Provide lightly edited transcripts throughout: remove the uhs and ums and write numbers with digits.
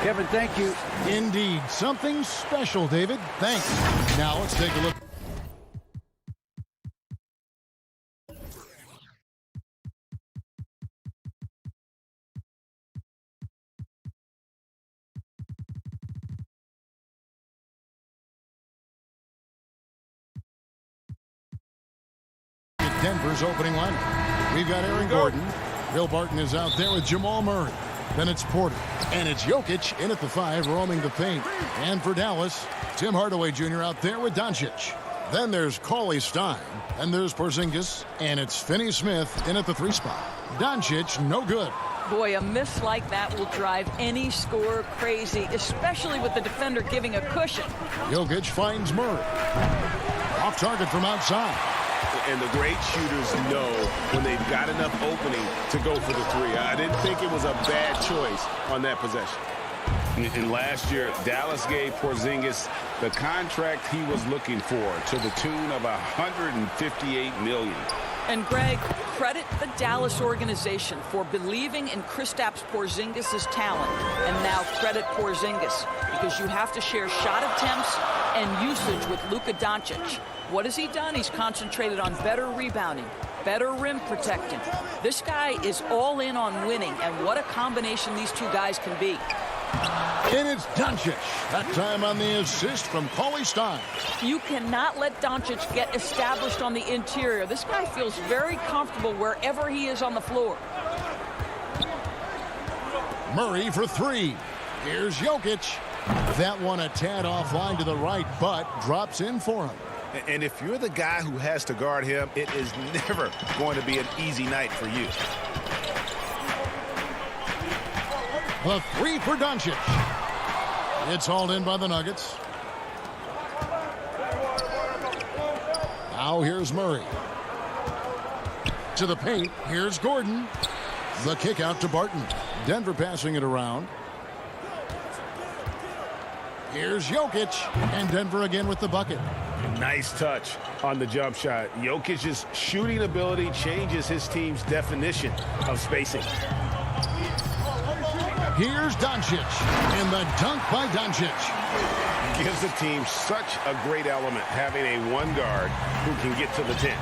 Kevin, thank you. Indeed. Something special, David. Thanks. Now let's take a look. Denver's opening lineup. We've got Aaron Gordon. Bill Barton is out there with Jamal Murray. Then it's Porter. And it's Jokic in at the 5, roaming the paint. And for Dallas, Tim Hardaway Jr. out there with Doncic. Then there's CLA Stein. And there's Porzingis. And it's Finney-Smith in at the 3 spot. Doncic, no good. Boy, a miss like that will drive any scorer crazy, especially with the defender giving a cushion. Jokic finds Murray. Off target from outside. And the great shooters know when they've got enough opening to go for the 3. I didn't think it was a bad choice on that possession. And last year, Dallas gave Porzingis the contract he was looking for to the tune of $158 million. And Greg, credit the Dallas organization for believing in Kristaps Porzingis' talent. And now credit Porzingis, because you have to share shot attempts and usage with Luka Doncic. What has he done? He's concentrated on better rebounding, better rim protecting. This guy is all in on winning, and what a combination these two guys can be. And it's Doncic. That time on the assist from CLA Stein. You cannot let Doncic get established on the interior. This guy feels very comfortable wherever he is on the floor. Murray for 3. Here's Jokic. That one a tad offline to the right, but drops in for him. And if you're the guy who has to guard him, it is never going to be an easy night for you. The 3 for Doncic. It's hauled in by the Nuggets. Now here's Murray. To the paint. Here's Gordon. The kick out to Barton. Denver passing it around. Here's Jokic. And Denver again with the bucket. Nice touch on the jump shot. Jokic's shooting ability changes his team's definition of spacing. Here's Doncic. And the dunk by Doncic. Gives the team such a great element having a 1 guard who can get to the 10.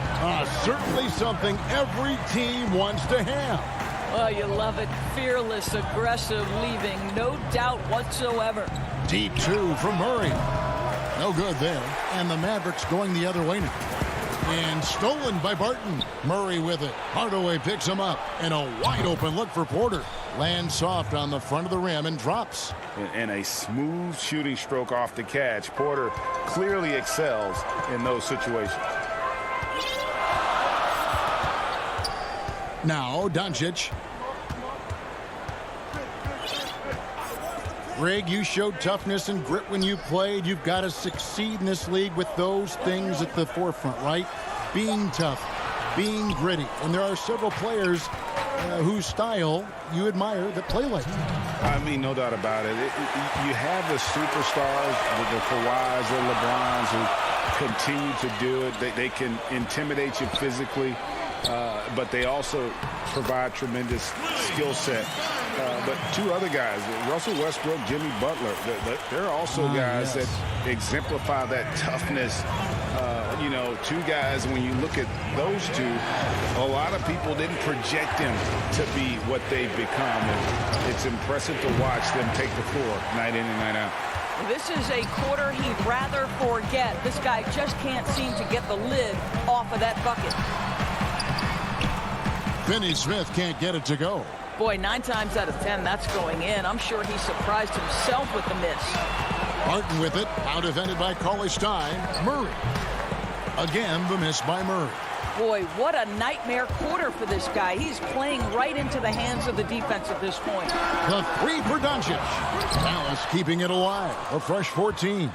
Certainly something every team wants to have. Oh, you love it. Fearless, aggressive, leaving no doubt whatsoever. Deep 2 from Murray. No good there. And the Mavericks going the other way now. And stolen by Barton. Murray with it. Hardaway picks him up. And a wide open look for Porter. Lands soft on the front of the rim and drops. And a smooth shooting stroke off the catch. Porter clearly excels in those situations. Now Doncic. Greg, you showed toughness and grit when you played. You've got to succeed in this league with those things at the forefront, right? Being tough, being gritty. And there are several players whose style you admire that play like that. I mean, no doubt about it. You have the superstars, the Kawhis, the LeBrons who continue to do it. They can intimidate you physically, but they also provide tremendous skill set. But 2 other guys, Russell Westbrook, Jimmy Butler, they're also guys that exemplify that toughness. You know, 2 guys, when you look at those 2, a lot of people didn't project them to be what they've become. And it's impressive to watch them take the floor night in and night out. This is a quarter he'd rather forget. This guy just can't seem to get the lid off of that bucket. Finney-Smith can't get it to go. Boy, 9 times out of 10, that's going in. I'm sure he surprised himself with the miss. Barton with it. Now defended by CLA Stein. Murray. Again, the miss by Murray. Boy, what a nightmare quarter for this guy. He's playing right into the hands of the defense at this point. The 3 for Doncic. Dallas keeping it alive. A fresh 14.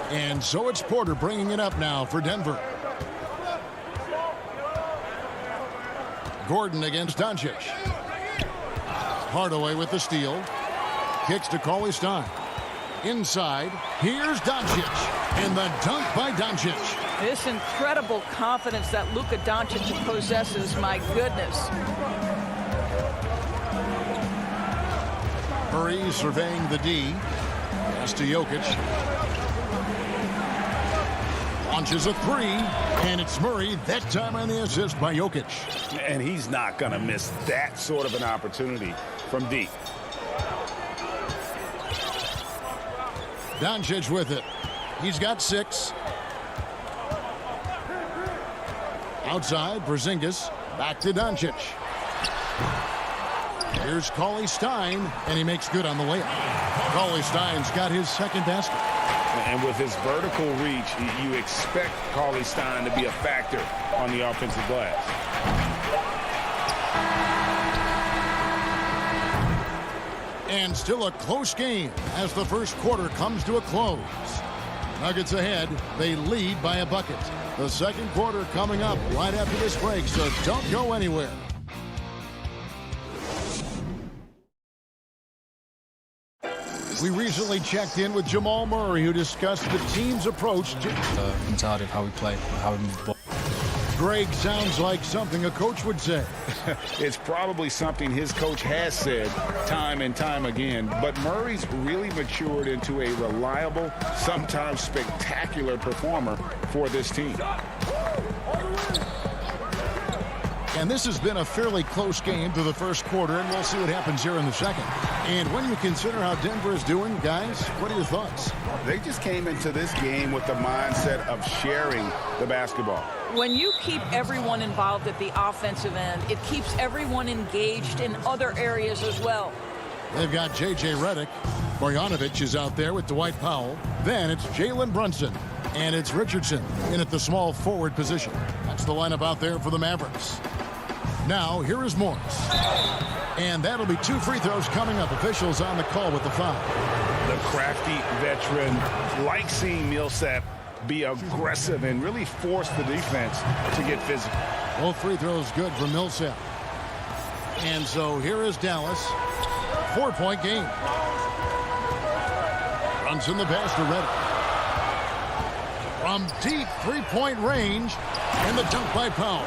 And so it's Porter bringing it up now for Denver. Gordon against Doncic. Hardaway with the steal. Kicks to CLA Stein. Inside, here's Doncic. And the dunk by Doncic. This incredible confidence that Luka Doncic possesses, my goodness. Murray surveying the D. Pass to Jokic. Launches a three, and it's Murray, that time on the assist by Jokic. And he's not going to miss that sort of an opportunity from deep. Doncic with it. He's got 6. Outside, Porzingis. Back to Doncic. Here's CLA Stein, and he makes good on the layup. CLA Stein's got his second basket. And with his vertical reach, you expect CLA Stein to be a factor on the offensive glass. And still a close game as the first quarter comes to a close. Nuggets ahead. They lead by a bucket. The second quarter coming up right after this break, so don't go anywhere. We recently checked in with Jamal Murray, who discussed the team's approach to mentality of how we play, how we move the ball. Greg sounds like something a coach would say. It's probably something his coach has said time and time again, but Murray's really matured into a reliable, sometimes spectacular performer for this team. And this has been a fairly close game through the first quarter, and we'll see what happens here in the second. And when you consider how Denver is doing, guys, what are your thoughts? They just came into this game with the mindset of sharing the basketball. When you keep everyone involved at the offensive end, it keeps everyone engaged in other areas as well. They've got J.J. Redick. Bogdanovic is out there with Dwight Powell. Then it's Jalen Brunson. And it's Richardson in at the small forward position. That's the lineup out there for the Mavericks. Now, here is Morris. And that'll be 2 free throws coming up. Officials on the call with the foul. The crafty veteran likes seeing Millsap be aggressive and really force the defense to get physical. Both free throws good for Millsap. And so here is Dallas. 4-point game. Brunson the pass to Redick. From deep 3-point range, and the dunk by Powell.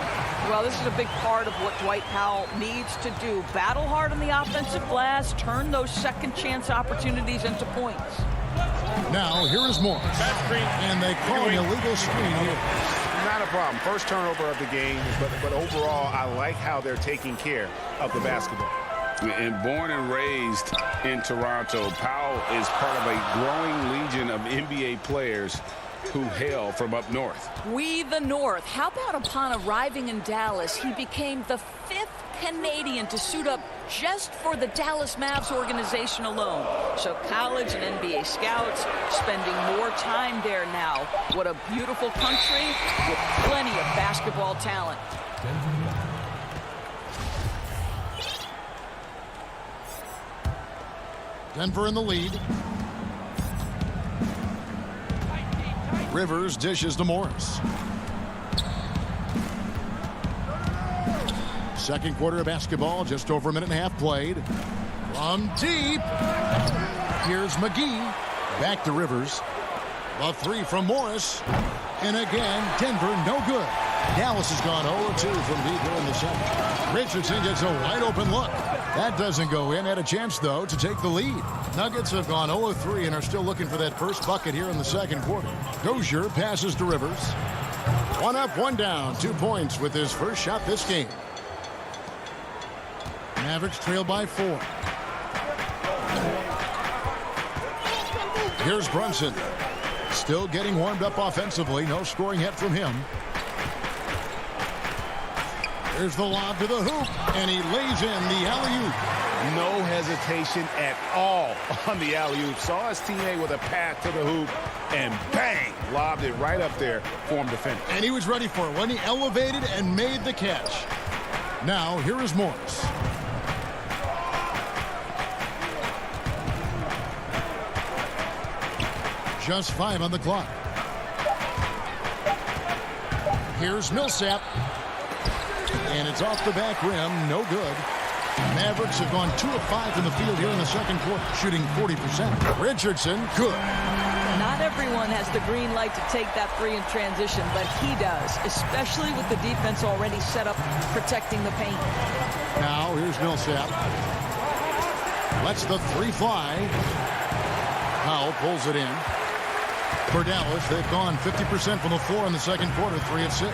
Well, this is a big part of what Dwight Powell needs to do. Battle hard on the offensive glass, turn those second chance opportunities into points. Now, here is Morris. And they call an illegal screen here. Not a problem. First turnover of the game, but overall, I like how they're taking care of the basketball. And born and raised in Toronto, Powell is part of a growing legion of NBA players who hail from up north. We the North. How about upon arriving in Dallas, he became the 5th Canadian to suit up just for the Dallas Mavs organization alone. So college and NBA scouts spending more time there now. What a beautiful country with plenty of basketball talent. Denver in the lead. Rivers dishes to Morris. Second quarter of basketball, just over a minute and a half played. From deep. Here's McGee. Back to Rivers. A 3 from Morris. And again, Denver no good. Dallas has gone 0-2 from deep here in the second. Richardson gets a wide open look. That doesn't go in. Had a chance, though, to take the lead. Nuggets have gone 0-3 and are still looking for that first bucket here in the second quarter. Dozier passes to Rivers. 1 up, 1 down. 2 points with his first shot this game. Mavericks trail by 4. Here's Brunson. Still getting warmed up offensively. No scoring yet from him. Here's the lob to the hoop, and he lays in the alley-oop. No hesitation at all on the alley-oop. Saw his teammate with a path to the hoop, and bang, lobbed it right up there for him to finish. And he was ready for it when he elevated and made the catch. Now, here is Morris. Just 5 on the clock. Here's Millsap. And it's off the back rim. No good. Mavericks have gone 2 of 5 in the field here in the second quarter, shooting 40%. Richardson, good. Not everyone has the green light to take that three in transition, but he does, especially with the defense already set up protecting the paint. Now, here's Millsap. Lets the three fly. Powell pulls it in. For Dallas, they've gone 50% from the floor in the second quarter, 3 of 6.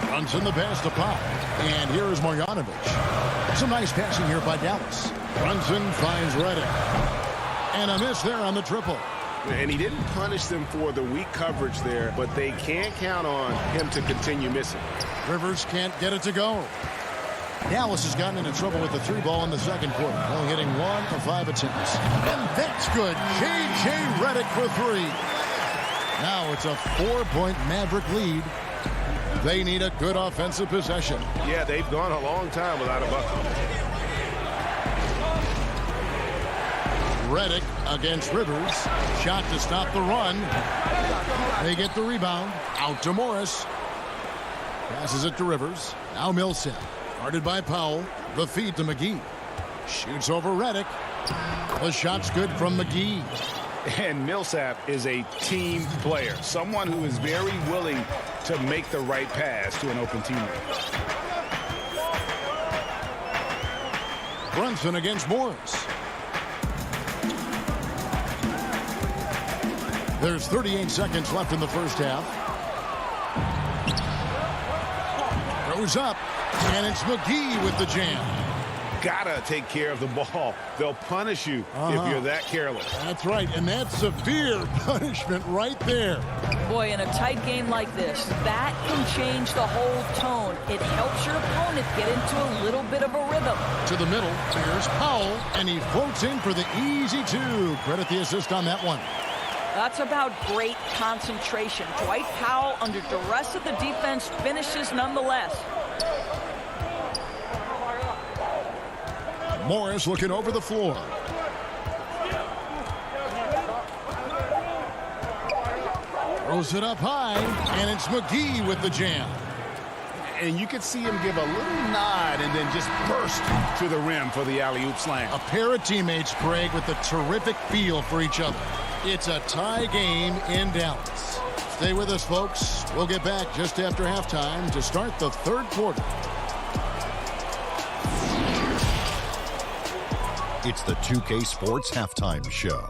Runs in the pass to Powell. And here is Marjanovic. Some nice passing here by Dallas. Brunson finds Redick. And a miss there on the triple. And he didn't punish them for the weak coverage there, but they can't count on him to continue missing. Rivers can't get it to go. Dallas has gotten into trouble with the 3 ball in the second quarter, only hitting 1 of 5 attempts. And that's good. J.J. Redick for 3. Now it's a 4-point Maverick lead. They need a good offensive possession. Yeah, they've gone a long time without a bucket. Redick against Rivers. Shot to stop the run. They get the rebound. Out to Morris. Passes it to Rivers. Now Millsap. Guarded by Powell. The feed to McGee. Shoots over Redick. The shot's good from McGee. And Millsap is a team player. Someone who is very willing to make the right pass to an open teammate. Brunson against Morris. There's 38 seconds left in the first half. Throws up, and it's McGee with the jam. Gotta take care of the ball. They'll punish you if you're that careless. That's right, and that's severe punishment right there. Boy, in a tight game like this, that can change the whole tone. It helps your opponent get into a little bit of a rhythm. To the middle, here's Powell, and he floats in for the easy 2. Credit the assist on that one. That's about great concentration. Dwight Powell, under duress of the defense, finishes nonetheless. Morris looking over the floor. Throws it up high, and it's McGee with the jam. And you could see him give a little nod and then just burst to the rim for the alley-oop slam. A pair of teammates, Craig, with a terrific feel for each other. It's a tie game in Dallas. Stay with us, folks. We'll get back just after halftime to start the third quarter. It's the 2K Sports Halftime Show.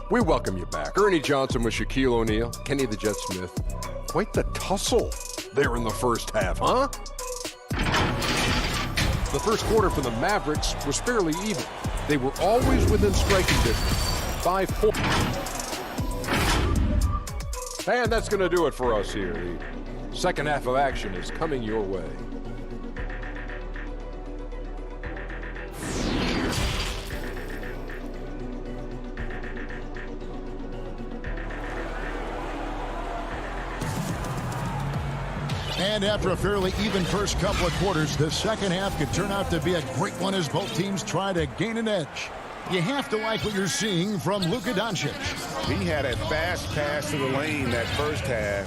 We welcome you back. Ernie Johnson with Shaquille O'Neal, Kenny the Jet Smith. Quite the tussle there in the first half, huh? The first quarter for the Mavericks was fairly even. They were always within striking distance. 5 points. And that's going to do it for us here. The second half of action is coming your way. And after a fairly even first couple of quarters, the second half could turn out to be a great one as both teams try to gain an edge. You have to like what you're seeing from Luka Doncic. He had a fast pass to the lane that first half.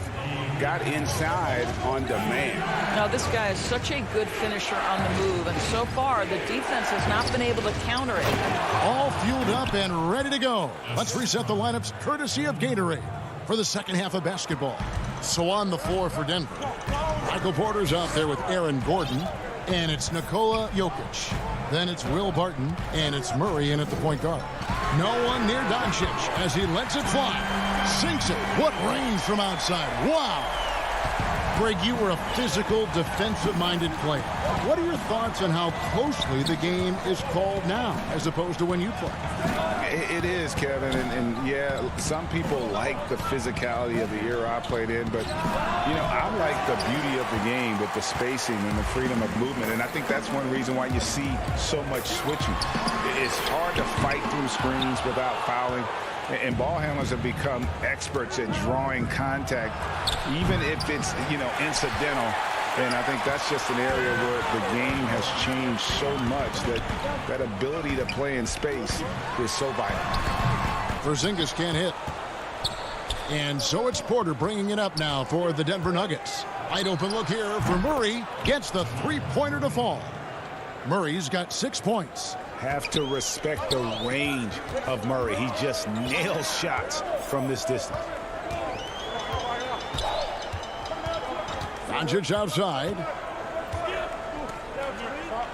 Got inside on demand. Now, this guy is such a good finisher on the move, and so far, the defense has not been able to counter it. All fueled up and ready to go. Let's reset the lineups courtesy of Gatorade for the second half of basketball. So on the floor for Denver, Michael Porter's out there with Aaron Gordon, and it's Nikola Jokic. Then it's Will Barton, and it's Murray in at the point guard. No one near Doncic as he lets it fly. Sinks it. What range from outside. Wow. Greg, you were a physical, defensive-minded player. What are your thoughts on how closely the game is called now as opposed to when you played? It is, Kevin, and yeah, some people like the physicality of the era I played in, but, you know, I like the beauty of the game with the spacing and the freedom of movement, and I think that's one reason why you see so much switching. It's hard to fight through screens without fouling, and ball handlers have become experts at drawing contact, even if it's, you know, incidental. And I think that's just an area where the game has changed so much that that ability to play in space is so vital. Porzingis can't hit. And so it's Porter bringing it up now for the Denver Nuggets. Wide open look here for Murray. Gets the three-pointer to fall. Murray's got 6 points. Have to respect the range of Murray. He just nails shots from this distance. Doncic outside.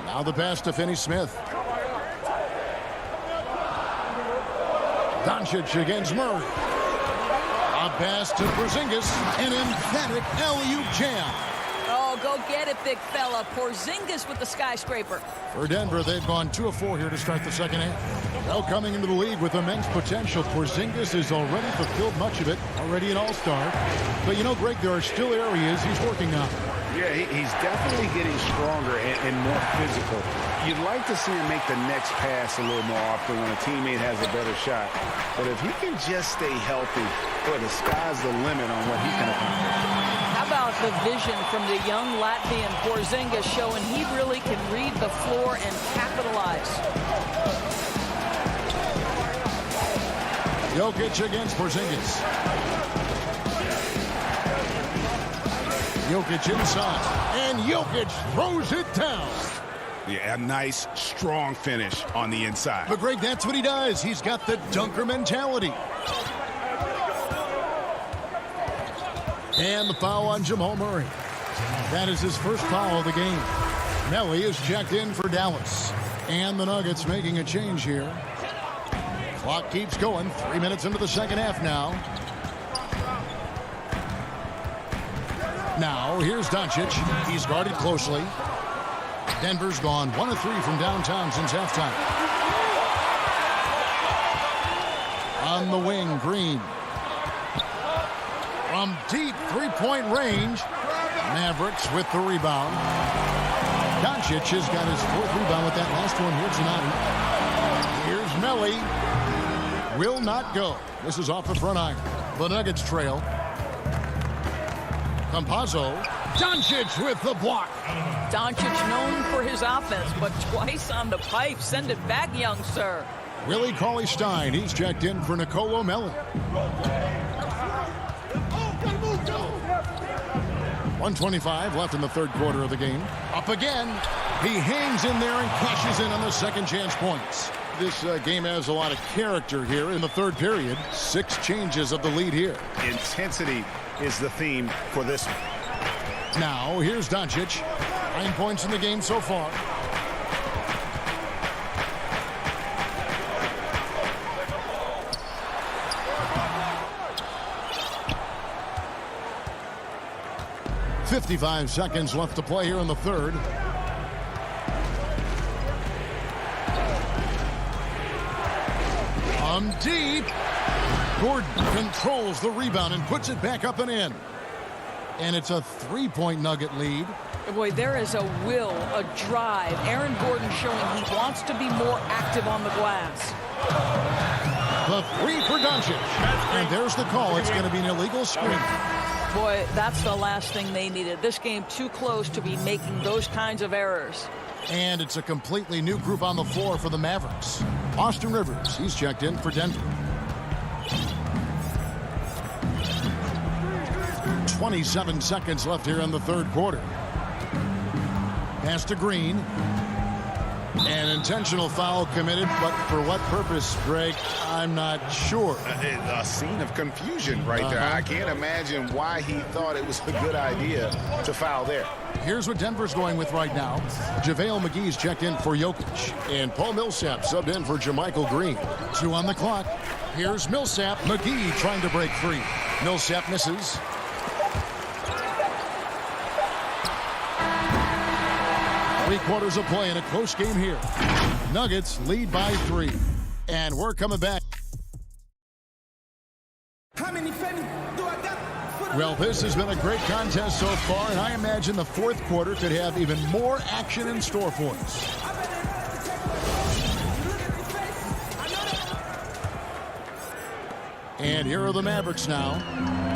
Now the pass to Finney-Smith. Doncic against Murray. A pass to Porzingis. An emphatic alley-oop jam. Oh, go get it, big fella. Porzingis with the skyscraper. For Denver, they've gone 2 of 4 here to start the second half. Well, coming into the league with immense potential, Porzingis has already fulfilled much of it, already an all-star. But you know, Greg, there are still areas he's working on. Yeah, he's definitely getting stronger and more physical. You'd like to see him make the next pass a little more often when a teammate has a better shot. But if he can just stay healthy, boy, the sky's the limit on what he can accomplish. How about the vision from the young Latvian Porzingis showing he really can read the floor and capitalize. Jokic against Porzingis. Jokic inside. And Jokic throws it down. Yeah, a nice, strong finish on the inside. But Greg, that's what he does. He's got the dunker mentality. And the foul on Jamal Murray. That is his first foul of the game. Melly is checked in for Dallas. And the Nuggets making a change here. Clock keeps going. 3 minutes into the second half now. Now, here's Doncic. He's guarded closely. Denver's gone 1 of 3 from downtown since halftime. On the wing, Green. From deep three-point range, Mavericks with the rebound. Doncic has got his 4th rebound with that last one here tonight. Here's Melly. Will not go. This is off the front iron. The Nuggets trail. Campazzo. Doncic with the block. Doncic known for his offense, but twice on the pipe. Send it back, young sir. Willie Cauley-Stein. He's checked in for Nicolo Melli. 1:25 left in the third quarter of the game. Up again. He hangs in there and cashes in on the second chance points. This game has a lot of character here in the third period. 6 changes of the lead here. Intensity is the theme for this one. Now, here's Doncic. 9 points in the game so far. .55 seconds left to play here in the third. Deep. Gordon controls the rebound and puts it back up and in. And it's a 3-point Nugget lead. Boy, there is a will, a drive. Aaron Gordon showing he wants to be more active on the glass. The 3 for Doncic. And there's the call. It's going to be an illegal screen. Boy, that's the last thing they needed. This game too close to be making those kinds of errors. And it's a completely new group on the floor for the Mavericks. Austin Rivers, he's checked in for Denver. 27 seconds left here in the third quarter. Pass to Green. An intentional foul committed, but for what purpose, Greg? I'm not sure. A scene of confusion right there. I can't imagine why he thought it was a good idea to foul there. Here's what Denver's going with right now. JaVale McGee's checked in for Jokic. And Paul Millsap subbed in for JaMychal Green. 2 on the clock. Here's Millsap. McGee trying to break free. Millsap misses. Three-quarters of play in a close game here. Nuggets lead by 3. And we're coming back. Well, this has been a great contest so far, and I imagine the fourth quarter could have even more action in store for us. And here are the Mavericks now.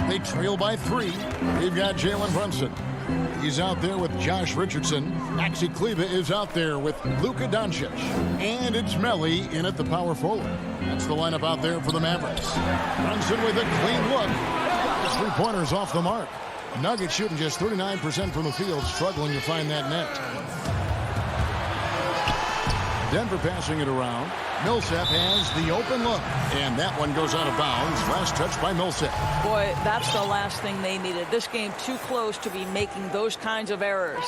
They trail by 3. They've got Jalen Brunson. He's out there with Josh Richardson. Maxi Kleber is out there with Luka Doncic. And it's Melly in at the power forward. That's the lineup out there for the Mavericks. Brunson with a clean look. The three-pointers off the mark. Nuggets shooting just 39% from the field, struggling to find that net. Denver passing it around. Millsap has the open look, and that one goes out of bounds. Last touch by Millsap. Boy, that's the last thing they needed. This game too close to be making those kinds of errors.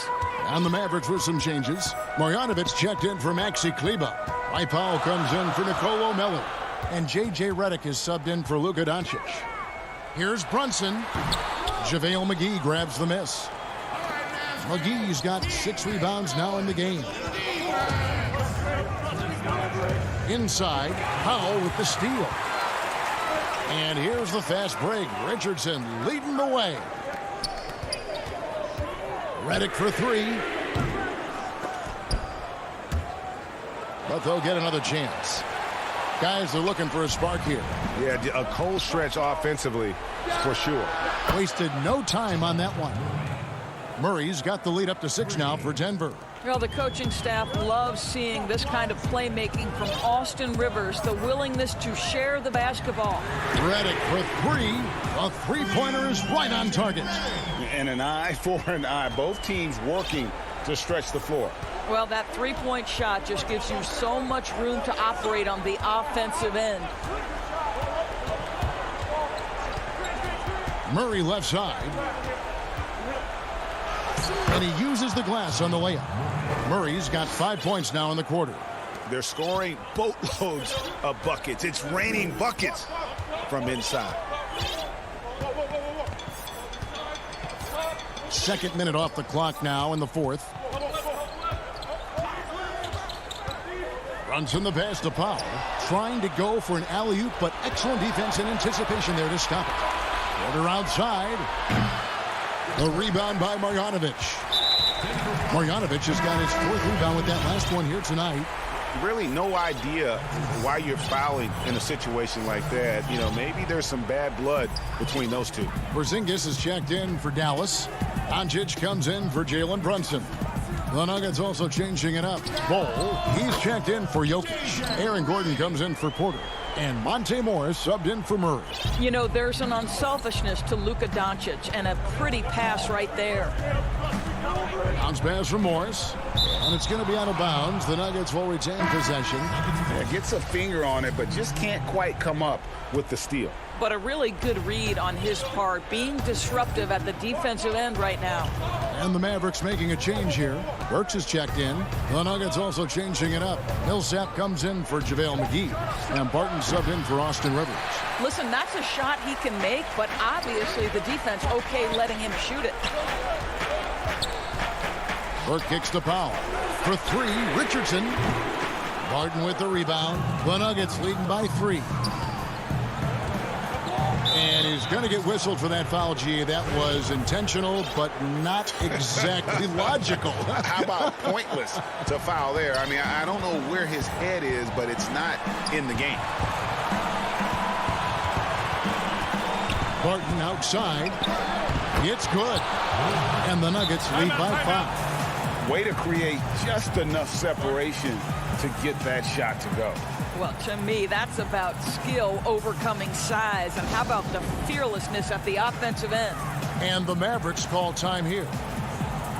And the Mavericks with some changes. Marjanovic checked in for Maxi Kleber. Dwight Powell comes in for Nicolo Melli. And J.J. Redick is subbed in for Luka Doncic. Here's Brunson. JaVale McGee grabs the miss. McGee's got 6 rebounds now in the game. Inside, Powell with the steal. And here's the fast break. Richardson leading the way. Redick for 3. But they'll get another chance. Guys, they're looking for a spark here. Yeah, a cold stretch offensively, for sure. Wasted no time on that one. Murray's got the lead up to 6 now for Denver. Well, the coaching staff loves seeing this kind of playmaking from Austin Rivers, the willingness to share the basketball. Redick for 3. A three-pointer is right on target. And an eye for an eye. Both teams working to stretch the floor. Well, that three-point shot just gives you so much room to operate on the offensive end. Murray left side. And he uses the glass on the layup. Murray's got 5 points now in the quarter. They're scoring boatloads of buckets. It's raining buckets from inside. Second minute off the clock now in the fourth. Brunson the pass to Powell. Trying to go for an alley-oop, but excellent defense and anticipation there to stop it. Quarter outside. The rebound by Marjanovic. Marjanovic has got his 4th rebound with that last one here tonight. Really no idea why you're fouling in a situation like that. You know, maybe there's some bad blood between those two. Porzingis is checked in for Dallas. Doncic comes in for Jalen Brunson. The Nuggets also changing it up. Bol, he's checked in for Jokic. Aaron Gordon comes in for Porter. And Monte Morris subbed in for Murray. You know, there's an unselfishness to Luka Doncic, and a pretty pass right there. Bounce pass from Morris. And it's going to be out of bounds. The Nuggets will retain possession. Yeah, gets a finger on it, but just can't quite come up with the steal. But a really good read on his part, being disruptive at the defensive end right now. And the Mavericks making a change here. Burks is checked in. The Nuggets also changing it up. Millsap comes in for JaVale McGee. And Barton subbed in for Austin Rivers. Listen, that's a shot he can make, but obviously the defense okay letting him shoot it. Burke kicks to Powell. For 3, Richardson. Barton with the rebound. The Nuggets leading by 3. And he's going to get whistled for that foul, G. That was intentional, but not exactly logical. How about pointless to foul there? I mean, I don't know where his head is, but it's not in the game. Barton outside. It's good. And the Nuggets lead by 5. Way to create just enough separation to get that shot to go. Well, to me, that's about skill overcoming size. And how about the fearlessness at the offensive end? And the Mavericks call time here.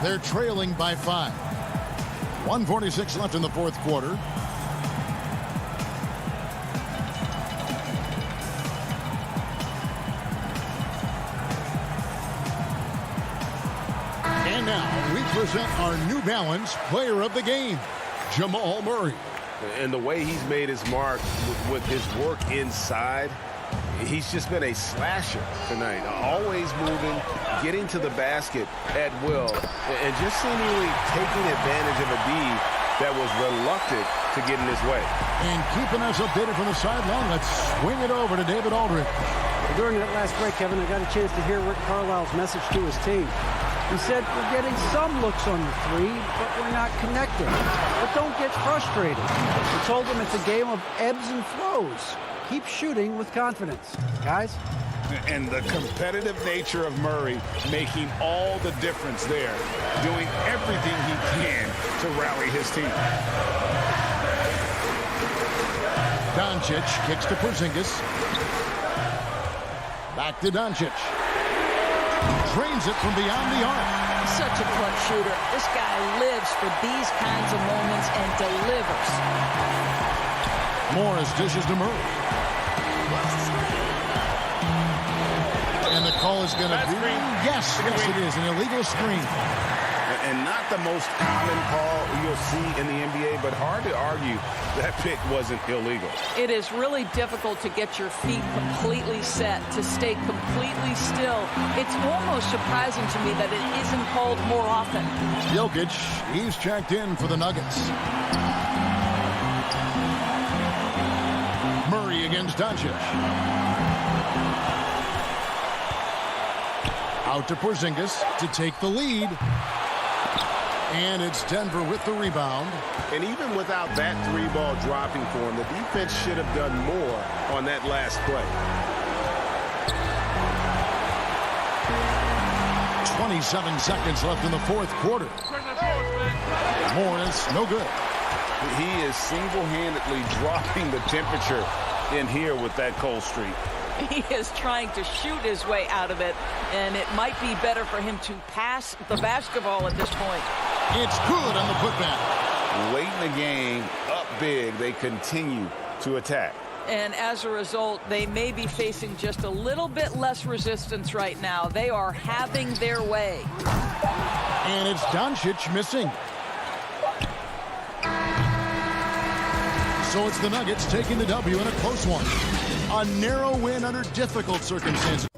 They're trailing by 5. 1:46 left in the fourth quarter. And now we present our New Balance Player of the Game, Jamal Murray. And the way he's made his mark with his work inside, he's just been a slasher tonight. Always moving, getting to the basket at will, and just seemingly taking advantage of a D that was reluctant to get in his way. And keeping us updated from the sideline, let's swing it over to David Aldridge. During that last break, Kevin, I got a chance to hear Rick Carlisle's message to his team. He said, we're getting some looks on the 3, but we're not connecting. But don't get frustrated. He told them it's a game of ebbs and flows. Keep shooting with confidence. Guys? And the competitive nature of Murray making all the difference there, doing everything he can to rally his team. Doncic kicks to Porzingis. Back to Doncic. Drains it from beyond the arc. Such a clutch shooter. This guy lives for these kinds of moments and delivers. Morris dishes to Murray. And the call is going to be... Yes, it is. An illegal screen. And not the most common call you'll see in the NBA, but hard to argue that pick wasn't illegal. It is really difficult to get your feet completely set, to stay completely still. It's almost surprising to me that it isn't called more often. Jokic, he's checked in for the Nuggets. Murray against Doncic. Out to Porzingis to take the lead. And it's Denver with the rebound. And even without that three ball dropping for him, the defense should have done more on that last play. 27 seconds left in the fourth quarter. Morris, no good. He is single-handedly dropping the temperature in here with that cold streak. He is trying to shoot his way out of it, and it might be better for him to pass the basketball at this point. It's good on the putback. Late in the game, up big, they continue to attack. And as a result, they may be facing just a little bit less resistance right now. They are having their way. And it's Doncic missing. So it's the Nuggets taking the W in a close one. A narrow win under difficult circumstances.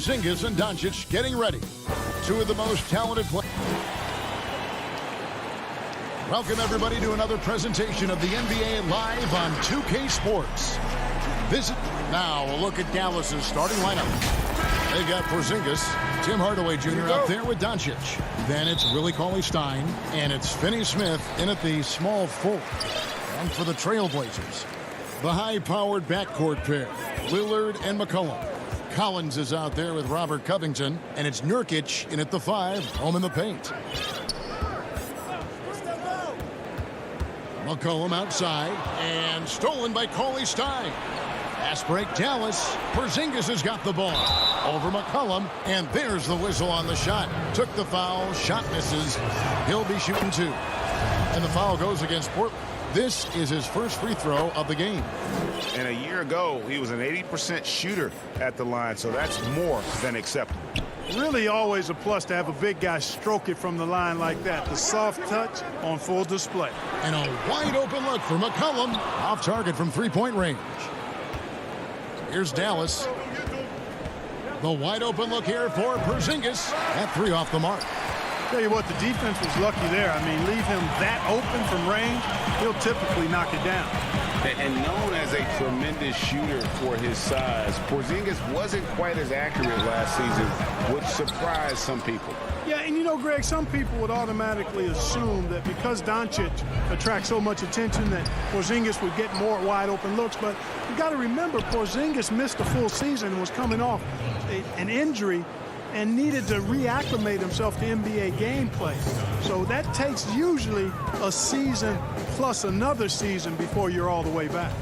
Porzingis and Doncic getting ready. Two of the most talented players. Welcome, everybody, to another presentation of the NBA Live on 2K Sports. Now a look at Dallas's starting lineup. They've got Porzingis, Tim Hardaway Jr. out there with Doncic. Then it's Willie Cauley-Stein, and it's Finney Smith in at the small forward. And for the Trailblazers, the high-powered backcourt pair, Lillard and McCollum. Collins is out there with Robert Covington, and it's Nurkic in at the 5, home in the paint. McCollum outside, and stolen by Cauley-Stein. Fast break, Dallas. Porzingis has got the ball. Over McCollum, and there's the whistle on the shot. Took the foul, shot misses. He'll be shooting 2. And the foul goes against Portland. This is his first free throw of the game. And a year ago, he was an 80% shooter at the line, so that's more than acceptable. Really always a plus to have a big guy stroke it from the line like that. The soft touch on full display. And a wide open look for McCollum. Off target from three-point range. Here's Dallas. The wide open look here for Porzingis. That 3 off the mark. Tell you what, the defense was lucky there. I mean, leave him that open from range, he'll typically knock it down. And known as a tremendous shooter for his size, Porzingis wasn't quite as accurate last season, which surprised some people. Yeah, and you know, Greg, some people would automatically assume that because Doncic attracts so much attention that Porzingis would get more wide open looks. But you got to remember, Porzingis missed a full season and was coming off an injury and needed to reacclimate himself to NBA gameplay. So that takes usually a season plus another season before you're all the way back.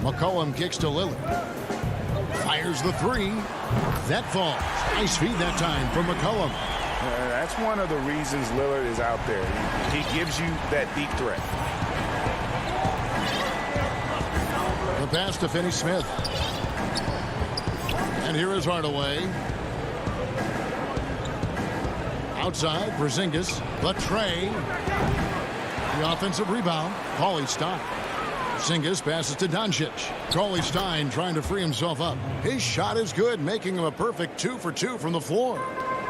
McCollum kicks to Lillard. Fires the 3. That falls. Nice feed that time from McCollum. That's one of the reasons Lillard is out there. He gives you that deep threat. The pass to Finney Smith. And here is Hardaway. Outside, Porzingis. The tray. The offensive rebound. Cauley-Stein. Porzingis passes to Doncic. Cauley-Stein trying to free himself up. His shot is good, making him a perfect 2 for 2 from the floor.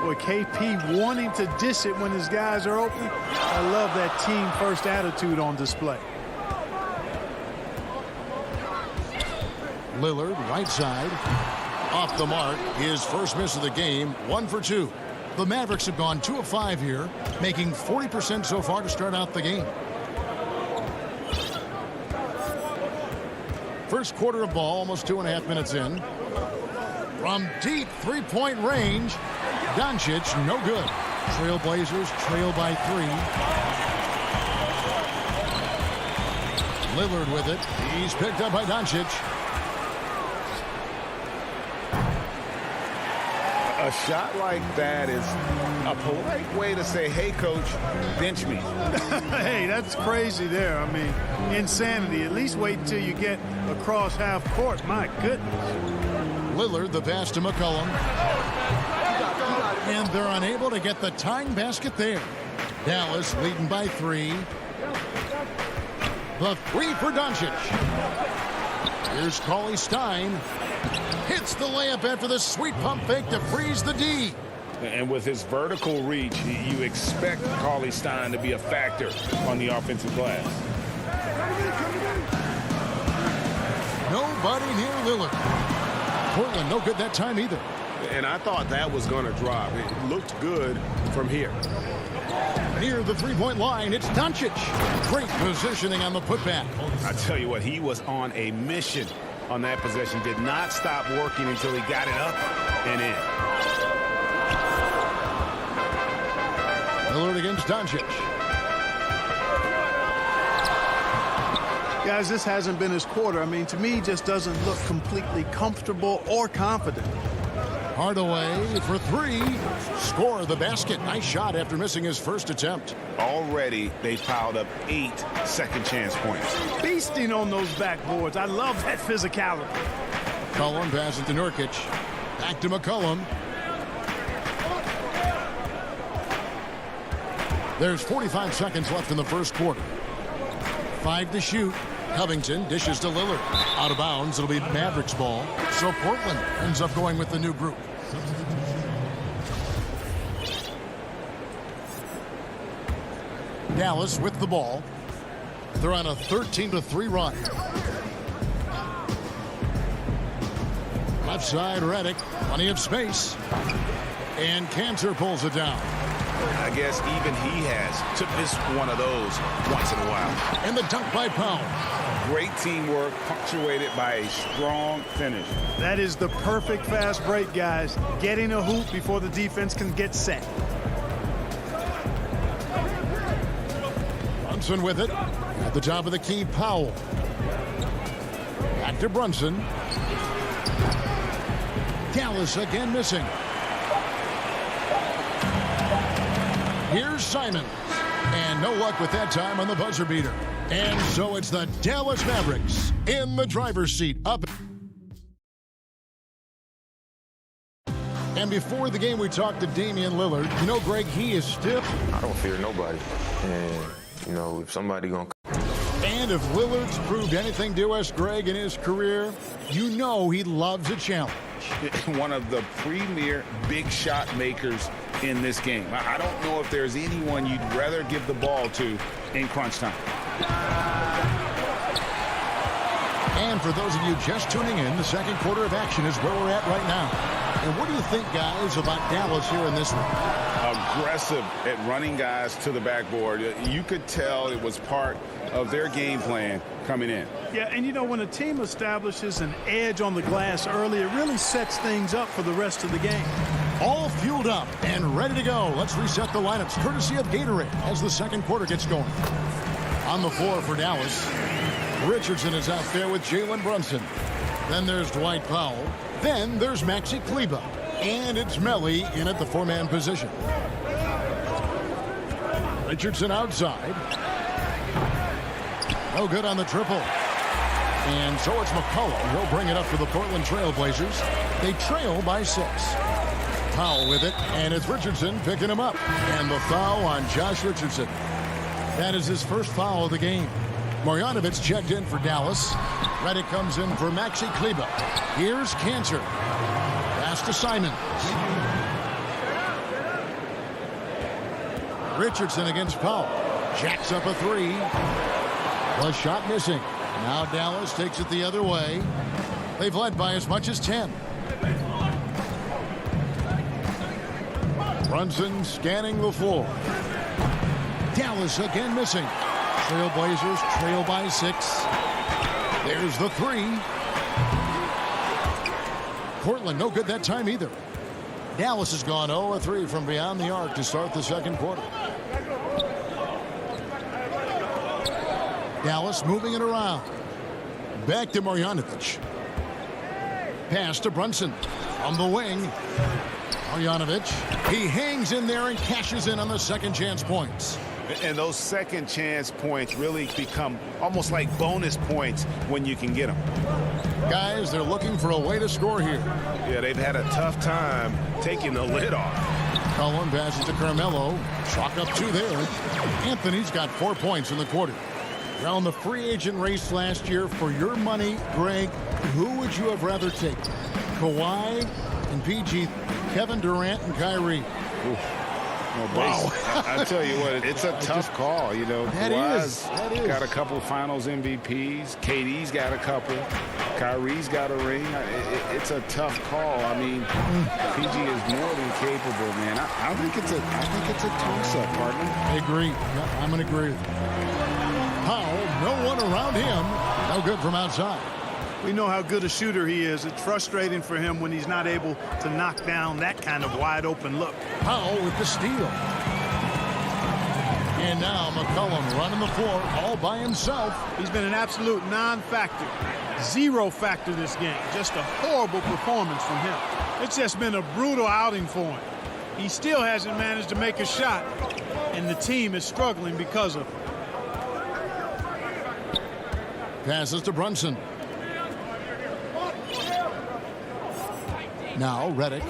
Boy, KP wanting to dish it when his guys are open. I love that team-first attitude on display. Lillard, right side. Off the mark, his first miss of the game, 1 for 2. The Mavericks have gone 2 of 5 here, making 40% so far to start out the game. First quarter of ball, almost 2.5 minutes in. From deep three-point range, Doncic, no good. Trailblazers trail by 3. Lillard with it. He's picked up by Doncic. A shot like that is a polite way to say, hey, coach, bench me. Hey, that's crazy there. I mean, insanity. At least wait until you get across half court. My goodness. Lillard, the pass to McCollum. And they're unable to get the tying basket there. Dallas leading by 3. The 3 for Doncic. Here's Cauley-Stein. Hits the layup after the sweet pump fake to freeze the D. And with his vertical reach, you expect Cauley-Stein to be a factor on the offensive glass. Nobody near Lillard. Portland no good that time either. And I thought that was going to drop. It looked good from here. Near the three-point line, it's Doncic. Great positioning on the putback. I tell you what, he was on a mission on that possession. Did not stop working until he got it up and in. Lillard against Doncic. Guys, this hasn't been his quarter. I mean, to me, he just doesn't look completely comfortable or confident. Hardaway for 3. Score the basket. Nice shot after missing his first attempt. Already, they piled up 8 second chance points. Feasting on those backboards. I love that physicality. McCollum passes to Nurkic. Back to McCollum. There's 45 seconds left in the first quarter. 5 to shoot. Covington dishes to Lillard. Out of bounds. It'll be Mavericks ball. So Portland ends up going with the new group. Dallas with the ball. They're on a 13-3 run. Left side, Reddick. Plenty of space. And Cantor pulls it down. I guess even he has to miss one of those once in a while. And the dunk by Powell. Great teamwork, punctuated by a strong finish. That is the perfect fast break, guys. Getting a hoop before the defense can get set. Brunson with it. At the top of the key, Powell. Back to Brunson. Dallas again missing. Here's Simon. And no luck with that time on the buzzer beater. And so it's the Dallas Mavericks in the driver's seat up. And before the game, we talked to Damian Lillard. You know, Greg, he is stiff. I don't fear nobody. And, you know, if somebody going to... And if Lillard's proved anything to us, Greg, in his career, you know he loves a challenge. One of the premier big shot makers in this game. I don't know if there's anyone you'd rather give the ball to in crunch time. And for those of you just tuning in, the second quarter of action is where we're at right now. And what do you think, guys, about Dallas here in this one? Aggressive at running guys to the backboard. You could tell it was part of their game plan coming in. Yeah, and you know, when a team establishes an edge on the glass early, it really sets things up for the rest of the game. All fueled up and ready to go. Let's reset the lineups courtesy of Gatorade as the second quarter gets going. On the floor for Dallas, Richardson is out there with Jalen Brunson. Then there's Dwight Powell. Then there's Maxi Kleber. And it's Melly in at the four-man position. Richardson outside. No good on the triple. And so it's McCollum. He'll bring it up for the Portland Trail Blazers. They trail by 6. Powell with it, and it's Richardson picking him up. And the foul on Josh Richardson. That is his first foul of the game. Marjanovic checked in for Dallas. Reddick comes in for Maxi Kleber. Here's Cantor. Pass to Simon. Richardson against Powell. Jacks up a 3. Was shot missing. Now Dallas takes it the other way. They've led by as much as 10. Brunson scanning the floor. Dallas again missing. Trailblazers trail by 6. There's the 3. Portland no good that time either. Dallas has gone 0-3 from beyond the arc to start the second quarter. Dallas moving it around. Back to Marjanovic. Pass to Brunson on the wing. Marjanovic. He hangs in there and cashes in on the second chance points. And those second chance points really become almost like bonus points when you can get them. Guys, they're looking for a way to score here. Yeah, they've had a tough time taking the lid off. Cullen passes to Carmelo. Chalk up 2 there. Anthony's got 4 points in the quarter. Well, in the free agent race last year, for your money, Greg, who would you have rather taken? Kawhi and PG, Kevin Durant and Kyrie. Wow. I tell you what, it's a tough call. You know, Kawhi's got a couple finals MVPs. KD's got a couple. Kyrie's got a ring. It's a tough call. I mean, PG is more than capable, man. I think it's a toss-up, partner. I agree. Yeah, I'm going to agree with you. Powell, no one around him. No good from outside. We know how good a shooter he is. It's frustrating for him when he's not able to knock down that kind of wide-open look. Powell with the steal. And now McCollum running the floor all by himself. He's been an absolute non-factor. 0 factor this game. Just a horrible performance from him. It's just been a brutal outing for him. He still hasn't managed to make a shot, and the team is struggling because of it. Passes to Brunson. Now Reddick.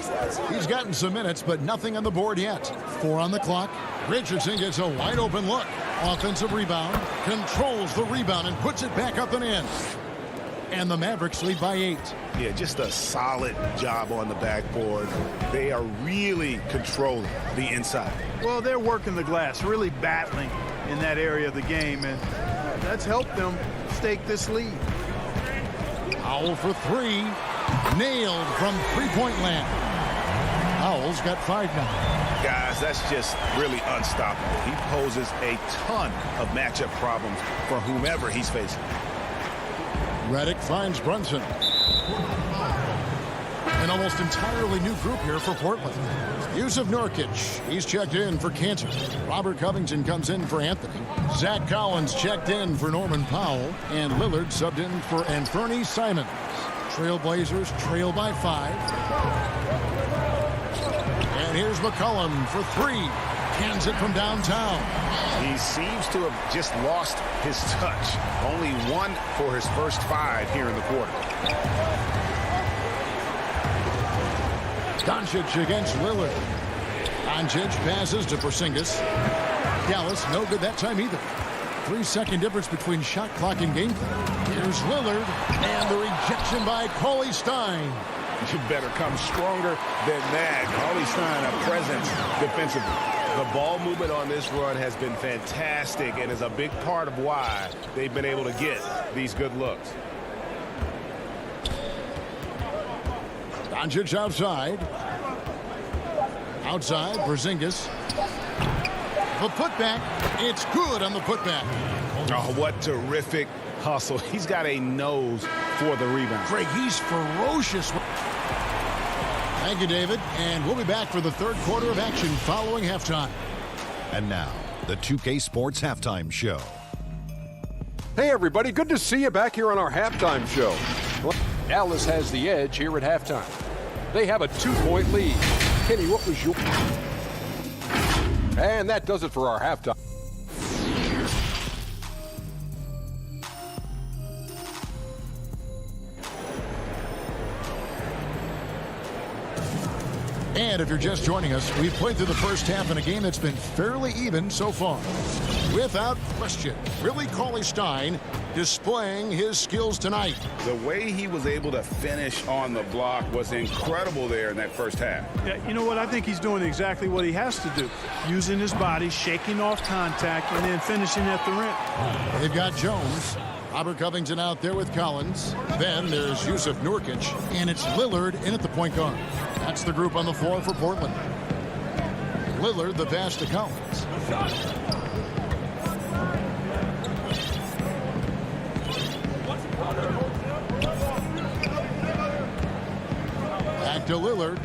He's gotten some minutes, but nothing on the board yet. 4 on the clock. Richardson gets a wide open look. Offensive rebound. Controls the rebound and puts it back up and in. And the Mavericks lead by 8. Yeah, just a solid job on the backboard. They are really controlling the inside. Well, they're working the glass, really battling in that area of the game, and that's helped them stake this lead. Powell for three. Nailed from three-point land. Powell's got 5 now. Guys, that's just really unstoppable. He poses a ton of matchup problems for whomever he's facing. Redick finds Brunson. An almost entirely new group here for Portland. Yusuf Nurkic, he's checked in for Cantor. Robert Covington comes in for Anthony. Zach Collins checked in for Norman Powell. And Lillard subbed in for Anthony Simons. Trailblazers trail by 5. And here's McCollum for 3. Cans it from downtown. He seems to have just lost his touch. Only 1 for his first 5 here in the quarter. Doncic against Lillard. Doncic passes to Porzingis. Dallas no good that time either. 3-second difference between shot clock and game clock. Here's Lillard, and the rejection by Cauley Stein. You better come stronger than that. Cauley Stein, a presence defensively. The ball movement on this run has been fantastic and is a big part of why they've been able to get these good looks. Doncic outside. Outside, Porzingis. The putback. It's good on the putback. Oh, what terrific hustle. He's got a nose for the rebound. Craig, he's ferocious. Thank you, David. And we'll be back for the third quarter of action following halftime. And now, the 2K Sports Halftime Show. Hey, everybody. Good to see you back here on our halftime show. Well, Dallas has the edge here at halftime. They have a 2-point lead. Kenny, what was your... And that does it for our halftime. And if you're just joining us, we've played through the first half in a game that's been fairly even so far. Without question, Willie Cauley-Stein displaying his skills tonight. The way he was able to finish on the block was incredible there in that first half. Yeah, you know what? I think he's doing exactly what he has to do. Using his body, shaking off contact, and then finishing at the rim. They've got Jones. Robert Covington out there with Collins. Then there's Yusuf Nurkic, and it's Lillard in at the point guard. That's the group on the floor for Portland. Lillard, the pass to Collins. Back to Lillard.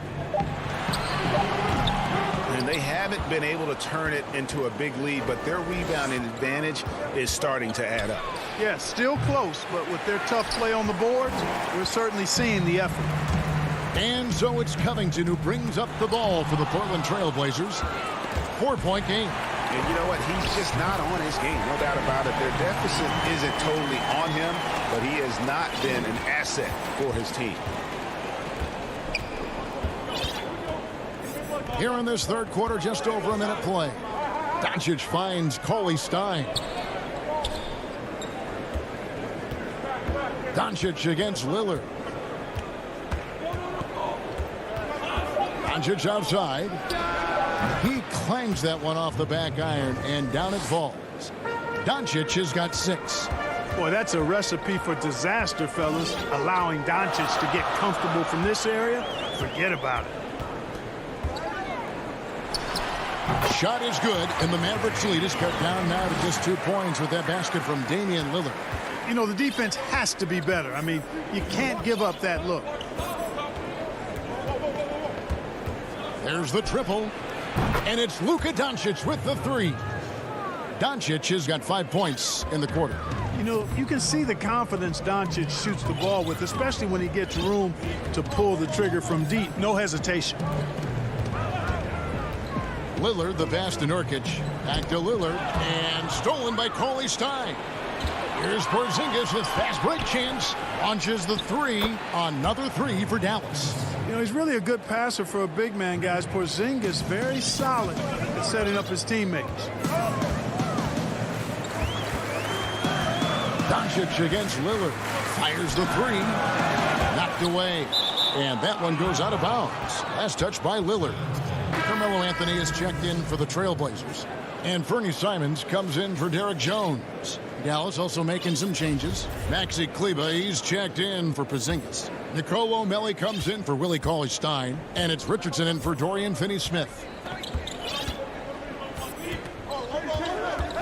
And they haven't been able to turn it into a big lead, but their rebounding advantage is starting to add up. Yeah, still close, but with their tough play on the boards, we're certainly seeing the effort. And so it's Covington who brings up the ball for the Portland Trailblazers. 4-point game. And you know what? He's just not on his game, no doubt about it. Their deficit isn't totally on him, but he has not been an asset for his team. Here in this third quarter, just over a minute play. Doncic finds Cauley-Stein. Doncic against Lillard. Doncic outside. He clangs that one off the back iron, and down it falls. Doncic has got 6. Boy, that's a recipe for disaster, fellas. Allowing Doncic to get comfortable from this area, forget about it. Shot is good, and the Mavericks lead is cut down now to just 2 points with that basket from Damian Lillard. You know, the defense has to be better. I mean, you can't give up that look. There's the triple, and it's Luka Doncic with the 3. Doncic has got 5 points in the quarter. You know, you can see the confidence Doncic shoots the ball with, especially when he gets room to pull the trigger from deep. No hesitation. Lillard, the pass to Nurkic. Back to Lillard, and stolen by Cauley-Stein. Here's Porzingis with fast break chance. Launches the 3. Another 3 for Dallas. You know, he's really a good passer for a big man, guys. Porzingis very solid at setting up his teammates. Doncic against Lillard. Fires the 3. Knocked away. And that one goes out of bounds. Last touch by Lillard. Carmelo Anthony is checked in for the Trailblazers. And Fernie Simons comes in for Derek Jones. Dallas also making some changes. Maxi Kleba, he's checked in for Porzingis. Nicole O'Malley comes in for Willie Cauley-Stein. And it's Richardson in for Dorian Finney-Smith.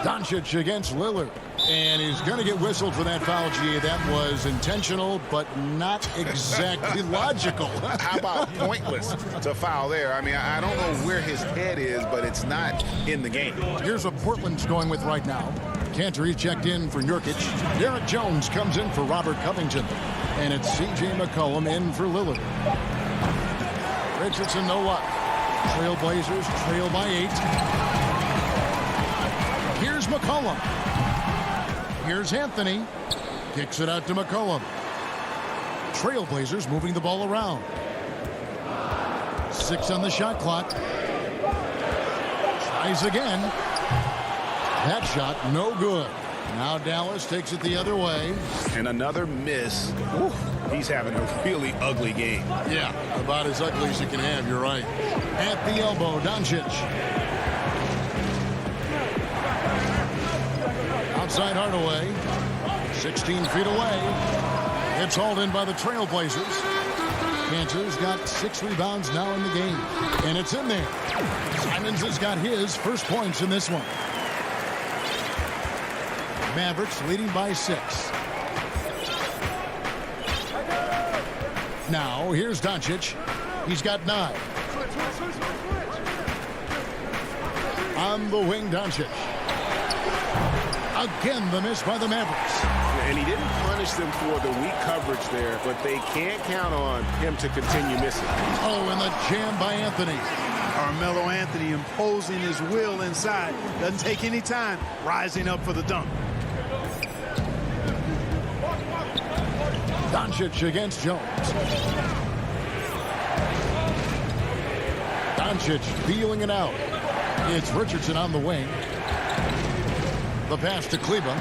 Doncic against Lillard. And he's going to get whistled for that foul, G. That was intentional, but not exactly logical. How about pointless to foul there? I mean, I don't know where his head is, but it's not in the game. Here's what Portland's going with right now. Cantor, he's checked in for Nurkic. Derek Jones comes in for Robert Covington. And it's C.J. McCollum in for Lillard. Richardson, no luck. Trailblazers trail by 8. Here's McCollum. Here's Anthony. Kicks it out to McCollum. Trailblazers moving the ball around. 6 on the shot clock. Tries again. That shot, no good. Now Dallas takes it the other way. And another miss. Ooh, he's having a really ugly game. Yeah, about as ugly as you can have, you're right. At the elbow, Doncic. Outside Hardaway. 16 feet away. It's hauled in by the Trailblazers. Cantor's got 6 rebounds now in the game. And it's in there. Simons has got his first points in this one. Mavericks leading by 6. Now, here's Doncic. He's got 9. On the wing, Doncic. Again, the miss by the Mavericks. And he didn't punish them for the weak coverage there, but they can't count on him to continue missing. Oh, and the jam by Anthony. Carmelo Anthony imposing his will inside. Doesn't take any time. Rising up for the dunk. Doncic against Jones. Doncic feeling it out. It's Richardson on the wing. The pass to Kleba.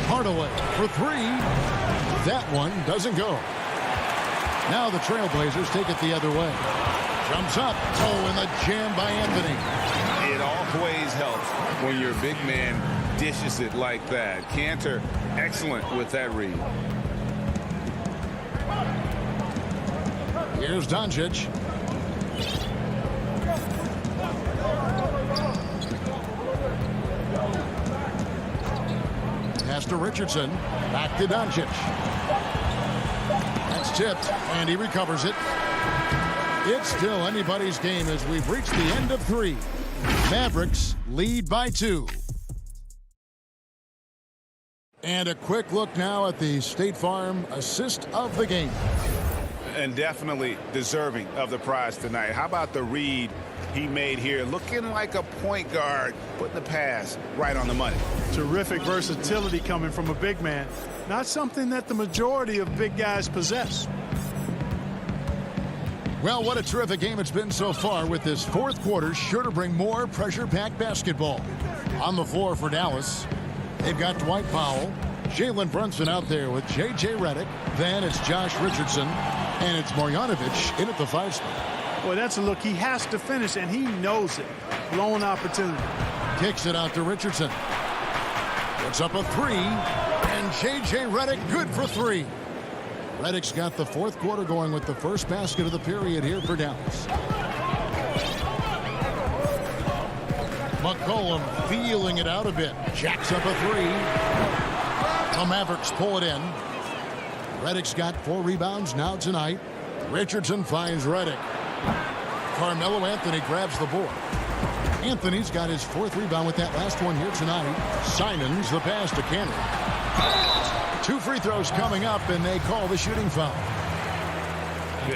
Hardaway for 3. That one doesn't go. Now the Trailblazers take it the other way. Jumps up. Oh, and the jam by Anthony. It always helps when your big man dishes it like that. Cantor, excellent with that read. Here's Doncic. Pass to Richardson. Back to Doncic. That's tipped, and he recovers it. It's still anybody's game as we've reached the end of 3. Mavericks lead by 2. And a quick look now at the State Farm assist of the game. And definitely deserving of the prize tonight. How about the read he made here? Looking like a point guard, putting the pass right on the money. Terrific versatility coming from a big man. Not something that the majority of big guys possess. Well, what a terrific game it's been so far, with this fourth quarter sure to bring more pressure-packed basketball. On the floor for Dallas, they've got Dwight Powell, Jalen Brunson out there with J.J. Redick. Then it's Josh Richardson, and it's Marjanovic in at the 5 spot. Boy, that's a look he has to finish, and he knows it. Blown opportunity. Kicks it out to Richardson. Puts up a 3, and J.J. Redick good for 3. Redick's got the fourth quarter going with the first basket of the period here for Dallas. McCollum feeling it out a bit. Jacks up a 3. The Mavericks pull it in. Redick's got 4 rebounds now tonight. Richardson finds Redick. Carmelo Anthony grabs the board. Anthony's got his 4th rebound with that last one here tonight. Simons the pass to Cantor. 2 free throws coming up, and they call the shooting foul.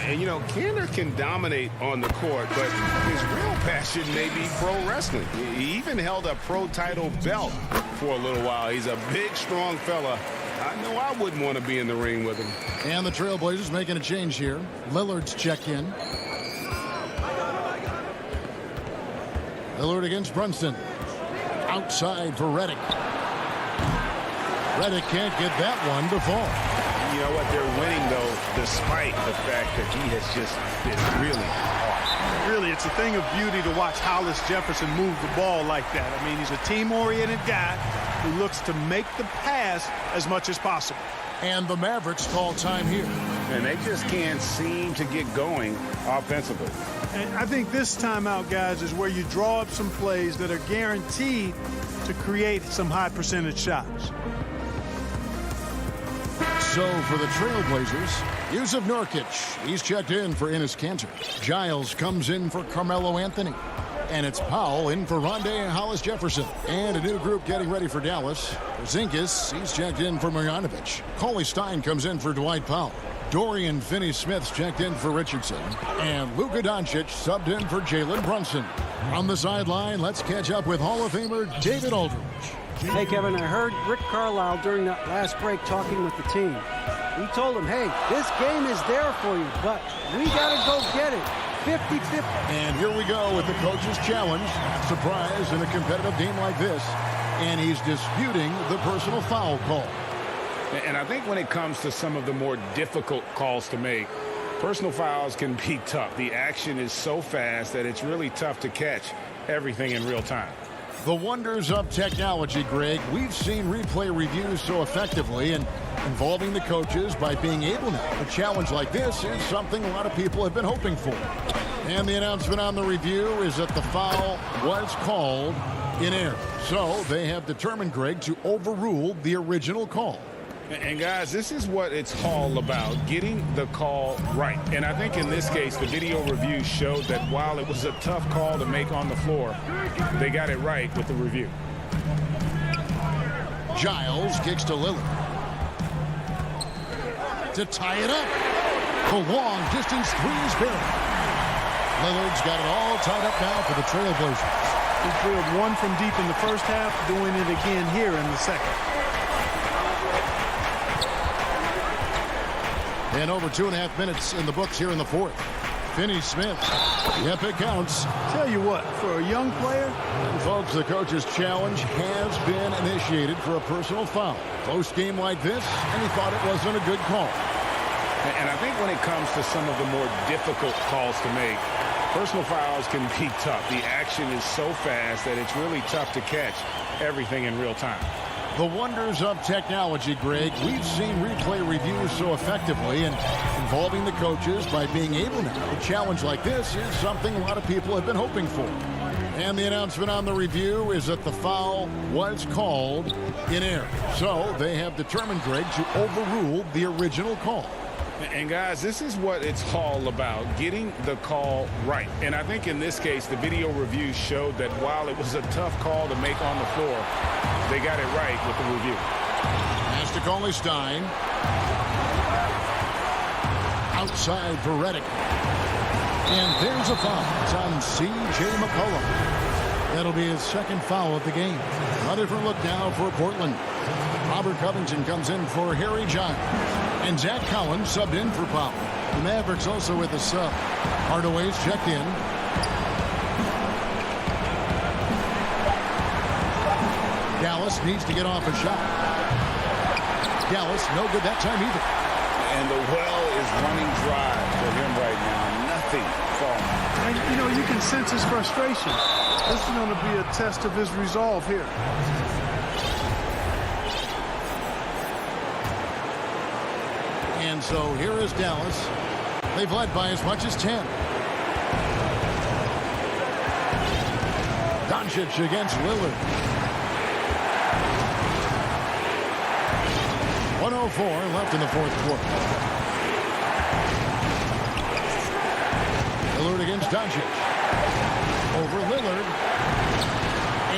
And, you know, Cantor can dominate on the court, but his real passion may be pro wrestling. He even held a pro title belt for a little while. He's a big, strong fella. I know I wouldn't want to be in the ring with him. And the Trailblazers making a change here. Lillard's checked in. Lillard against Brunson. Outside for Redick. Redick can't get that one to fall. You know what? They're winning, though, despite the fact that he has just been really hard. Really it's a thing of beauty to watch Hollis Jefferson move the ball like that. I mean, he's a team-oriented guy who looks to make the pass as much as possible. And the Mavericks call time here. And they just can't seem to get going offensively. And I think this timeout, guys, is where you draw up some plays that are guaranteed to create some high percentage shots. So for the Trailblazers, Yusuf Nurkic, he's checked in for Enes Kanter. Giles comes in for Carmelo Anthony. And it's Powell in for Rondé Hollis Jefferson. And a new group getting ready for Dallas. Porzingis, he's checked in for Marjanovic. Cauley Stein comes in for Dwight Powell. Dorian Finney-Smith's checked in for Richardson. And Luka Doncic subbed in for Jalen Brunson. On the sideline, let's catch up with Hall of Famer David Aldridge. Hey, Kevin, I heard Rick Carlisle during that last break talking with the team. He told them, hey, this game is there for you, but we got to go get it. 50-50. And here we go with the coach's challenge. Surprise in a competitive game like this. And he's disputing the personal foul call. And I think when it comes to some of the more difficult calls to make, personal fouls can be tough. The action is so fast that it's really tough to catch everything in real time. The wonders of technology, Greg. We've seen replay reviews so effectively, and involving the coaches by being able now. A challenge like this is something a lot of people have been hoping for. And the announcement on the review is that the foul was called in error. So they have determined, Greg, to overrule the original call. And guys, this is what it's all about, getting the call right. And I think in this case, the video review showed that while it was a tough call to make on the floor, they got it right with the review. Giles kicks to Lillard. To tie it up. The long distance three is buried. Lillard's got it all tied up now for the Trailblazers. He drilled one from deep in the first half, doing it again here in the second. And over 2.5 minutes in the books here in the fourth. Finney-Smith. Yep, it counts. Tell you what, for a young player. And folks, the coach's challenge has been initiated for a personal foul. Close game like this, and he thought it wasn't a good call. And I think when it comes to some of the more difficult calls to make, personal fouls can be tough. The action is so fast that it's really tough to catch everything in real time. The wonders of technology, Greg. We've seen replay reviews so effectively, and involving the coaches by being able now. A challenge like this is something a lot of people have been hoping for. And the announcement on the review is that the foul was called in error. So they have determined, Greg, to overrule the original call. And guys, this is what it's all about, getting the call right. And I think in this case, the video review showed that while it was a tough call to make on the floor, they got it right with the review. Pass to Cauley Stein. Outside for Redick. And there's a foul. It's on C.J. McCollum. That'll be his second foul of the game. A different look now for Portland. Robert Covington comes in for Harry Giles. And Zach Collins subbed in for Powell. The Mavericks also with a sub. Hardaway's checked in. Dallas needs to get off a shot. Dallas, no good that time either. And the well is running dry for him right now. Nothing falling. And, you know, you can sense his frustration. This is going to be a test of his resolve here. And so here is Dallas. They've led by as much as 10. Doncic against Lillard. 1:04 left in the fourth quarter. Lillard against Doncic. Over Lillard.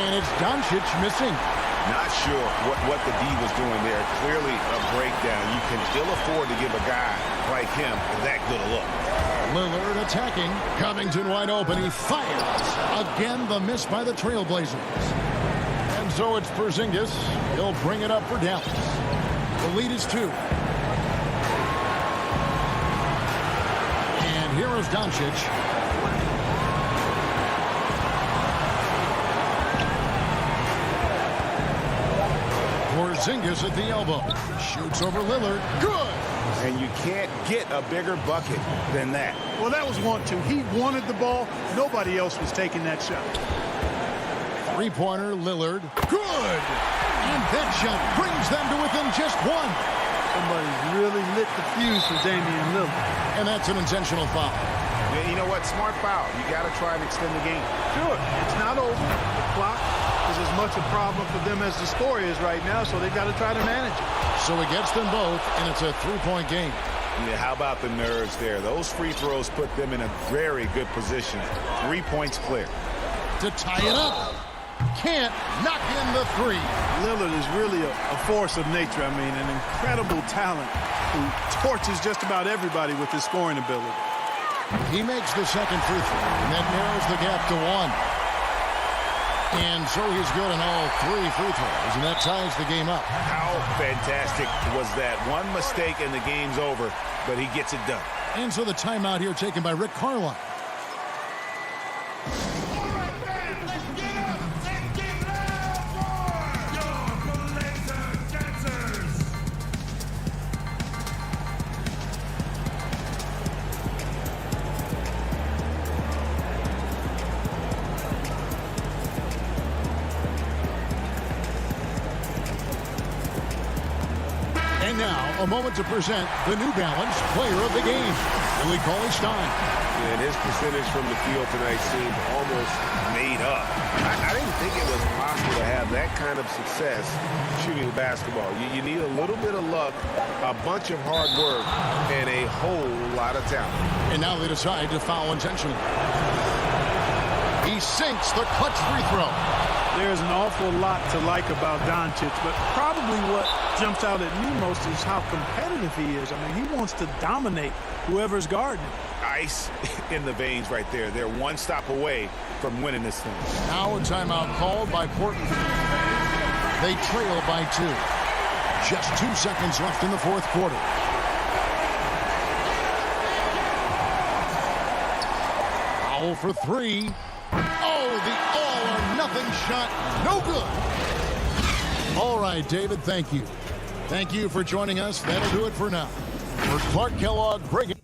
And it's Doncic missing. Not sure what the D was doing there. Clearly a breakdown. You can ill afford to give a guy like him that good a look. Lillard attacking. Covington wide open. He fires. Again, the miss by the Trailblazers. And so it's Porzingis. He'll bring it up for Dallas. The lead is 2. And here is Doncic. Porzingis at the elbow. Shoots over Lillard. Good! And you can't get a bigger bucket than that. Well, that was want to. He wanted the ball. Nobody else was taking that shot. Three-pointer, Lillard. Good! And that shot brings them to within just one. Somebody's really lit the fuse for Damian Lillard. And that's an intentional foul. Yeah, you know what? Smart foul. You got to try and extend the game. Sure, it's not over. The clock is as much a problem for them as the score is right now, so they got to try to manage it. So he gets them both, and it's a three-point game. Yeah, how about the nerves there? Those free throws put them in a very good position. 3 points clear. To tie it up. Can't knock in the three. Lillard is really a force of nature. I mean, an incredible talent who torches just about everybody with his scoring ability. He makes the second free throw, and that narrows the gap to one. And so he's good on all three free throws, and that ties the game up. How fantastic was that? One mistake and the game's over, but he gets it done. And so the timeout here taken by Rick Carlisle. And now, a moment to present the New Balance Player of the Game, Willie Cauley-Stein. And his percentage from the field tonight seemed almost made up. I didn't think it was possible to have that kind of success shooting basketball. You need a little bit of luck, a bunch of hard work, and a whole lot of talent. And now they decide to foul intentionally. He sinks the clutch free throw. There's an awful lot to like about Doncic, but probably what jumps out at me most is how competitive he is. I mean, he wants to dominate whoever's guarding him. Ice in the veins right there. They're one stop away from winning this thing. Now a timeout called by Portland. They trail by 2. Just 2 seconds left in the fourth quarter. Foul for 3. Oh, the all-or-nothing shot. No good. All right, David, thank you. Thank you for joining us. That'll do it for now. For Clark Kellogg, breaking.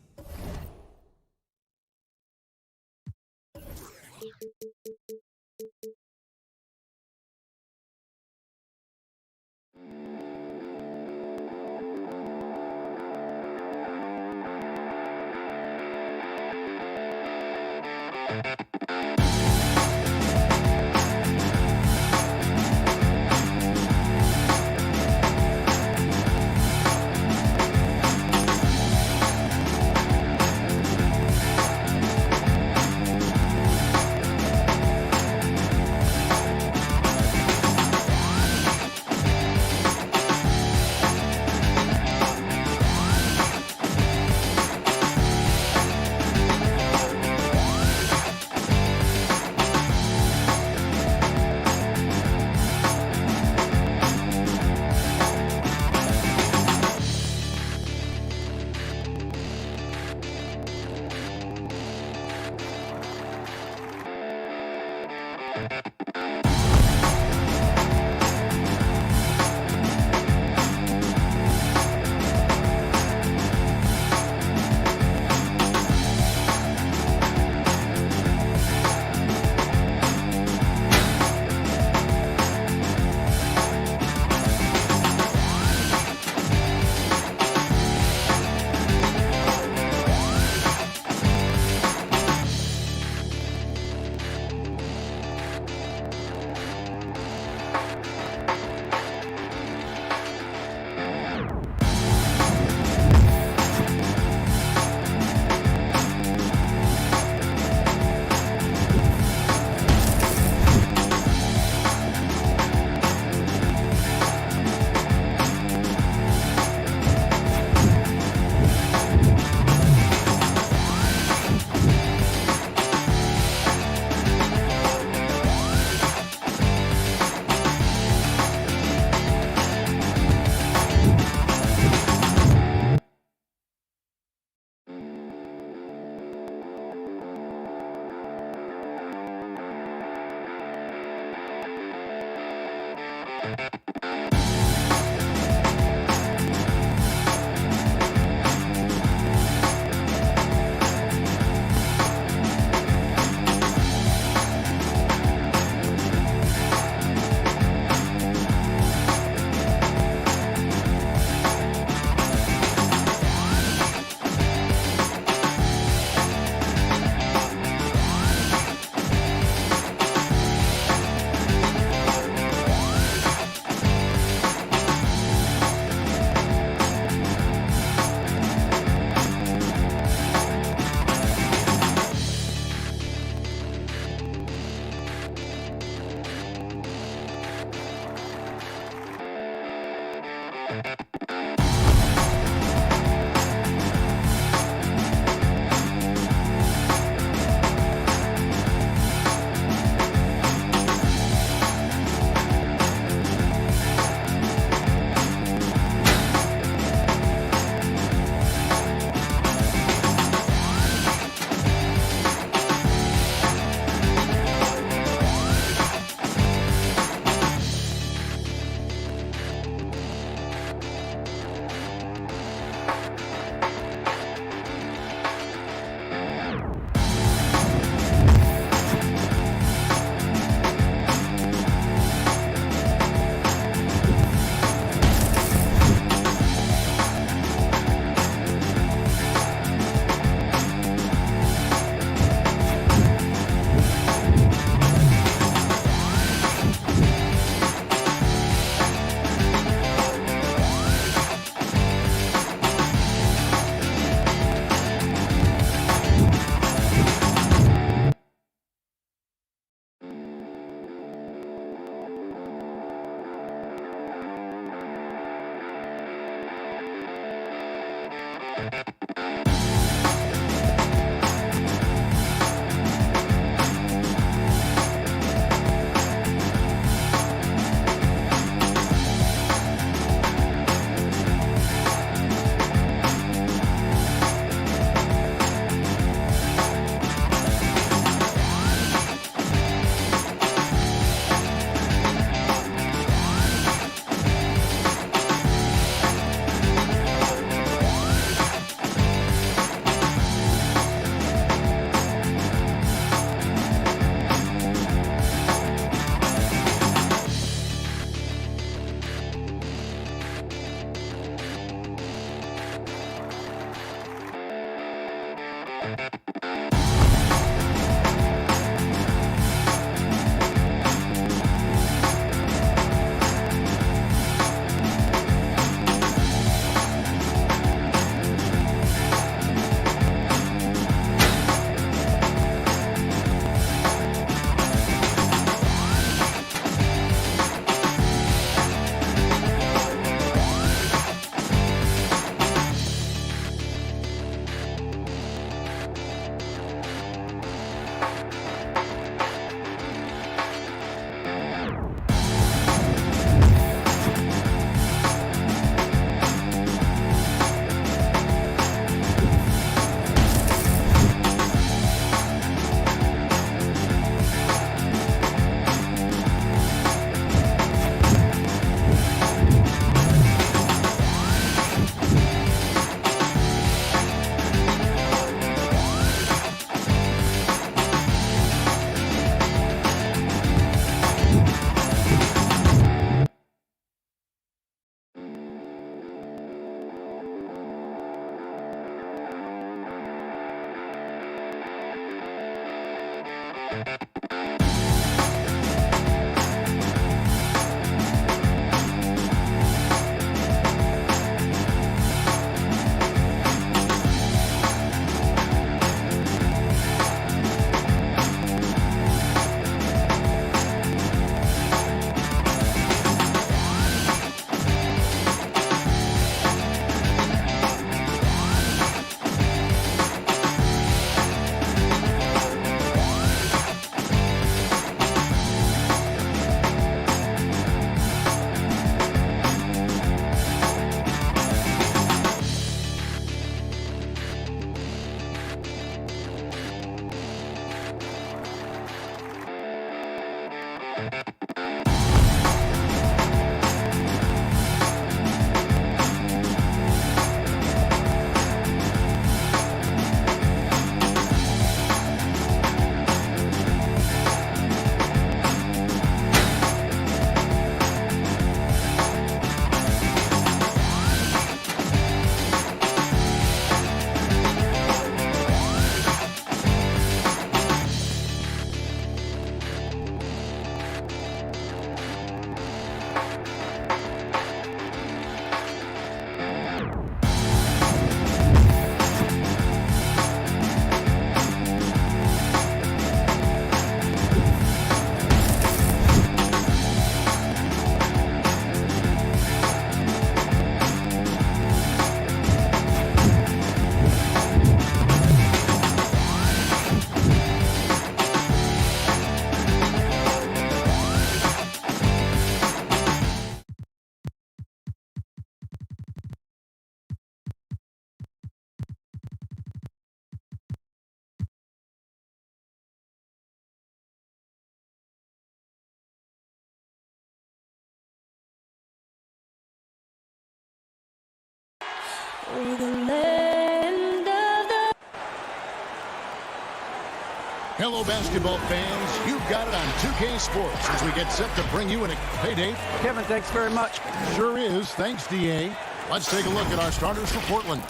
Hello, basketball fans. You've got it on 2K Sports as we get set to bring you in a... Hey, Dave. Kevin, thanks very much. Sure is. Thanks, DA. Let's take a look at our starters for Portland.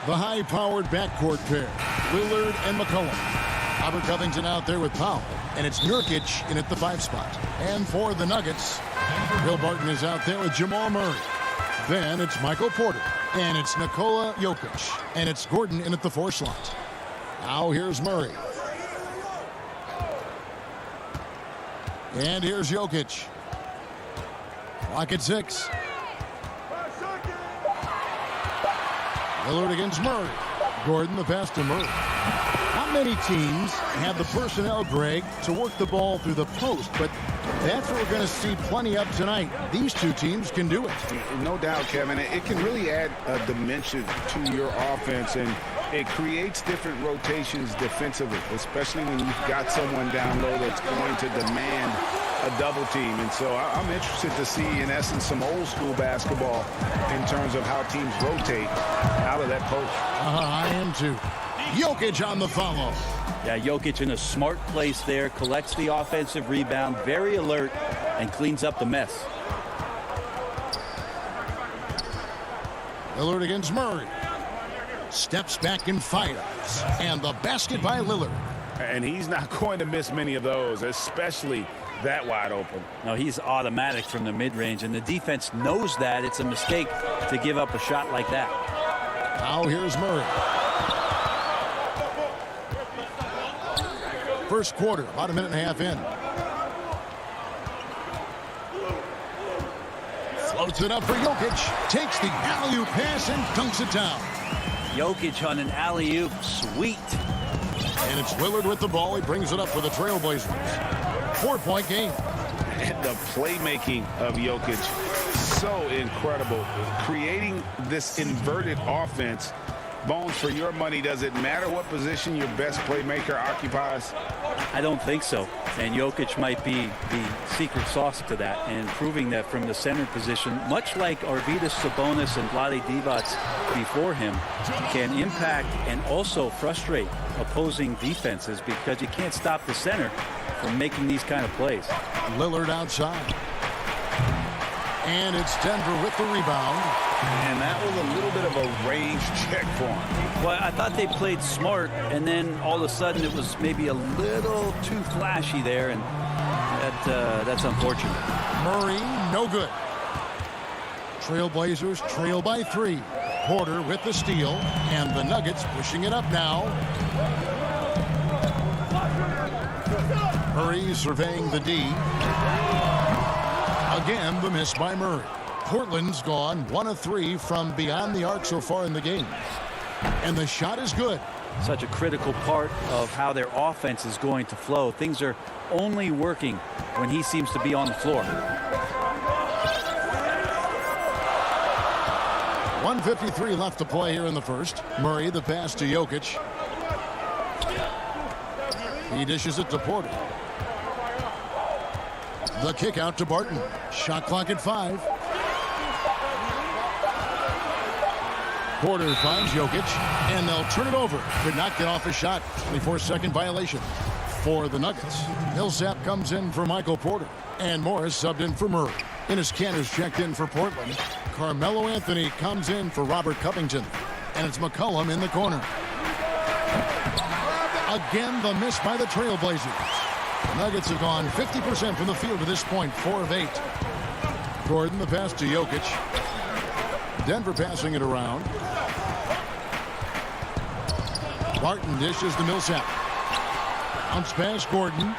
The high-powered backcourt pair, Lillard and McCollum. Robert Covington out there with Powell, and it's Nurkic in at the 5 spot. And for the Nuggets, Will Barton is out there with Jamal Murray. Then it's Michael Porter, and it's Nikola Jokic, and it's Gordon in at the 4 slot. Now here's Murray. And here's Jokic. Clock at 6. Lillard against Murray. Gordon the pass to Murray. Not many teams have the personnel, Greg, to work the ball through the post, but that's what we're going to see plenty of tonight. These two teams can do it. No doubt, Kevin. It can really add a dimension to your offense, and it creates different rotations defensively, especially when you've got someone down low that's going to demand a double team. And so I'm interested to see, in essence, some old school basketball in terms of how teams rotate out of that post. I am too. Jokic on the follow. Yeah, Jokic in a smart place there, collects the offensive rebound, very alert, and cleans up the mess. Lillard against Murray. Steps back and fires. And the basket by Lillard. And he's not going to miss many of those, especially that wide open. No, he's automatic from the mid-range, and the defense knows that. It's a mistake to give up a shot like that. Now here's Murray. First quarter, about a minute and a half in. Floats it up for Jokic. Takes the alley-oop pass and dunks it down. Jokic on an alley-oop, sweet. And it's Lillard with the ball. He brings it up for the Trailblazers. 4-point game. And the playmaking of Jokic, so incredible. Creating this inverted offense. Bones, for your money, does it matter what position your best playmaker occupies? I don't think so. And Jokic might be the secret sauce to that, and proving that from the center position, much like Arvydas Sabonis and Vlade Divac before him, can impact and also frustrate opposing defenses because you can't stop the center from making these kind of plays. Lillard outside. And it's Denver with the rebound. And that was a little bit of a range check for him. Well, I thought they played smart, and then all of a sudden it was maybe a little too flashy there, and that's unfortunate. Murray, no good. Trailblazers trail by 3. Porter with the steal, and the Nuggets pushing it up now. Murray surveying the D. Again, the miss by Murray. Portland's gone 1 of 3 from beyond the arc so far in the game. And the shot is good. Such a critical part of how their offense is going to flow. Things are only working when he seems to be on the floor. 1:53 left to play here in the first. Murray the pass to Jokic. He dishes it to Porter. The kick out to Barton. Shot clock at 5. Porter finds Jokic, and they'll turn it over. Could not get off a shot. 24-second violation for the Nuggets. Millsap comes in for Michael Porter, and Morris subbed in for Murray. Enes Kanter's checked in for Portland. Carmelo Anthony comes in for Robert Covington, and it's McCollum in the corner. Again, the miss by the Trailblazers. The Nuggets have gone 50% from the field to this point, 4 of 8. Gordon the pass to Jokic. Denver passing it around. Barton dishes to Millsap. Bounce pass Gordon.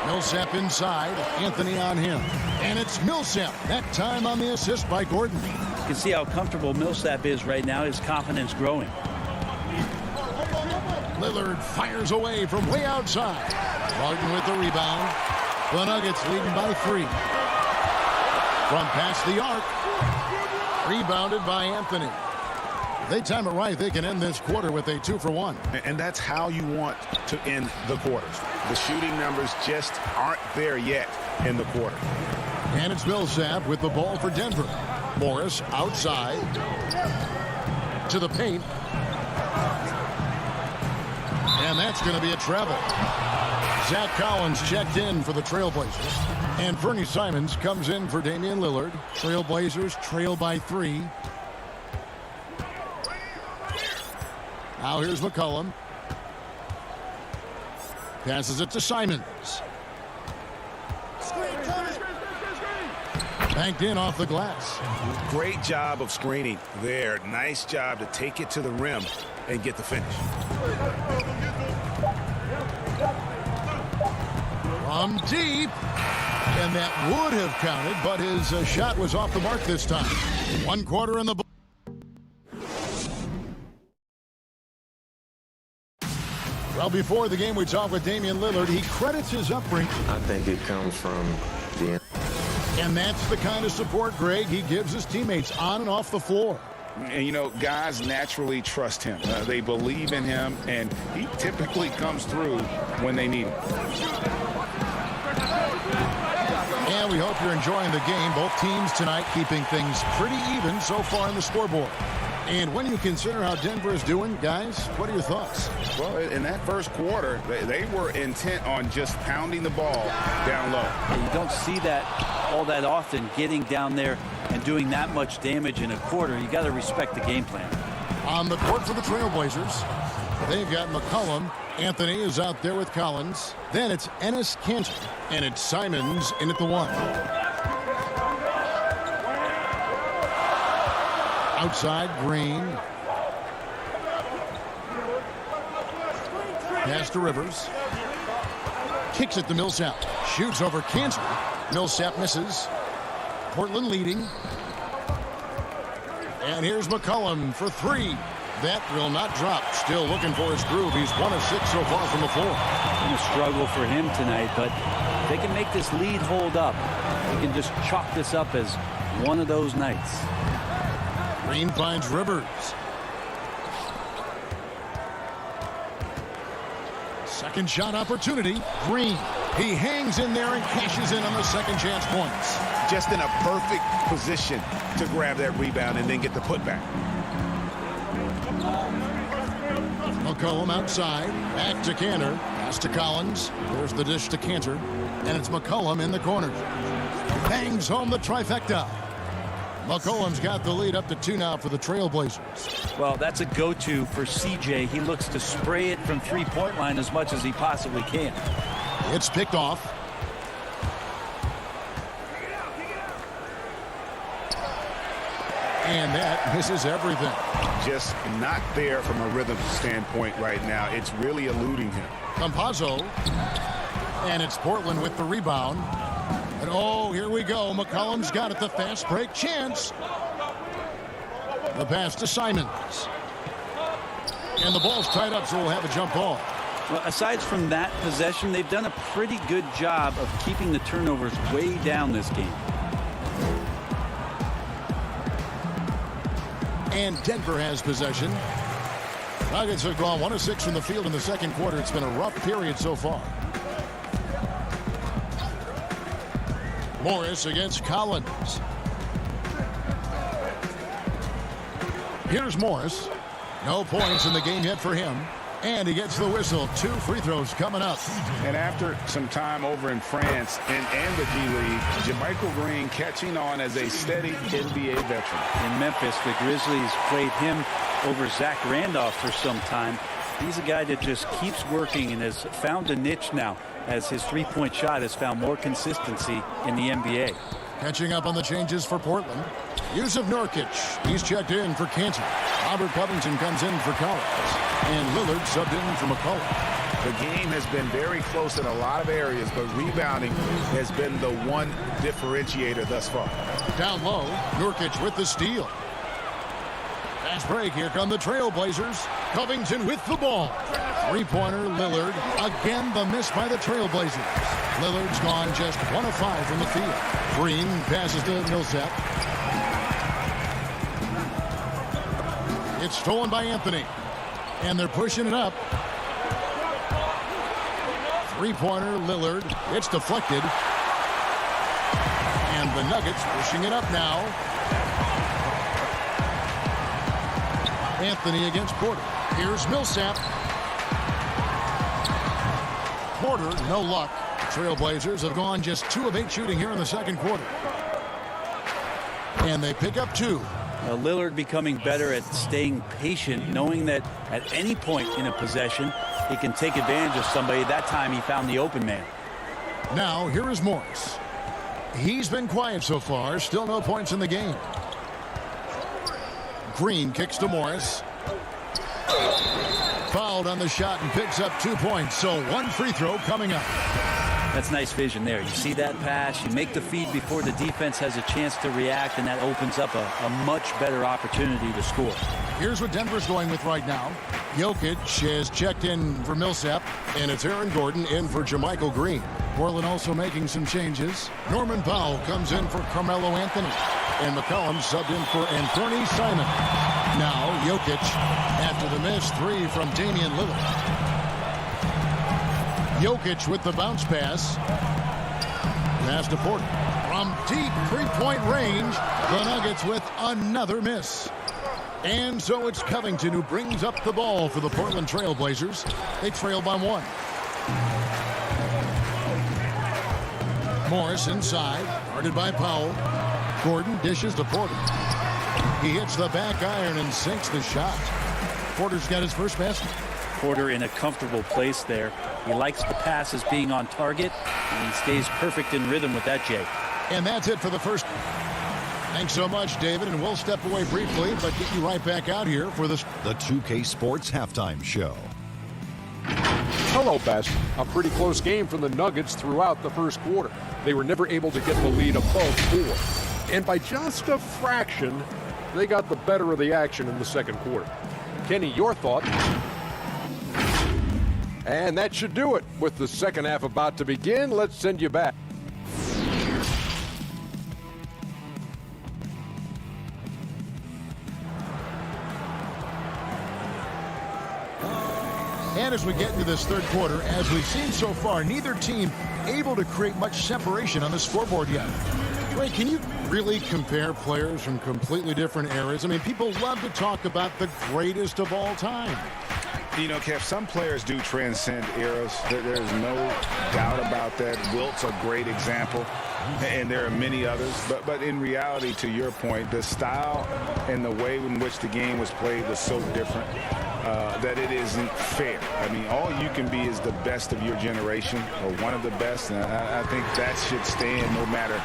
Millsap inside. Anthony on him. And it's Millsap. That time on the assist by Gordon. You can see how comfortable Millsap is right now. His confidence growing. Lillard fires away from way outside. Barton with the rebound. The Nuggets leading by 3. From past the arc. Rebounded by Anthony. If they time it right, they can end this quarter with a 2-for-1. And that's how you want to end the quarters. The shooting numbers just aren't there yet in the quarter. And it's Millsap with the ball for Denver. Morris outside. To the paint. And that's going to be a travel. Zach Collins checked in for the Trailblazers. And Fernie Simons comes in for Damian Lillard. Trailblazers trail by 3. Now here's McCollum. Passes it to Simons. Banked in off the glass. Great job of screening there. Nice job to take it to the rim and get the finish. From deep. And that would have counted, but his shot was off the mark this time. 1 quarter in the book. Well, before the game, we talked with Damian Lillard. He credits his upbringing. I think it comes from the... And that's the kind of support, Greg, he gives his teammates on and off the floor. And, you know, guys naturally trust him. They believe in him, and he typically comes through when they need him. And we hope you're enjoying the game. Both teams tonight keeping things pretty even so far on the scoreboard. And when you consider how Denver is doing, guys, what are your thoughts? Well, in that first quarter, they were intent on just pounding the ball down low. And you don't see that all that often, getting down there and doing that much damage in a quarter. You got to respect the game plan. On the court for the Trailblazers, they've got McCollum. Anthony is out there with Collins. Then it's Enes Kanter, and it's Simons in at the 1. Outside, Green. Pass to Rivers. Kicks it to Millsap. Shoots over Kanter. Millsap misses. Portland leading. And here's McCollum for 3. That will not drop. Still looking for his groove. He's 1 of 6 so far from the floor. Been a struggle for him tonight, but if they can make this lead hold up, they can just chalk this up as one of those nights. Green finds Rivers. Second shot opportunity. Green. He hangs in there and cashes in on the second chance points. Just in a perfect position to grab that rebound and then get the putback. McCollum outside. Back to Cantor. Pass to Collins. There's the dish to Cantor. And it's McCollum in the corner. Bangs home the trifecta. McCollum's got the lead up to 2 now for the Trailblazers. Well, that's a go-to for CJ. He looks to spray it from three-point line as much as he possibly can. It's picked off. And that misses everything. Just not there from a rhythm standpoint right now. It's really eluding him. Campazzo. And it's Portland with the rebound. And oh, here we go. McCollum's got it. The fast break chance. The pass to Simons. And the ball's tied up, so we'll have a jump ball. Well, aside from that possession, they've done a pretty good job of keeping the turnovers way down this game. And Denver has possession. Nuggets have gone 1 of 6 from the field in the second quarter. It's been a rough period so far. Morris against Collins. Here's Morris. No points in the game yet for him. And he gets the whistle. 2 free throws coming up. And after some time over in France and the G League, JaMychal Green catching on as a steady NBA veteran. In Memphis, the Grizzlies played him over Zach Randolph for some time. He's a guy that just keeps working and has found a niche now as his three-point shot has found more consistency in the NBA. Catching up on the changes for Portland. Yusuf Nurkic. He's checked in for Cantor. Robert Covington comes in for Collins. And Lillard subbed in for McCollum. The game has been very close in a lot of areas, but rebounding has been the one differentiator thus far. Down low, Nurkic with the steal. Fast break. Here come the Trailblazers. Covington with the ball. Three-pointer, Lillard. Again, the miss by the Trailblazers. Lillard's gone just 1 of 5 from the field. Green passes to Millsap. It's stolen by Anthony. And they're pushing it up. Three-pointer, Lillard. It's deflected. And the Nuggets pushing it up now. Anthony against Porter. Here's Millsap. Porter, no luck. Trailblazers have gone just 2 of 8 shooting here in the second quarter. And they pick up 2. Lillard becoming better at staying patient, knowing that at any point in a possession, he can take advantage of somebody. That time he found the open man. Now, here is Morris. He's been quiet so far. Still no points in the game. Green kicks to Morris. Fouled on the shot and picks up 2 points. So 1 free throw coming up. That's nice vision there. You see that pass, you make the feed before the defense has a chance to react, and that opens up a much better opportunity to score. Here's what Denver's going with right now. Jokic has checked in for Millsap, and it's Aaron Gordon in for JaMychal Green. Portland also making some changes. Norman Powell comes in for Carmelo Anthony, and McCollum subbed in for Anthony Simon. Now Jokic after the missed 3 from Damian Lillard. Jokic with the bounce pass. Pass to Porter. From deep three-point range, the Nuggets with another miss. And so it's Covington who brings up the ball for the Portland Trailblazers. They trail by 1. Morris inside, guarded by Powell. Gordon dishes to Porter. He hits the back iron and sinks the shot. Porter's got his first basket. Porter in a comfortable place there. He likes the passes being on target, and he stays perfect in rhythm with that, Jay. And that's it for the first. Thanks so much, David, and we'll step away briefly, but get you right back out here for the 2K Sports Halftime Show. Hello, Best. A pretty close game for the Nuggets throughout the first quarter. They were never able to get the lead above 4. And by just a fraction, they got the better of the action in the second quarter. Kenny, your thought? And that should do it. With the second half about to begin, let's send you back. And as we get into this third quarter, as we've seen so far, neither team able to create much separation on the scoreboard yet. Ray, can you really compare players from completely different eras? I mean, people love to talk about the greatest of all time. You know, Kev, some players do transcend eras. There's no doubt about that. Wilt's a great example, and there are many others. But in reality, to your point, the style and the way in which the game was played was so different that it isn't fair. I mean, all you can be is the best of your generation or one of the best, and I think that should stand no matter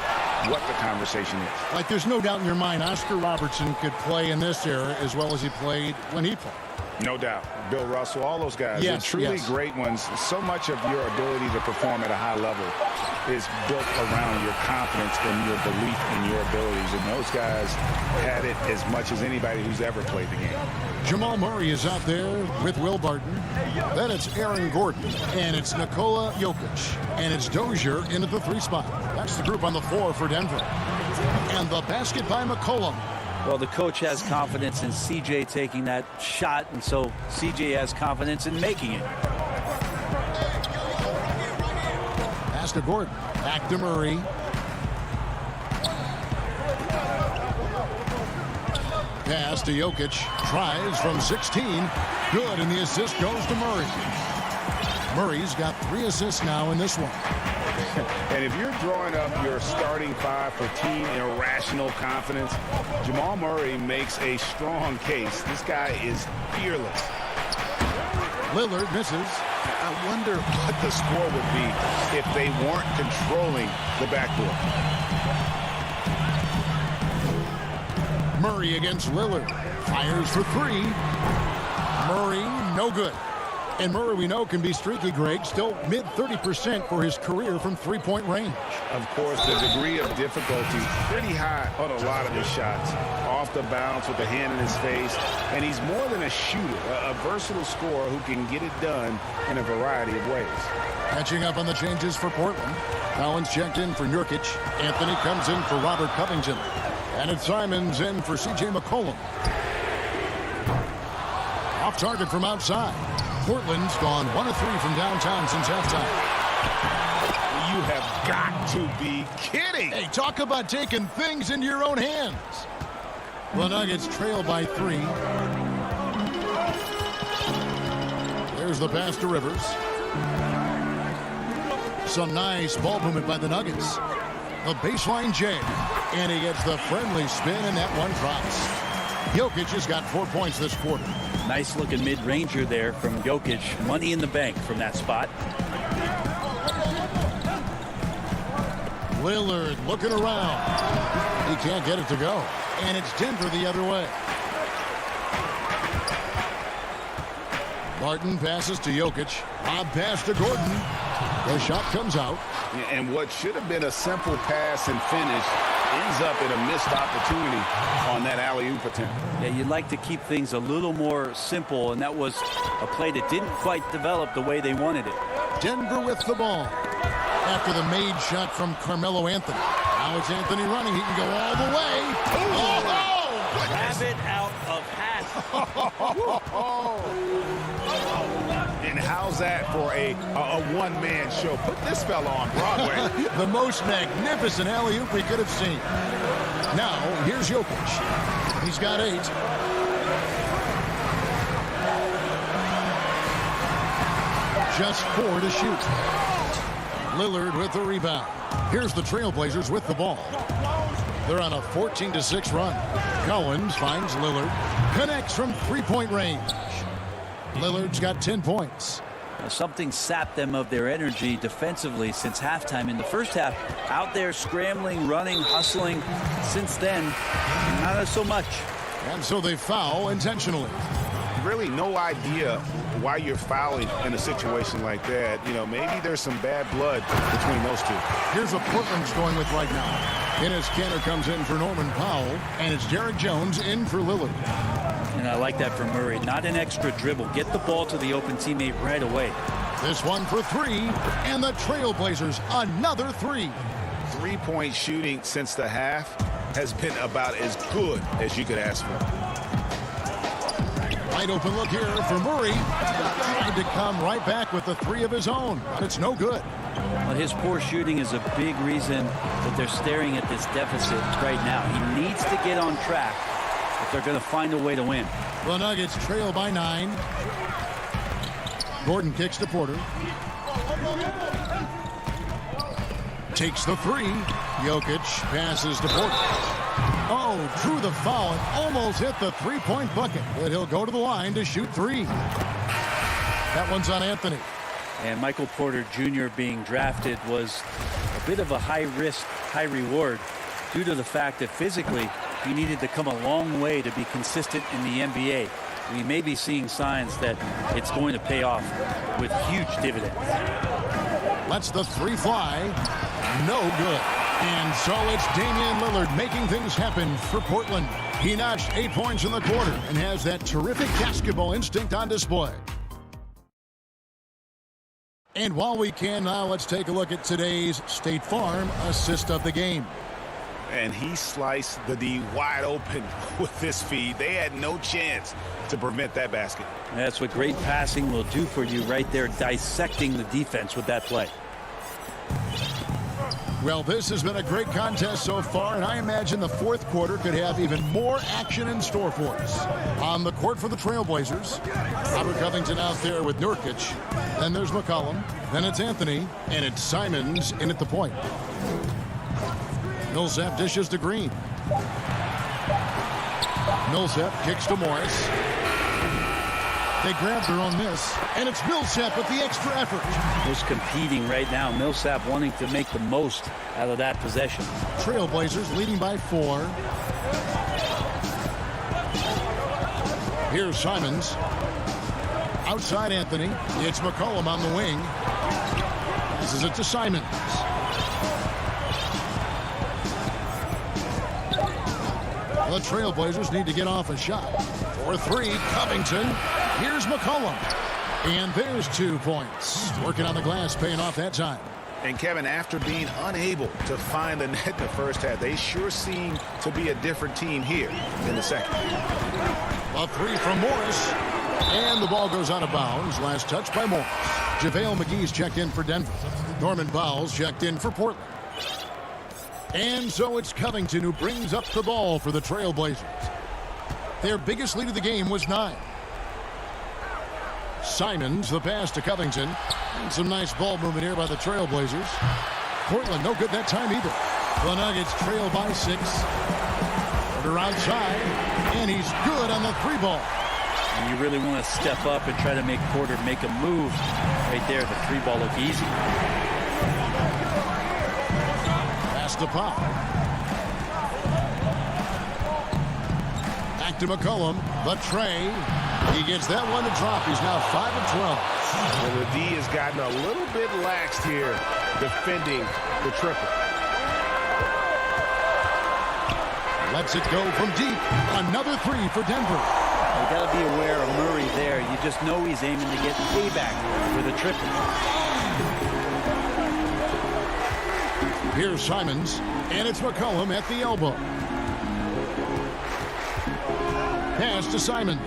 what the conversation is. Like, there's no doubt in your mind Oscar Robertson could play in this era as well as he played when he played. No doubt. Bill Russell, all those guys. Yes, They're truly great ones. So much of your ability to perform at a high level is built around your confidence and your belief in your abilities. And those guys had it as much as anybody who's ever played the game. Jamal Murray is out there with Will Barton. Then it's Aaron Gordon. And it's Nikola Jokic. And it's Dozier into the 3 spot. That's the group on the 4 for Denver. And the basket by McCollum. Well, the coach has confidence in CJ taking that shot, and so CJ has confidence in making it. Pass to Gordon. Back to Murray. Pass to Jokic. Tries from 16. Good, and the assist goes to Murray. Murray's got 3 assists now in this one. And if you're drawing up your starting 5 for team irrational confidence, Jamal Murray makes a strong case. This guy is fearless. Lillard misses. I wonder what the score would be if they weren't controlling the backboard. Murray against Lillard. Fires for 3. Murray, no good. And Murray, we know, can be streaky, Greg. Still mid-30% for his career from 3-point range. Of course, the degree of difficulty pretty high on a lot of his shots. Off the bounce with the hand in his face. And he's more than a shooter, a versatile scorer who can get it done in a variety of ways. Catching up on the changes for Portland. Collins checked in for Nurkic. Anthony comes in for Robert Covington. And it's Simons in for C.J. McCollum. Off target from outside. Portland's gone 1 of 3 from downtown since halftime. You have got to be kidding. Hey, talk about taking things into your own hands. The Nuggets trail by 3. There's the pass to Rivers. Some nice ball movement by the Nuggets. The baseline J. And he gets the friendly spin, and that one drops. Jokic has got 4 points this quarter. Nice looking mid-ranger there from Jokic. Money in the bank from that spot. Lillard looking around. He can't get it to go. And it's Denver the other way. Barton passes to Jokic. Lob pass to Gordon. The shot comes out. And what should have been a simple pass and finish ends up in a missed opportunity on that alley-oop attempt. Yeah, you'd like to keep things a little more simple, and that was a play that didn't quite develop the way they wanted it. Denver with the ball. After the made shot from Carmelo Anthony. Now it's Anthony running. He can go all the way. Oh! Rabbit out of hat. And how's that for a one-man show? Put this fella on Broadway. The most magnificent alley-oop we could have seen. Now, here's Jokic. He's got 8. Just 4 to shoot. Lillard with the rebound. Here's the Trailblazers with the ball. They're on a 14-6 run. Collins finds Lillard. Connects from 3-point range. Lillard's got 10 points. Something sapped them of their energy defensively since halftime. In the first half, out there scrambling, running, hustling. Since then, not so much. And so they foul intentionally. Really no idea why you're fouling in a situation like that. You know, maybe there's some bad blood between those two. Here's what Portland's going with right now. Enes Kanter comes in for Norman Powell, and it's Derek Jones in for Lillard. And I like that from Murray. Not an extra dribble. Get the ball to the open teammate right away. This one for 3, and the Trailblazers another 3. 3-point shooting since the half has been about as good as you could ask for. Wide open look here for Murray. Tried to come right back with the 3 of his own, but it's no good. Well, his poor shooting is a big reason that they're staring at this deficit right now. He needs to get on track if they're going to find a way to win. The Nuggets trail by 9. Gordon kicks to Porter. Takes the three. Jokic passes to Porter. Oh, drew the foul and almost hit the three-point bucket. But he'll go to the line to shoot three. That one's on Anthony. And Michael Porter Jr. being drafted was a bit of a high-risk, high-reward due to the fact that physically he needed to come a long way to be consistent in the NBA. We may be seeing signs that it's going to pay off with huge dividends. Lets the three fly. No good. And so it's Damian Lillard making things happen for Portland. He notched 8 points in the quarter and has that terrific basketball instinct on display. And while we can now, let's take a look at today's State Farm assist of the game. And he sliced the D wide open with this feed. They had no chance to prevent that basket. That's what great passing will do for you right there, dissecting the defense with that play. Well, this has been a great contest so far, and I imagine the fourth quarter could have even more action in store for us. On the court for the Trailblazers, Robert Covington out there with Nurkic. Then there's McCollum. Then it's Anthony, and it's Simons in at the point. Millsap dishes to Green. Millsap kicks to Morris. They grab their own miss, and it's Millsap with the extra effort. Just competing right now. Millsap wanting to make the most out of that possession. Trailblazers leading by 4. Here's Simons. Outside Anthony. It's McCollum on the wing. This is it to Simons. The Trailblazers need to get off a shot. For 3, Covington. Here's McCollum. And there's 2 points. Working on the glass, paying off that time. And Kevin, after being unable to find the net the first half, they sure seem to be a different team here in the second. A 3 from Morris. And the ball goes out of bounds. Last touch by Morris. JaVale McGee's checked in for Denver. Norman Powell's checked in for Portland. And so it's Covington who brings up the ball for the Trailblazers. Their biggest lead of the game was 9. Simons, the pass to Covington. And some nice ball movement here by the Trailblazers. Portland, no good that time either. The Nuggets trail by 6. Porter outside, and he's good on the 3 ball. And you really want to step up and try to make Porter make a move. Right there, the 3 ball looked easy. Pass to Pop. Back to McCollum. The tray. He gets that one to drop. He's now 5 of 12. And the D has gotten a little bit laxed here defending the triple. Lets it go from deep. Another 3 for Denver. You got to be aware of Murray there. You just know he's aiming to get payback with a triple. Here's Simons, and it's McCollum at the elbow. Pass to Simons.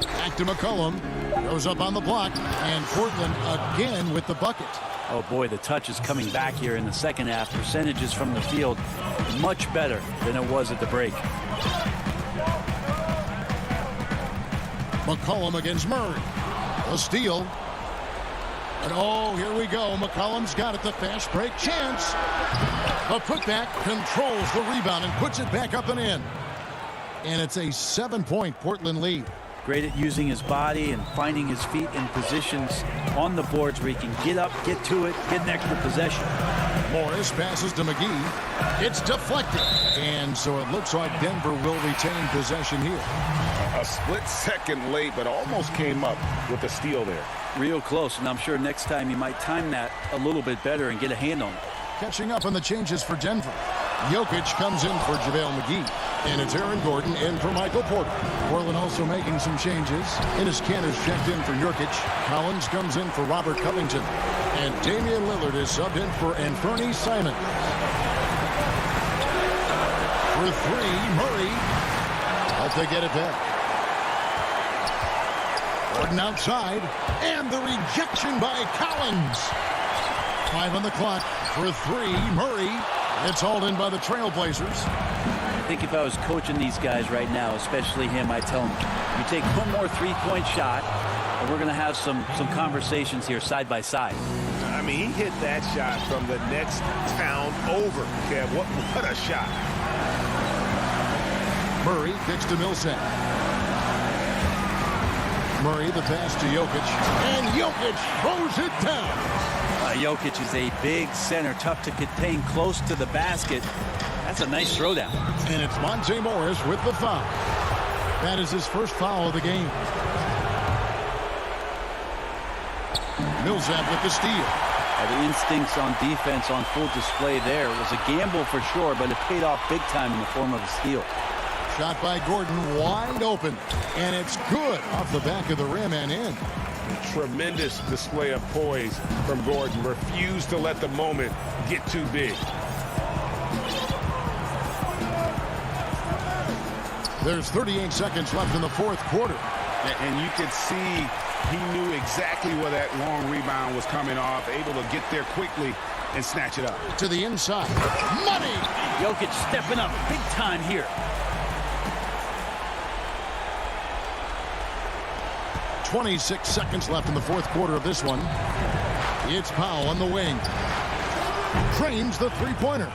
Back to McCollum. Goes up on the block, and Portland again with the bucket. Oh boy, the touch is coming back here in the second half. Percentages from the field much better than it was at the break. McCollum against Murray. A steal. And oh, here we go. McCollum's got it. The fast break chance. A putback controls the rebound and puts it back up and in. And it's a 7-point Portland lead. Great at using his body and finding his feet in positions on the boards where he can get up, get to it, get an extra possession. Morris passes to McGee. It's deflected. And so it looks like Denver will retain possession here. A split second late, but almost came up with a steal there. Real close, and I'm sure next time you might time that a little bit better and get a hand on it. Catching up on the changes for Denver. Jokic comes in for JaVale McGee. And it's Aaron Gordon in for Michael Porter. Portland also making some changes. Enes Kanter's checked in for Nurkic. Collins comes in for Robert Covington. And Damian Lillard is subbed in for Anthony Simons. For 3, Murray. Hope they get it back. Gordon outside. And the rejection by Collins. 5 on the clock. For 3, Murray. It's hauled in by the Trailblazers. think if I was coaching these guys right now, especially him, I'd tell him, you take one more three-point shot, and we're going to have some conversations here side by side. I mean, he hit that shot from the next town over. Kev, what a shot. Murray kicks to Millsap. Murray the pass to Jokic, and Jokic throws it down. Jokic is a big center, tough to contain, close to the basket. That's a nice throwdown. And it's Monte Morris with the foul. That is his first foul of the game. Millsap with the steal. The instincts on defense on full display there. It was a gamble for sure, but it paid off big time in the form of a steal. Shot by Gordon, wide open, and it's good off the back of the rim and in. Tremendous display of poise from Gordon. Refused to let the moment get too big. There's 38 seconds left in the fourth quarter. And you could see he knew exactly where that long rebound was coming off, able to get there quickly and snatch it up. To the inside. Money! Jokic stepping up big time here. 26 seconds left in the fourth quarter of this one. It's Powell on the wing. Trains the three-pointer.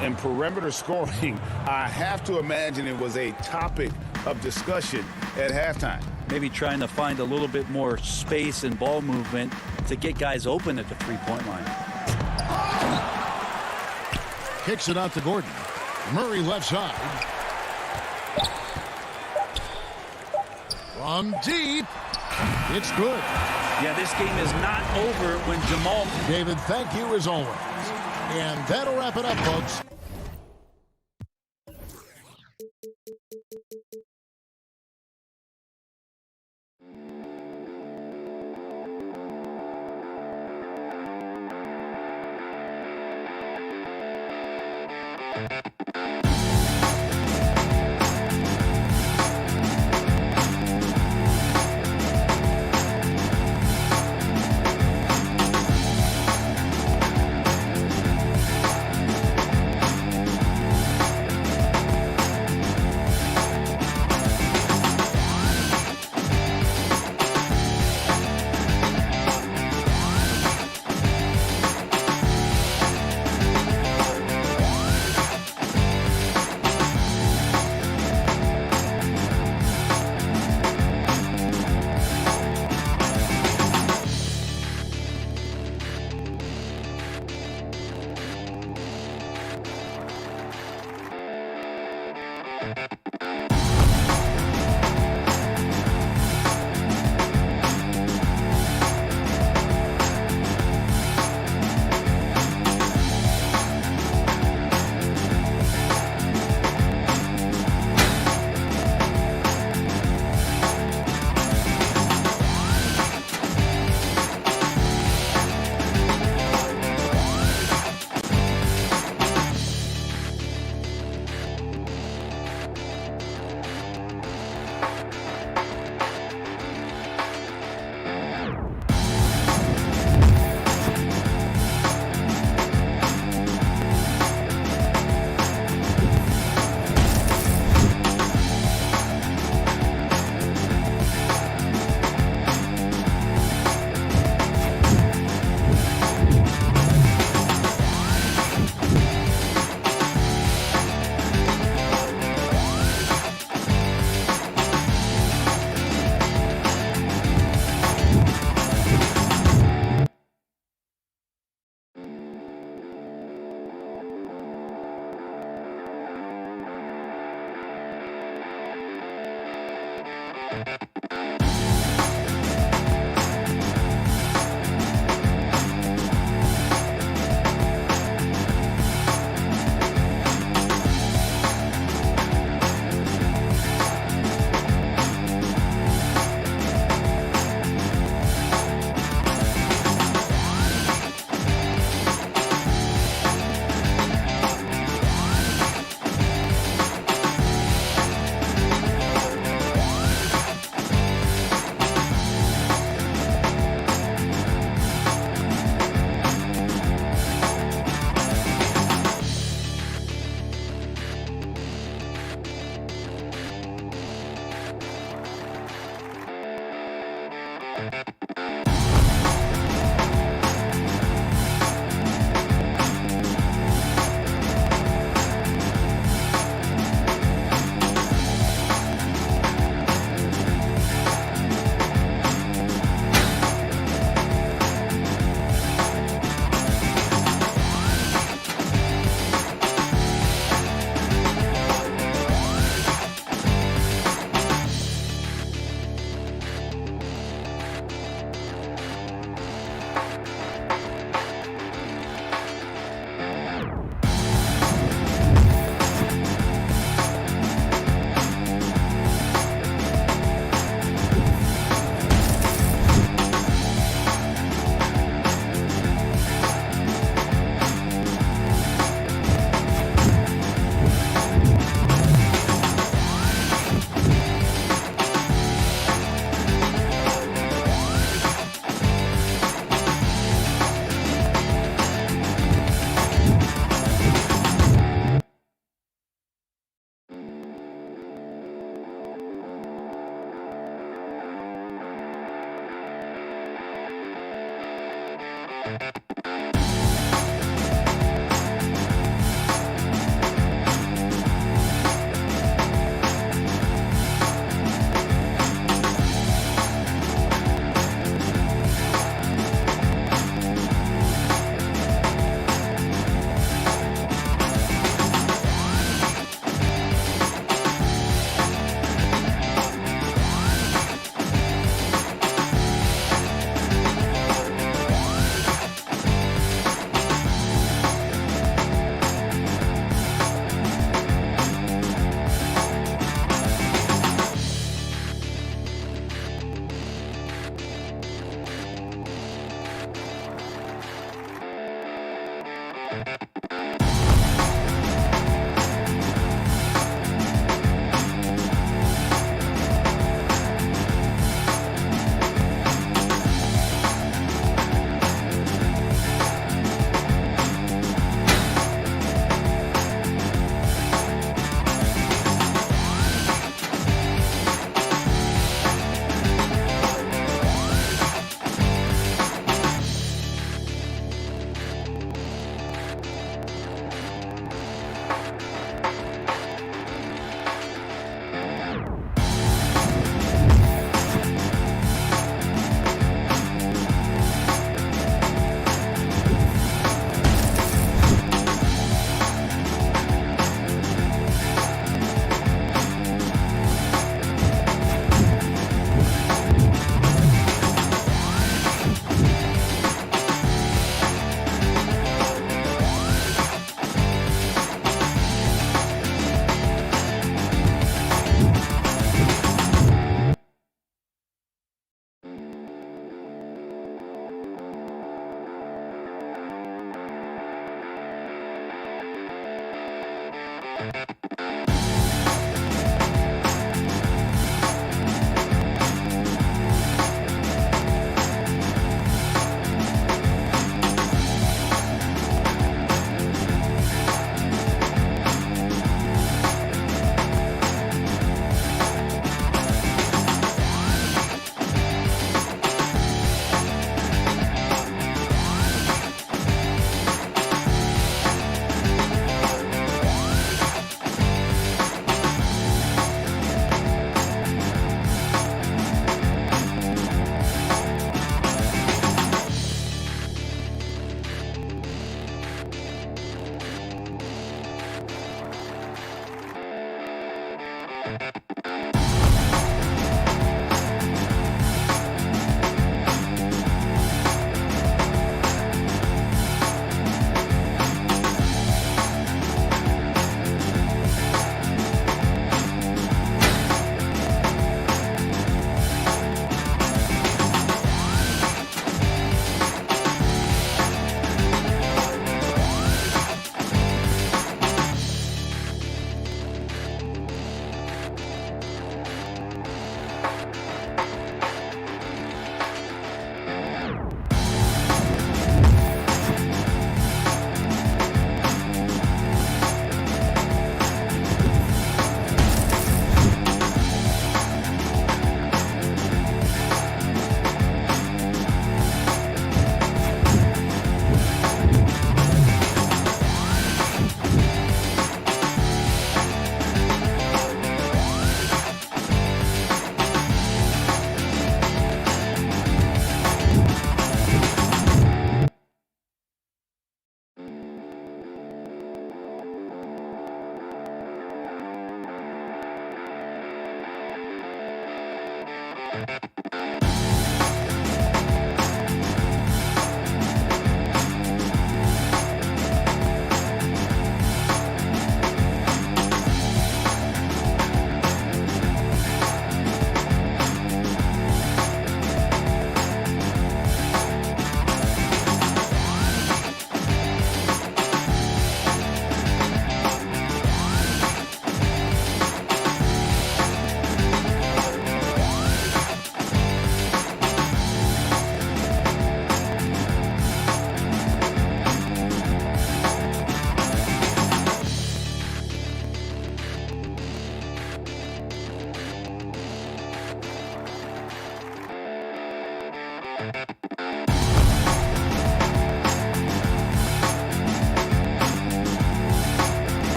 And perimeter scoring, I have to imagine it was a topic of discussion at halftime. Maybe trying to find a little bit more space and ball movement to get guys open at the three-point line. Kicks it out to Gordon. Murray left side. From deep. It's good. Yeah, this game is not over when Jamal... David, thank you as always. And that'll wrap it up, folks.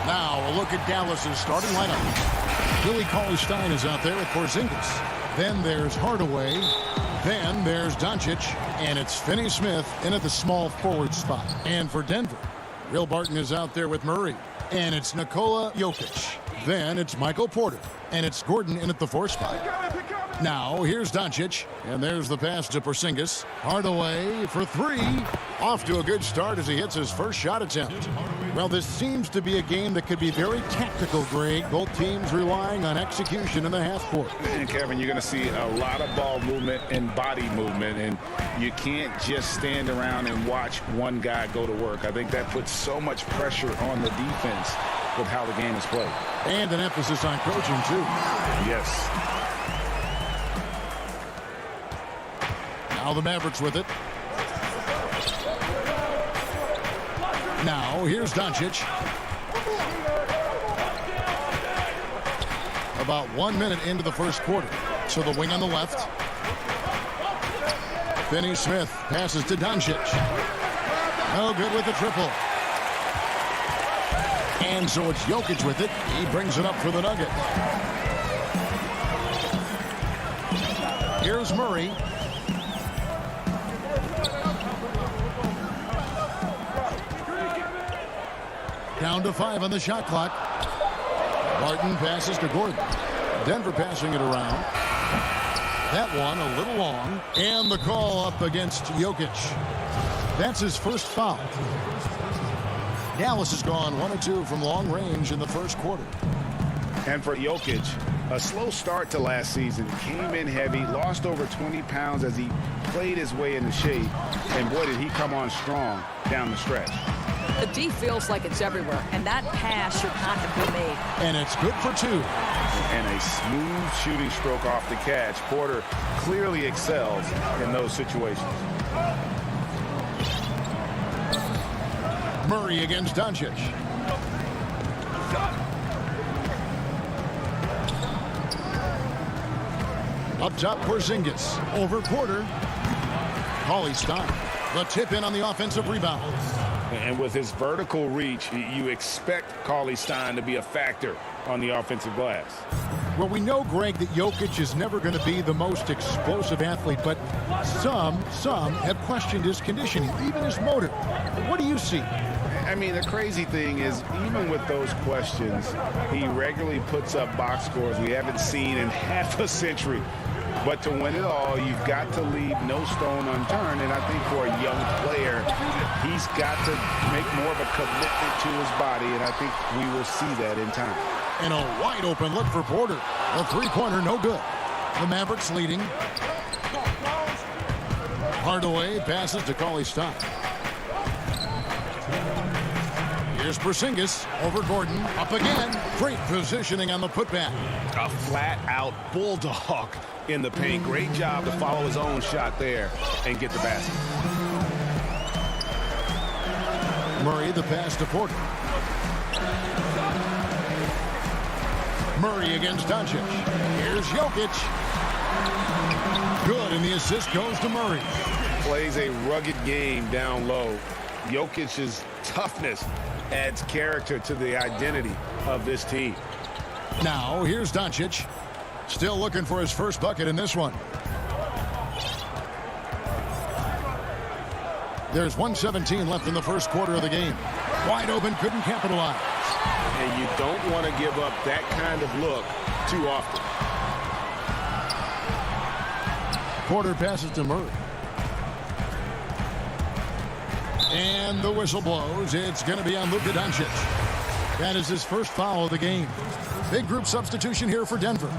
Now a look at Dallas's starting lineup. Billy Cauley-Stein is out there with Porzingis. Then there's Hardaway. Then there's Doncic. And it's Finney-Smith in at the small forward spot. And for Denver, Will Barton is out there with Murray. And it's Nikola Jokic. Then it's Michael Porter. And it's Gordon in at the 4 spot. Now here's Doncic. And there's the pass to Porzingis. Hardaway for 3. Off to a good start as he hits his first shot attempt. Well, this seems to be a game that could be very tactical, Greg. Both teams relying on execution in the half court. And Kevin, you're going to see a lot of ball movement and body movement, and you can't just stand around and watch one guy go to work. I think that puts so much pressure on the defense with how the game is played. And an emphasis on coaching, too. Yes. Now the Mavericks with it. Now here's Doncic. About 1 minute into the first quarter. So the wing on the left. Finney-Smith passes to Doncic. No good with the triple. And so it's Jokic with it. He brings it up for the Nuggets. Here's Murray. Down to 5 on the shot clock. Barton passes to Gordon. Denver passing it around. That one a little long. And the call up against Jokic. That's his first foul. Dallas has gone 1 of 2 from long range in the first quarter. And for Jokic, a slow start to last season. Came in heavy, lost over 20 pounds as he played his way into shape. And boy, did he come on strong down the stretch. The D feels like it's everywhere, and that pass should not have been made. And it's good for 2. And a smooth shooting stroke off the catch. Porter clearly excels in those situations. Murray against Doncic. Up top, Porzingis. Over Porter. Cauley-Stein. The tip in on the offensive rebound. And with his vertical reach, you expect Cauley-Stein to be a factor on the offensive glass. Well, we know, Greg, that Jokic is never going to be the most explosive athlete, but some have questioned his conditioning, even his motor. What do you see? I mean, the crazy thing is, even with those questions, he regularly puts up box scores we haven't seen in half a century. But to win it all, you've got to leave no stone unturned. And I think for a young player, he's got to make more of a commitment to his body. And I think we will see that in time. And a wide open look for Porter. A three-pointer, no good. The Mavericks leading. Hardaway passes to Cauley Stein. Here's Porzingis over Gordon. Up again. Great positioning on the putback. A flat-out bulldog in the paint. Great job to follow his own shot there and get the basket. Murray, the pass to Porter. Murray against Doncic. Here's Jokic. Good, and the assist goes to Murray. Plays a rugged game down low. Jokic's toughness adds character to the identity of this team. Now, here's Doncic. Still looking for his first bucket in this one. There's 1:17 left in the first quarter of the game. Wide open, couldn't capitalize. And you don't want to give up that kind of look too often. Porter passes to Murray. And the whistle blows. It's going to be on Luka Doncic. That is his first foul of the game. Big group substitution here for Denver.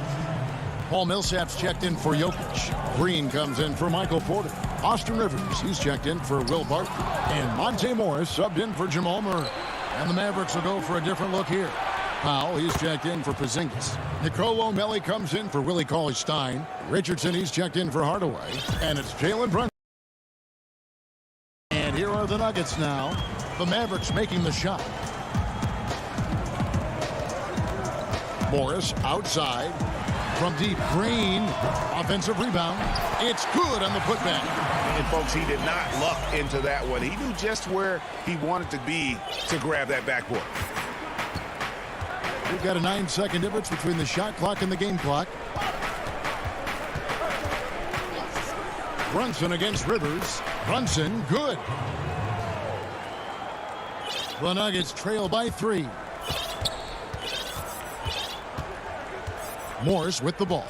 Paul Millsap's checked in for Jokic. Green comes in for Michael Porter. Austin Rivers, he's checked in for Will Barton. And Monte Morris subbed in for Jamal Murray. And the Mavericks will go for a different look here. Powell, he's checked in for Porzingis. Nicolo Melli comes in for Willie Cauley-Stein. Richardson, he's checked in for Hardaway. And it's Jalen Brunson. And here are the Nuggets now. The Mavericks making the shot. Morris outside. From deep, Green. Offensive rebound. It's good on the putback. And folks, he did not luck into that one. He knew just where he wanted to be to grab that backboard. We've got a 9-second difference between the shot clock and the game clock. Brunson against Rivers. Brunson, good. The Nuggets trail by 3. Morris with the ball.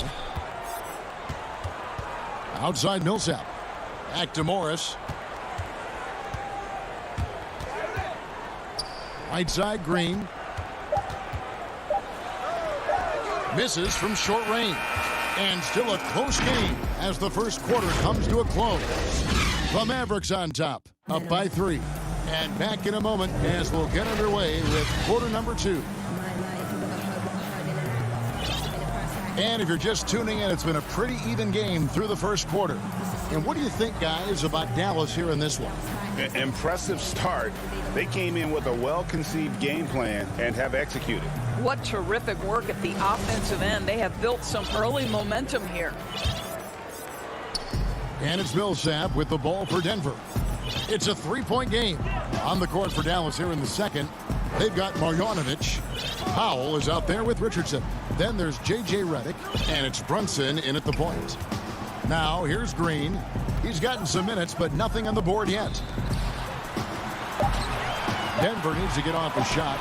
Outside Millsap. Back to Morris. Right side Green. Misses from short range. And still a close game as the first quarter comes to a close. The Mavericks on top, up by 3. And back in a moment as we'll get underway with quarter number 2. And if you're just tuning in, it's been a pretty even game through the first quarter. And what do you think, guys, about Dallas here in this one? Impressive start. They came in with a well-conceived game plan and have executed. What terrific work at the offensive end. They have built some early momentum here. And it's Millsap with the ball for Denver. It's a 3-point game. On the court for Dallas here in the second. They've got Marjanovic. Powell is out there with Richardson. Then there's J.J. Redick, and it's Brunson in at the point. Now, here's Green. He's gotten some minutes, but nothing on the board yet. Denver needs to get off a shot.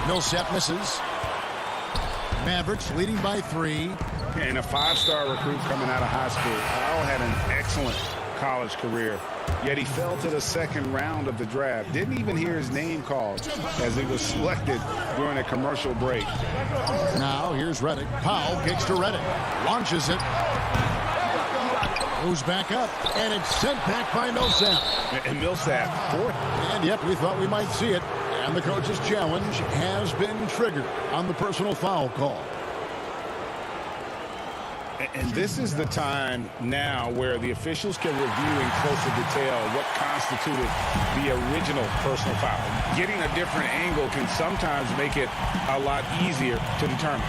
Millsap misses. Mavericks leading by 3. And a 5-star recruit coming out of high school. Powell had an excellent college career, yet he fell to the second round of the draft. Didn't even hear his name called as he was selected during a commercial break. Now here's Redick. Powell kicks to Redick. Launches it. Goes back up. And it's sent back by Millsap. And Millsap, fourth. And yep, we thought we might see it. And the coach's challenge has been triggered on the personal foul call. And this is the time now where the officials can review in closer detail what constituted the original personal foul. Getting a different angle can sometimes make it a lot easier to determine.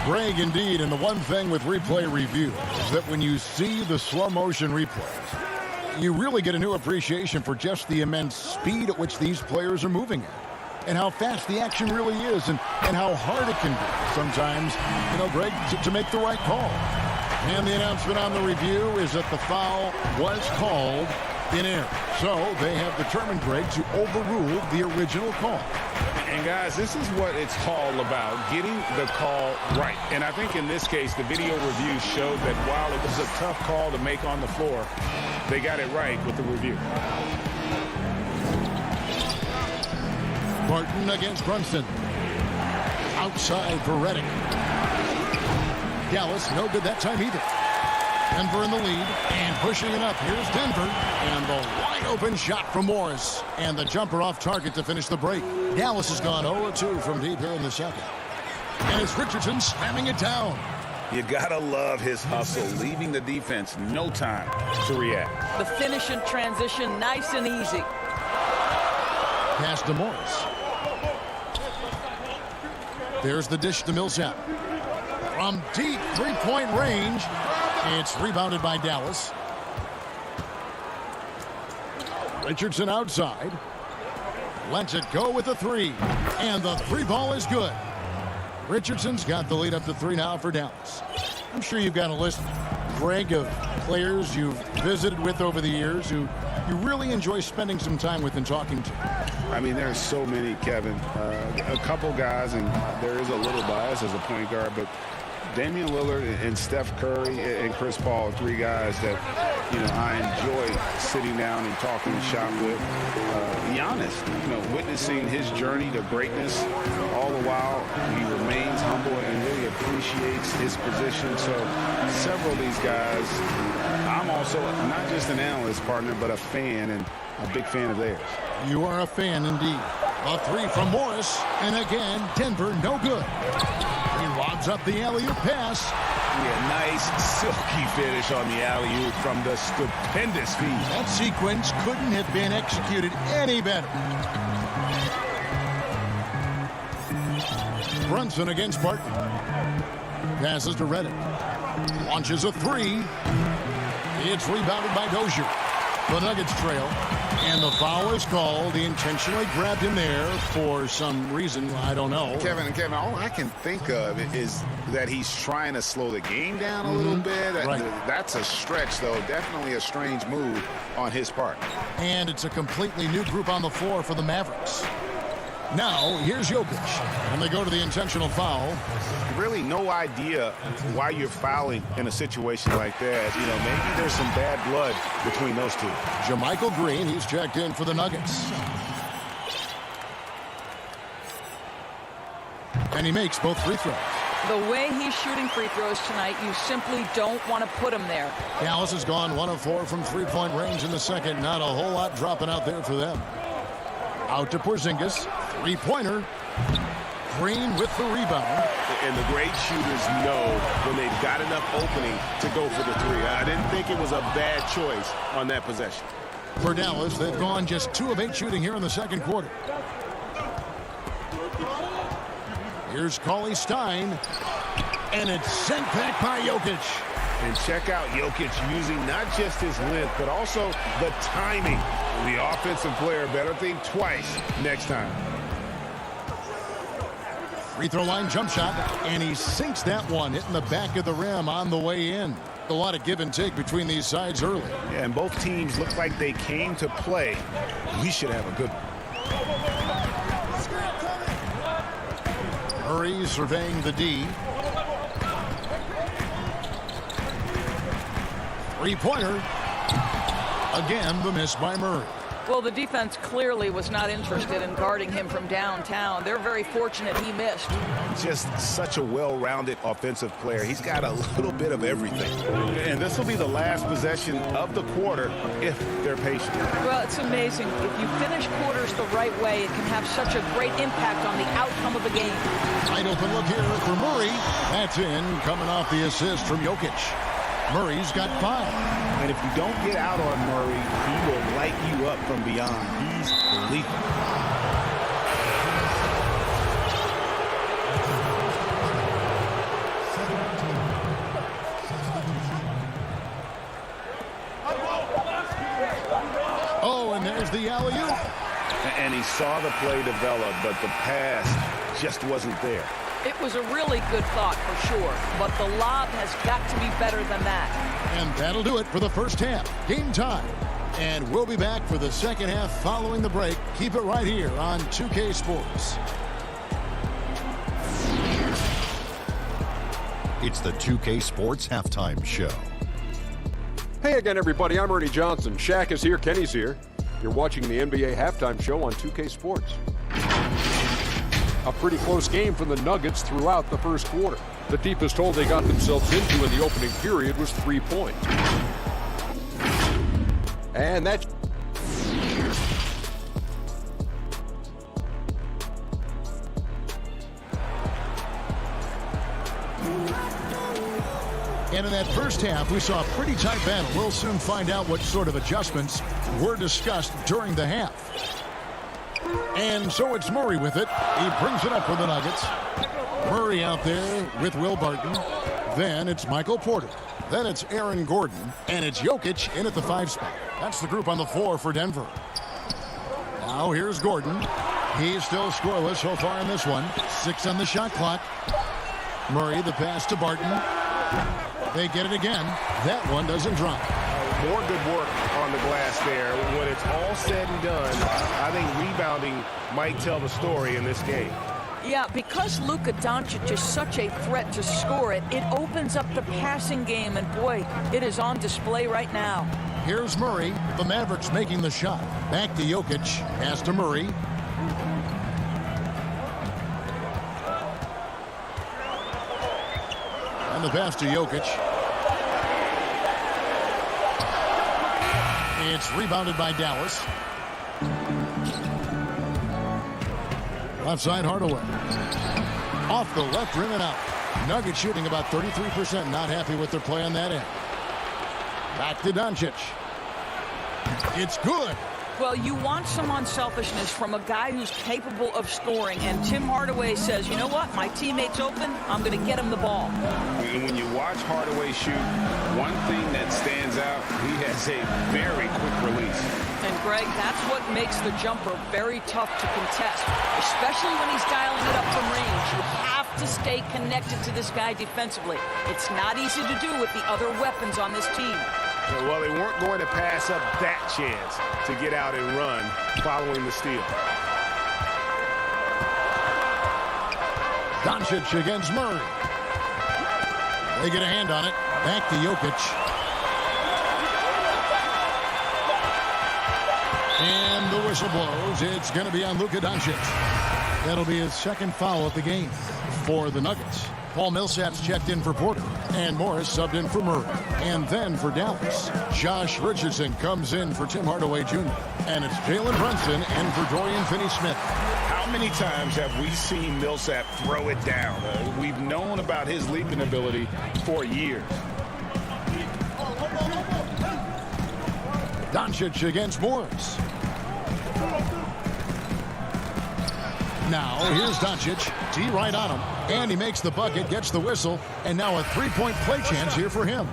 Greg, indeed, and the one thing with replay review is that when you see the slow motion replays, you really get a new appreciation for just the immense speed at which these players are moving at, and how fast the action really is, and how hard it can be. sometimes, Greg, to make the right call. And the announcement on the review is that the foul was called in error. So they have determined, Greg, to overrule the original call. And guys, this is what it's all about, getting the call right. And I think in this case, the video review showed that while it was a tough call to make on the floor, they got it right with the review. Barton against Brunson. Outside for Reddick. Dallas, no good that time either. Denver in the lead and pushing it up. Here's Denver. And the wide open shot from Morris. And the jumper off target to finish the break. Dallas has gone 0-2 from deep here in the second. And it's Richardson slamming it down. You gotta love his hustle, leaving the defense no time to react. The finish in transition, nice and easy. Pass to Morris. There's the dish to Millsap. From deep three-point range, it's rebounded by Dallas. Richardson outside. Lets it go with the three. And the three ball is good. Richardson's got the lead up to 3 now for Dallas. I'm sure you've got a list, Greg, of players you've visited with over the years who you really enjoy spending some time with and talking to. I mean, there's so many, Kevin. A couple guys, and there is a little bias as a point guard, but Damian Lillard and Steph Curry and Chris Paul are 3 guys that, I enjoy sitting down and talking shop with. Giannis, witnessing his journey to greatness, all the while he remains humble and really appreciates his position. So several of these guys, I'm also not just an analyst partner, but a fan and a big fan of theirs. You are a fan indeed. A 3 from Morris, and again, Denver no good. He lobs up the alley-oop pass. Yeah, nice silky finish on the alley-oop from the stupendous feed. That sequence couldn't have been executed any better. Brunson against Barton. Passes to Reddick. Launches a 3. It's rebounded by Dozier. The Nuggets trail. And the foul is called. He intentionally grabbed him there for some reason. I don't know. Kevin, all I can think of is that he's trying to slow the game down a little bit. Right. That's a stretch, though. Definitely a strange move on his part. And it's a completely new group on the floor for the Mavericks. Now, here's Jokic. And they go to the intentional foul. Really no idea why you're fouling in a situation like that. Maybe there's some bad blood between those two. JaMychal Green, he's checked in for the Nuggets. And he makes both free throws. The way he's shooting free throws tonight, you simply don't want to put him there. Dallas has gone 1 of 4 from three-point range in the second. Not a whole lot dropping out there for them. Out to Porzingis. Three-pointer. Green with the rebound. And the great shooters know when they've got enough opening to go for the 3. I didn't think it was a bad choice on that possession. For Dallas, they've gone just 2 of 8 shooting here in the second quarter. Here's Cauley Stein. And it's sent back by Jokic. And check out Jokic using not just his length, but also the timing. The offensive player better think twice next time. Free throw line jump shot, and he sinks that one, hitting the back of the rim on the way in. A lot of give and take between these sides early. Yeah, and both teams look like they came to play. We should have a good one. Murray surveying the D. Three-pointer. Again, the miss by Murray. Well, the defense clearly was not interested in guarding him from downtown. They're very fortunate he missed. Just such a well-rounded offensive player. He's got a little bit of everything. And this will be the last possession of the quarter if they're patient. Well, it's amazing. If you finish quarters the right way, it can have such a great impact on the outcome of the game. Wide open look here for Murray. That's in, coming off the assist from Jokic. Murray's got 5. And if you don't get out on Murray, he will light you up from beyond. He's lethal. Oh, and there's the alley-oop. And he saw the play develop, but the pass just wasn't there. It was a really good thought for sure, but the lob has got to be better than that. And that'll do it for the first half. Game time. And we'll be back for the second half following the break. Keep it right here on 2K Sports. It's the 2K Sports Halftime Show. Hey again, everybody. I'm Ernie Johnson. Shaq is here. Kenny's here. You're watching the NBA Halftime Show on 2K Sports. A pretty close game from the Nuggets throughout the first quarter. The deepest hole they got themselves into in the opening period was 3 points. And that's... And in that first half, we saw a pretty tight battle. We'll soon find out what sort of adjustments were discussed during the half. And so it's Murray with it. He brings it up for the Nuggets. Murray out there with Will Barton. Then it's Michael Porter. Then it's Aaron Gordon. And it's Jokic in at the 5 spot. That's the group on the floor for Denver. Now here's Gordon. He's still scoreless so far in this one. 6 on the shot clock. Murray, the pass to Barton. They get it again. That one doesn't drop. More good work on the glass there. When it's all said and done, I think rebounding might tell the story in this game. Yeah, because Luka Doncic is such a threat to score it, it opens up the passing game, and boy, it is on display right now. Here's Murray. The Mavericks making the shot. Back to Jokic. Pass to Murray. And the pass to Jokic. It's rebounded by Dallas. Left side, Hardaway. Off the left rim and out. Nuggets shooting about 33%. Not happy with their play on that end. Back to Doncic. It's good. Well, you want some unselfishness from a guy who's capable of scoring, and Tim Hardaway says, you know what, my teammate's open, I'm going to get him the ball. And when you watch Hardaway shoot, one thing that stands out, he has a very quick release. And Greg, that's what makes the jumper very tough to contest, especially when he's dialing it up from range. You have to stay connected to this guy defensively. It's not easy to do with the other weapons on this team. Well, they weren't going to pass up that chance to get out and run following the steal. Doncic against Murray. They get a hand on it. Back to Jokic. And the whistle blows. It's going to be on Luka Doncic. That'll be his second foul of the game for the Nuggets. Paul Millsap's checked in for Porter. And Morris subbed in for Murray. And then for Dallas, Josh Richardson comes in for Tim Hardaway Jr. And it's Jalen Brunson in for Dorian Finney-Smith. How many times have we seen Millsap throw it down? We've known about his leaping ability for years. Doncic against Morris. Now, here's Doncic. D right on him. And he makes the bucket, gets the whistle, and now a three-point play chance here for him.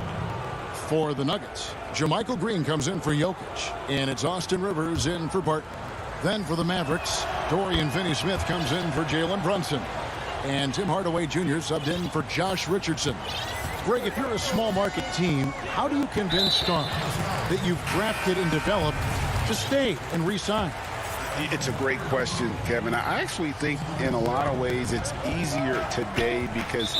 For the Nuggets, Jermichael Green comes in for Jokic. And it's Austin Rivers in for Barton. Then for the Mavericks, Dorian Finney-Smith comes in for Jalen Brunson. And Tim Hardaway Jr. subbed in for Josh Richardson. Greg, if you're a small market team, how do you convince stars that you've drafted and developed to stay and re-sign? It's a great question, Kevin. I actually think in a lot of ways it's easier today because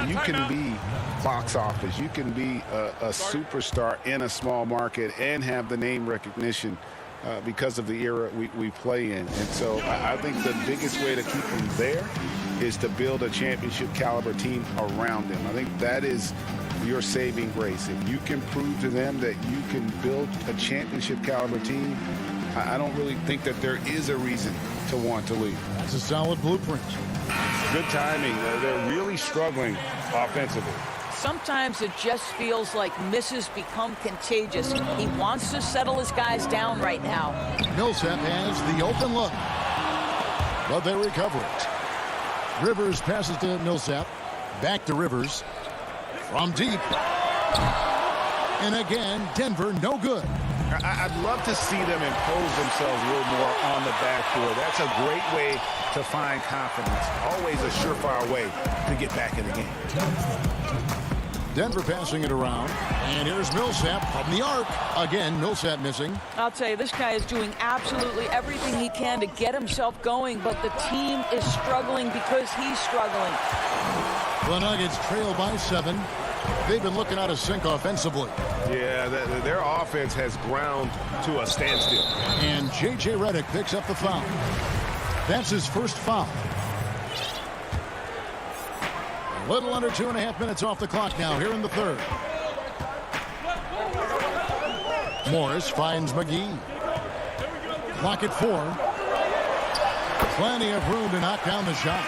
you can be box office. You can be a superstar in a small market and have the name recognition because of the era we play in. And so I think the biggest way to keep them there is to build a championship caliber team around them. I think that is your saving grace. If you can prove to them that you can build a championship caliber team, I don't really think that there is a reason to want to leave. That's a solid blueprint. Good timing. They're really struggling offensively. Sometimes it just feels like misses become contagious. He wants to settle his guys down right now. Millsap has the open look, but they recover it. Rivers passes to Millsap. Back to Rivers. From deep. And again, Denver no good. I'd love to see them impose themselves a little more on the backboard. That's a great way to find confidence. Always a surefire way to get back in the game. Denver passing it around. And here's Millsap from the arc. Again, Millsap missing. I'll tell you, this guy is doing absolutely everything he can to get himself going, but the team is struggling because he's struggling. The Nuggets trail by 7. They've been looking out of sync offensively. Yeah, their offense has ground to a standstill. And J.J. Redick picks up the foul. That's his first foul. A little under 2.5 minutes off the clock now here in the third. Morris finds McGee. Clock at 4. Plenty of room to knock down the shot.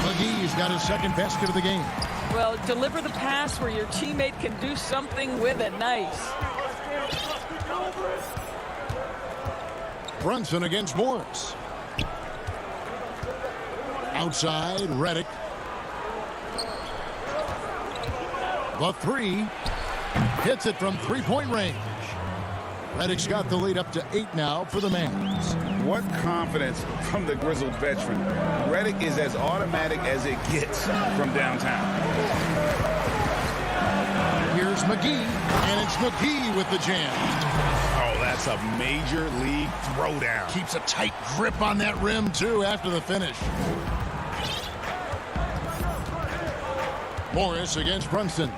McGee's got his second basket of the game. Well, deliver the pass where your teammate can do something with it. Nice. Brunson against Morris. Outside, Redick. The 3. Hits it from three-point range. Redick's got the lead up to 8 now for the Mavs. What confidence from the grizzled veteran. Redick is as automatic as it gets from downtown. Here's McGee, and it's McGee with the jam. Oh, that's a major league throwdown. Keeps a tight grip on that rim, too, after the finish. Morris against Brunson.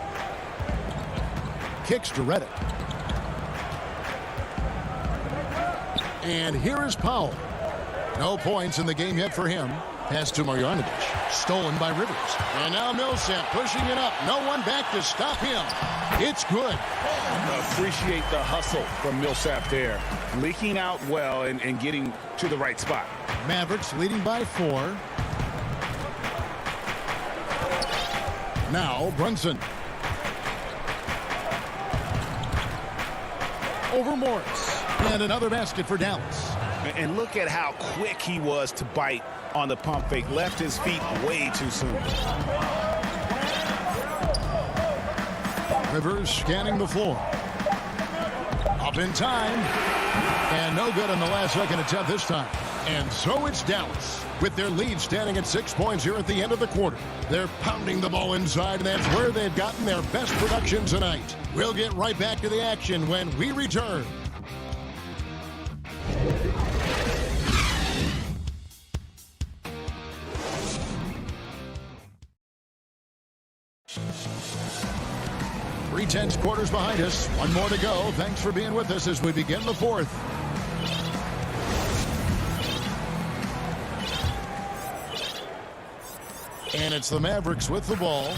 Kicks to Redick. And here is Powell. No points in the game yet for him. Pass to Marjanovic. Stolen by Rivers. And now Millsap pushing it up. No one back to stop him. It's good. Appreciate the hustle from Millsap there. Leaking out well and getting to the right spot. Mavericks leading by 4. Now Brunson. Over Morris. And another basket for Dallas. And look at how quick he was to bite on the pump fake. Left his feet way too soon. Rivers scanning the floor. Up in time. And no good on the last second attempt this time. And so it's Dallas with their lead standing at 6 points here at the end of the quarter. They're pounding the ball inside, and that's where they've gotten their best production tonight. We'll get right back to the action when we return. Three-tenths quarters behind us. One more to go. Thanks for being with us as we begin the fourth. And it's the Mavericks with the ball.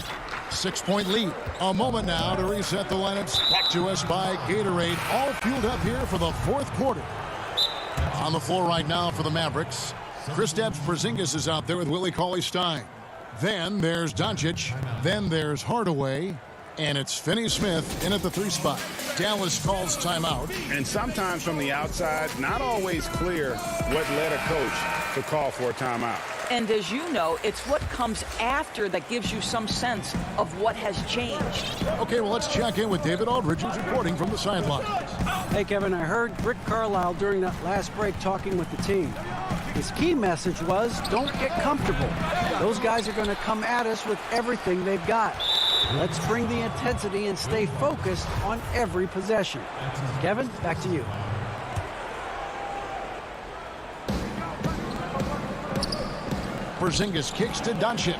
6-point lead. A moment now to reset the lineups. Back to us by Gatorade. All fueled up here for the fourth quarter. On the floor right now for the Mavericks. Kristaps Porzingis is out there with Willie Cauley-Stein. Then there's Doncic. Then there's Hardaway. And it's Finney-Smith in at the 3 spot. Dallas calls timeout. And sometimes from the outside, not always clear what led a coach to call for a timeout. And as you know, it's what comes after that gives you some sense of what has changed. Okay, well, let's check in with David Aldridge, who's reporting from the sidelines. Hey, Kevin, I heard Rick Carlisle during that last break talking with the team. His key message was, don't get comfortable. Those guys are going to come at us with everything they've got. Let's bring the intensity and stay focused on every possession. Kevin, back to you. Porzingis kicks to Doncic.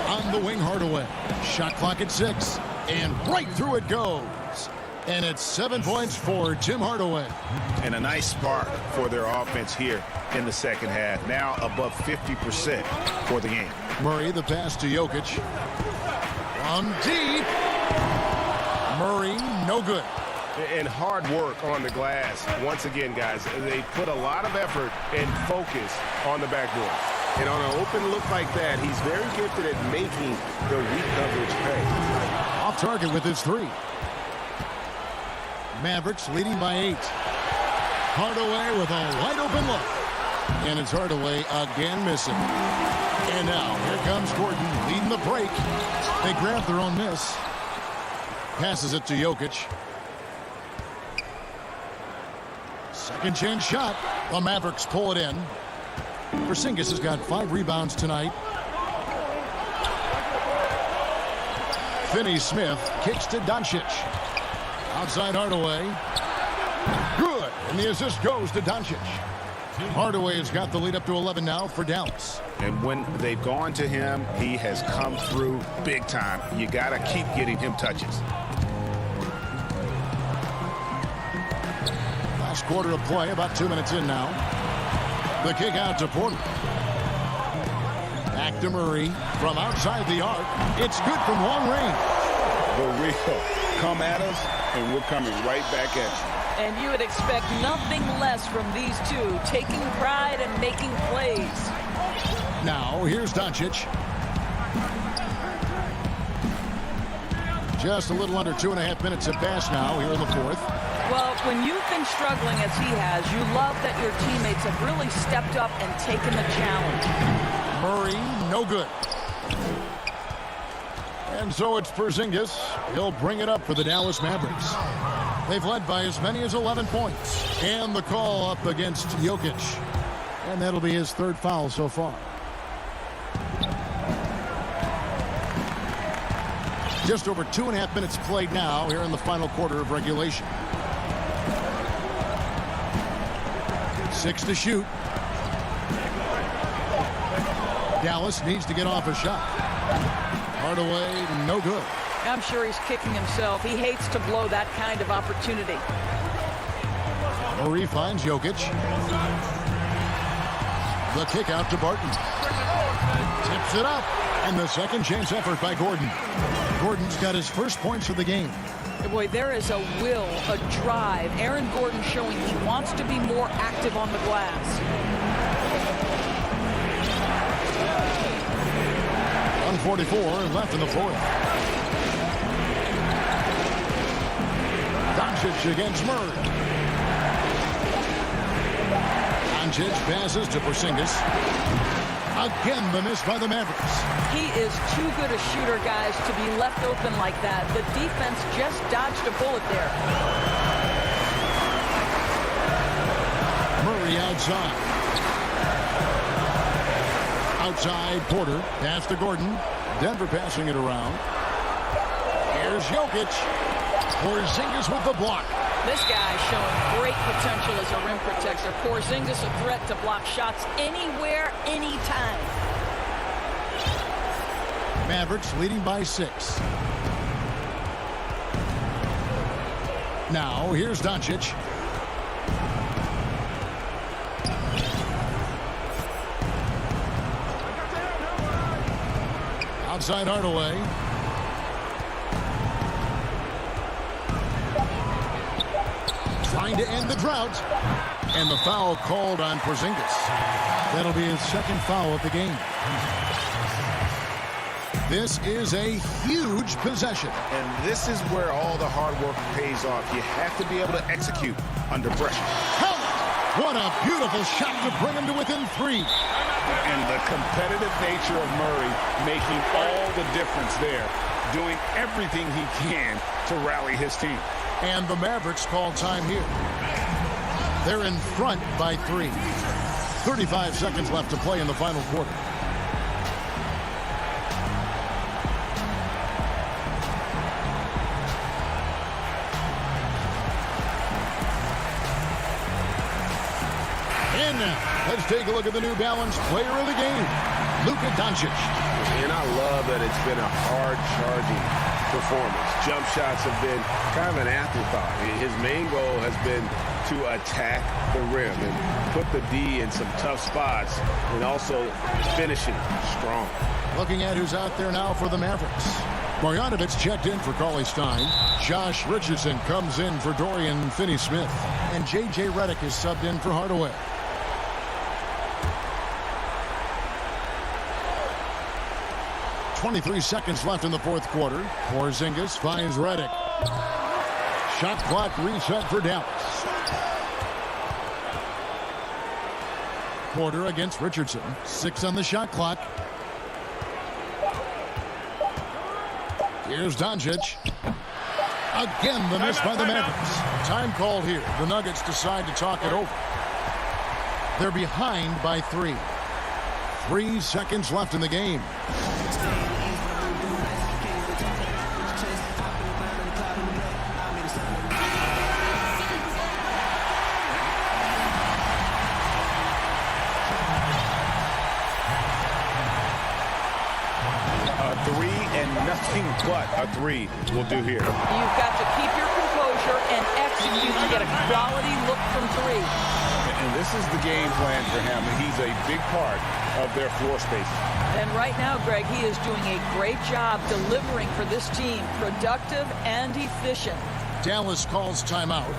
On the wing, Hardaway. Shot clock at 6. And right through it goes. And it's 7 points for Tim Hardaway. And a nice spark for their offense here in the second half. Now above 50% for the game. Murray, the pass to Jokic. From deep. Murray, no good. And hard work on the glass. Once again, guys, they put a lot of effort and focus on the backboard. And on an open look like that, he's very gifted at making the weak coverage pay. Off target with his 3. Mavericks leading by 8. Hardaway with a wide open look. And it's Hardaway again missing. And now here comes Gordon leading the break. They grab their own miss. Passes it to Jokic. Second chance shot. The Mavericks pull it in. Porzingis has got 5 rebounds tonight. Finney-Smith kicks to Doncic. Outside Hardaway. Good. And the assist goes to Doncic. Hardaway has got the lead up to 11 now for Dallas. And when they've gone to him, he has come through big time. You got to keep getting him touches. Last quarter of play, about 2 minutes in now. The kick out to Porter. Back to Murray from outside the arc. It's good from long range. The real come at us, and we're coming right back at you. And you would expect nothing less from these two, taking pride and making plays. Now, here's Doncic. Just a little under 2.5 minutes have passed now here in the fourth. Well, when you've been struggling as he has, you love that your teammates have really stepped up and taken the challenge. Murray, no good. And so it's Porzingis. He'll bring it up for the Dallas Mavericks. They've led by as many as 11 points. And the call up against Jokic. And that'll be his 3rd foul so far. Just over 2.5 minutes played now here in the final quarter of regulation. 6 to shoot. Dallas needs to get off a shot. Hardaway, no good. I'm sure he's kicking himself. He hates to blow that kind of opportunity. Murray finds Jokic. The kick out to Barton. Tips it up. And the second chance effort by Gordon. Gordon's got his first points of the game. Boy, there is a will, a drive. Aaron Gordon showing he wants to be more active on the glass. 1:44 left in the fourth. Doncic against Murray. Doncic passes to Porzingis. Again, the miss by the Mavericks. He is too good a shooter, guys, to be left open like that. The defense just dodged a bullet there. Murray outside. Outside, Porter. Pass to Gordon. Denver passing it around. Here's Jokic. Porzingis with the block. This guy showing great potential as a rim protector. Porzingis a threat to block shots anywhere, anytime. Mavericks leading by 6. Now, here's Doncic. Outside Hardaway. Trying to end the drought. And the foul called on Porzingis. That'll be his 2nd foul of the game. This is a huge possession. And this is where all the hard work pays off. You have to be able to execute under pressure. Count! What a beautiful shot to bring him to within 3. And the competitive nature of Murray making all the difference there, doing everything he can to rally his team. And the Mavericks call time here. They're in front by 3. 35 seconds left to play in the final quarter. And now, let's take a look at the New Balance player of the game, Luka Doncic. And I love that it's been a hard-charging performance. Jump shots have been kind of an afterthought. His main goal has been to attack the rim and put the D in some tough spots and also finishing strong. Looking at who's out there now for the Mavericks. Marjanovic checked in for Cauley-Stein. Josh Richardson comes in for Dorian Finney-Smith. And J.J. Redick is subbed in for Hardaway. .23 seconds left in the fourth quarter. Porzingis finds Redick. Shot clock reset for Dallas. Porter against Richardson. 6 on the shot clock. Here's Doncic. Again, the miss by the Mavericks. Time called here. The Nuggets decide to talk it over. They're behind by 3. 3 seconds left in the game. Nothing but a 3 will do here. You've got to keep your composure and execute to get a quality look from 3. And this is the game plan for him, and he's a big part of their floor space. And right now, Greg, he is doing a great job delivering for this team, productive and efficient. Dallas calls timeout.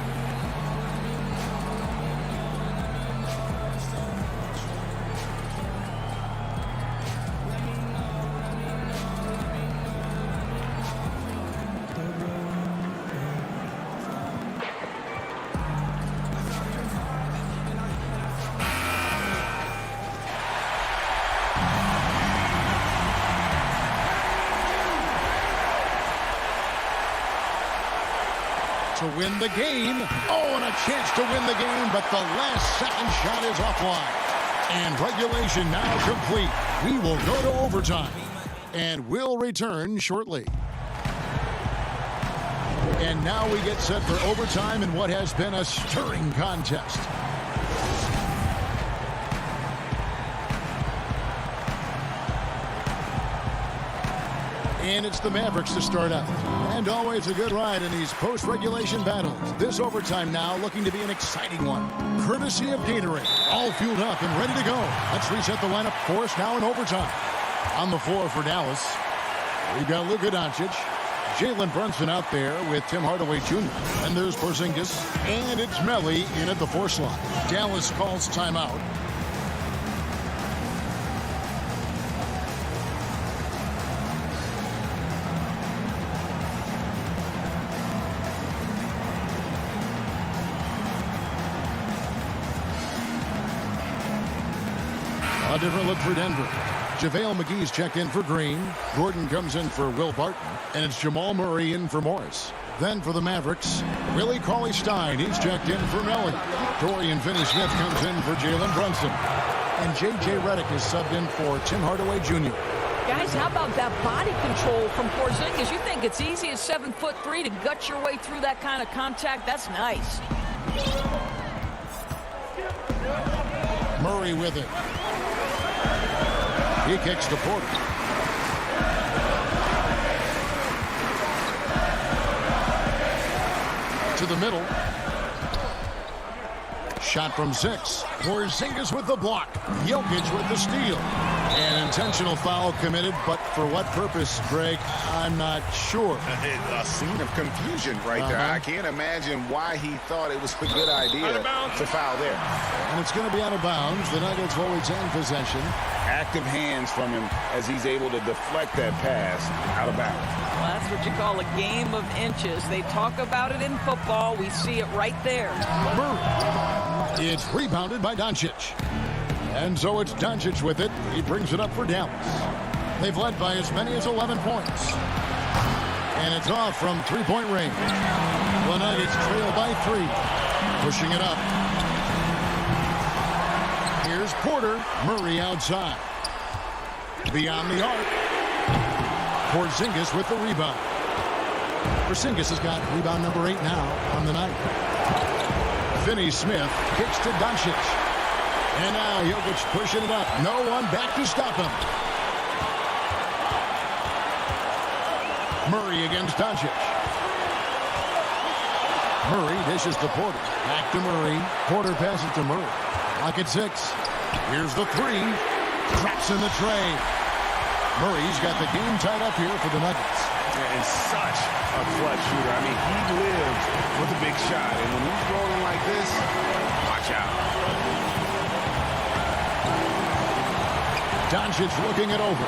To win the game. Oh, and a chance to win the game, but the last second shot is offline. And regulation now complete. We will go to overtime. And we'll return shortly. And now we get set for overtime in what has been a stirring contest. And it's the Mavericks to start out. And always a good ride in these post-regulation battles. This overtime now looking to be an exciting one. Courtesy of Gatorade. All fueled up and ready to go. Let's reset the lineup for us now in overtime. On the floor for Dallas, we've got Luka Doncic. Jalen Brunson out there with Tim Hardaway Jr. And there's Porzingis. And it's Melli in at the 4 slot. Dallas calls timeout. A different look for Denver. JaVale McGee's checked in for Green. Gordon comes in for Will Barton. And it's Jamal Murray in for Morris. Then for the Mavericks, Willie Cauley-Stein. He's checked in for Melli. Dorian Finney-Smith comes in for Jalen Brunson. And J.J. Redick is subbed in for Tim Hardaway Jr. Guys, how about that body control from Porzingis? You think it's easy at 7'3" to gut your way through that kind of contact? That's nice. Murray with it. He kicks to Porter. To the middle. Shot from 6. Porzingis with the block. Jokic with the steal. An intentional foul committed, but for what purpose, Greg? I'm not sure. A scene of confusion right there. I can't imagine why he thought it was a good idea to foul there. And it's going to be out of bounds. The Nuggets will retain possession. Active hands from him as he's able to deflect that pass out of bounds. Well, that's what you call a game of inches. They talk about it in football. We see it right there. Murray. It's rebounded by Doncic. And so it's Doncic with it. He brings it up for Dallas. They've led by as many as 11 points. And it's off from three-point range. The Nuggets trail by 3. Pushing it up. Here's Porter. Murray outside. Beyond the arc. Porzingis with the rebound. Porzingis has got rebound number 8 now on the night. Finney-Smith kicks to Doncic. And now Jokic pushing it up. No one back to stop him. Murray against Doncic. Murray dishes to Porter. Back to Murray. Porter passes to Murray. Lock at 6. Here's the 3. Drops in the tray. Murray's got the game tied up here for the Nuggets. And such a clutch shooter. I mean, he lives with a big shot. And when he's rolling like this, watch out. Doncic looking it over.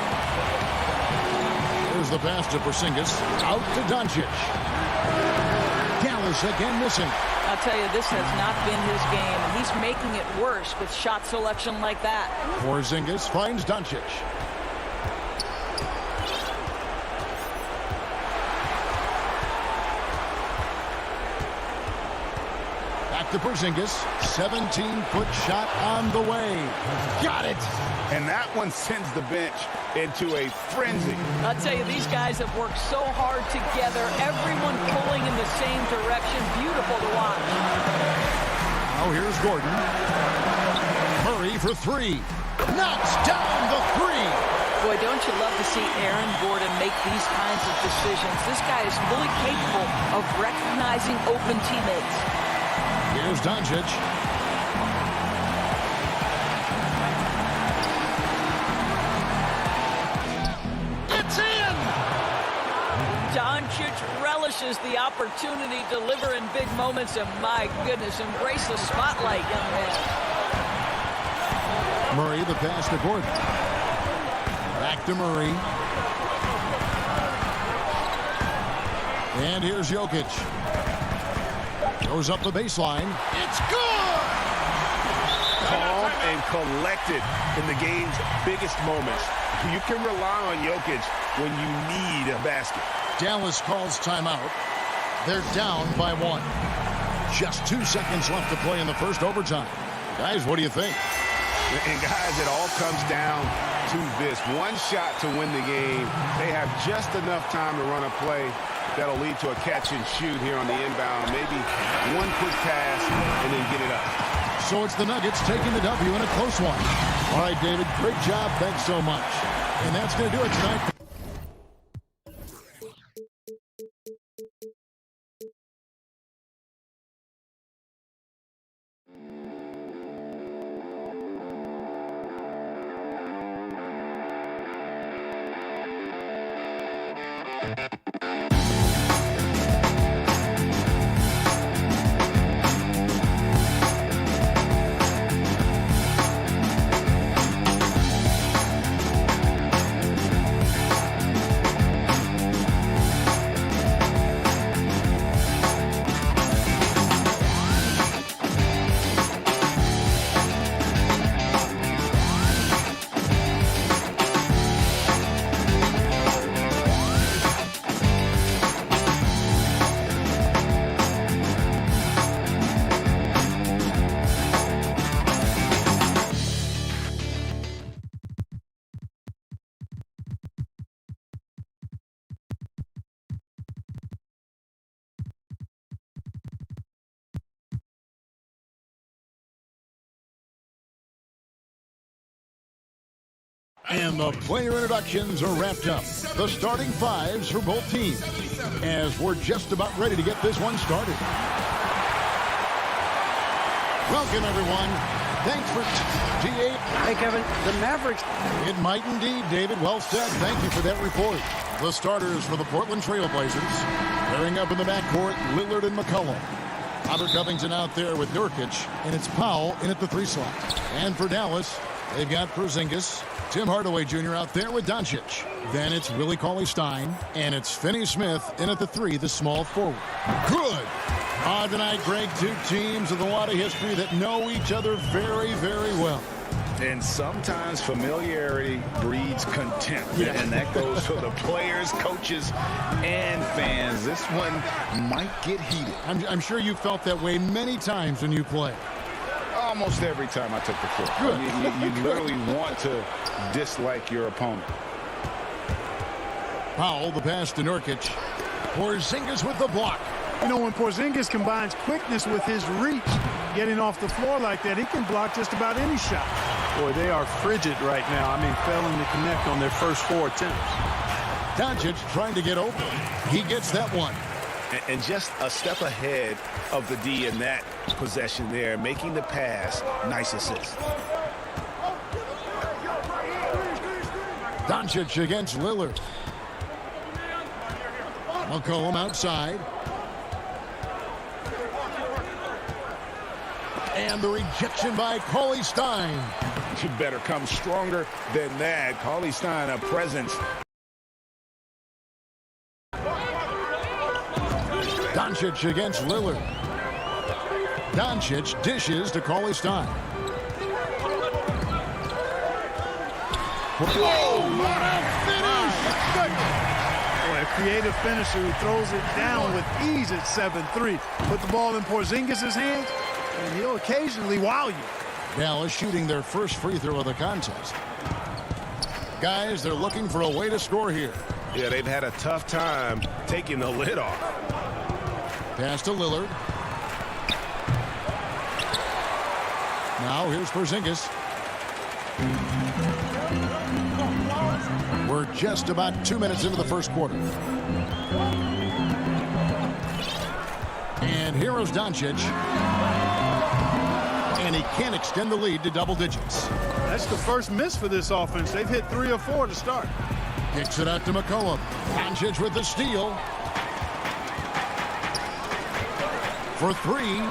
There's the pass to Porzingis. Out to Doncic. Dallas again missing. I'll tell you, this has not been his game, and he's making it worse with shot selection like that. Porzingis finds Doncic. to Porzingis. 17-foot shot on the way. Got it. And that one sends the bench into a frenzy. I'll tell you, these guys have worked so hard together. Everyone pulling in the same direction. Beautiful to watch. Now here's Gordon. Murray for three. Knocks down the three. Boy, don't you love to see Aaron Gordon make these kinds of decisions. This guy is fully capable of recognizing open teammates. Here's Doncic. It's in! Doncic relishes the opportunity to deliver in big moments, and my goodness, embrace the spotlight, young man. Murray, the pass to Gordon. Back to Murray. And here's Jokic. Goes up the baseline. It's good! Calm and collected in the game's biggest moments. You can rely on Jokic when you need a basket. Dallas calls timeout. They're down by 1. Just 2 seconds left to play in the first overtime. Guys, what do you think? And guys, it all comes down to this. One shot to win the game. They have just enough time to run a play that'll lead to a catch and shoot here on the inbound. Maybe one quick pass and then get it up. So it's the Nuggets taking the W in a close one. All right, David, great job. Thanks so much. And that's going to do it tonight. And the player introductions are wrapped up. The starting fives for both teams, as we're just about ready to get this one started. Welcome, everyone. Thanks for TA. Hey, Kevin, the Mavericks. It might indeed, David. Well said. Thank you for that report. The starters for the Portland Trail Blazers. Pairing up in the backcourt, Lillard and McCollum. Robert Covington out there with Nurkic, and it's Powell in at the 3 slot. And for Dallas, they've got Porzingis, Tim Hardaway Jr. out there with Doncic. Then it's Willie Cauley-Stein, and it's Finney-Smith in at the 3, the small forward. Good. Tonight, Greg, 2 teams with a lot of history that know each other very, very well. And sometimes familiarity breeds contempt. Yeah. And that goes for the players, coaches, and fans. This one might get heated. I'm sure you felt that way many times when you play. Almost every time I took the court. Good. You literally want to dislike your opponent. Powell, the pass to Nurkic. Porzingis with the block. You know, when Porzingis combines quickness with his reach, getting off the floor like that, he can block just about any shot. Boy, they are frigid right now. I mean, failing to connect on their first 4 attempts. Doncic trying to get open. He gets that one. And just a step ahead of the D in that possession there, making the pass. Nice assist. Doncic against Lillard. McCollum outside. And the rejection by Cauley-Stein. You better come stronger than that. Cauley-Stein, a presence. Doncic against Lillard. Doncic dishes to Cauley-Stein. Oh, what a finish! Boy, a creative finisher who throws it down with ease at 7-3. Put the ball in Porzingis' hands, and he'll occasionally wow you. Dallas shooting their first free throw of the contest. Guys, they're looking for a way to score here. Yeah, they've had a tough time taking the lid off. Pass to Lillard. Now here's Porzingis. We're just about 2 minutes into the first quarter. And here is Doncic. And he can't extend the lead to double digits. That's the first miss for this offense. They've hit 3 or 4 to start. Kicks it out to McCollum. Doncic with the steal. For 3.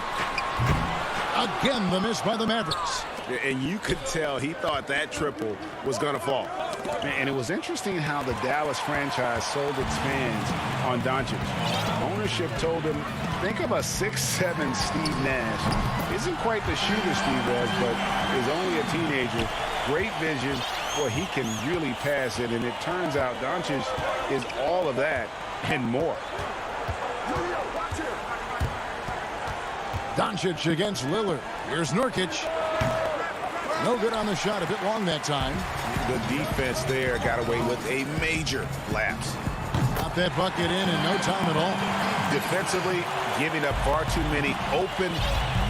Again, the miss by the Mavericks. And you could tell he thought that triple was going to fall. And it was interesting how the Dallas franchise sold its fans on Doncic. Ownership told him, think of a 6'7" Steve Nash. Isn't quite the shooter Steve was, but is only a teenager. Great vision. Boy, he can really pass it. And it turns out Doncic is all of that and more. Doncic against Lillard. Here's Nurkic. No good on the shot, a bit long that time. The defense there got away with a major lapse. Got that bucket in no time at all. Defensively, giving up far too many open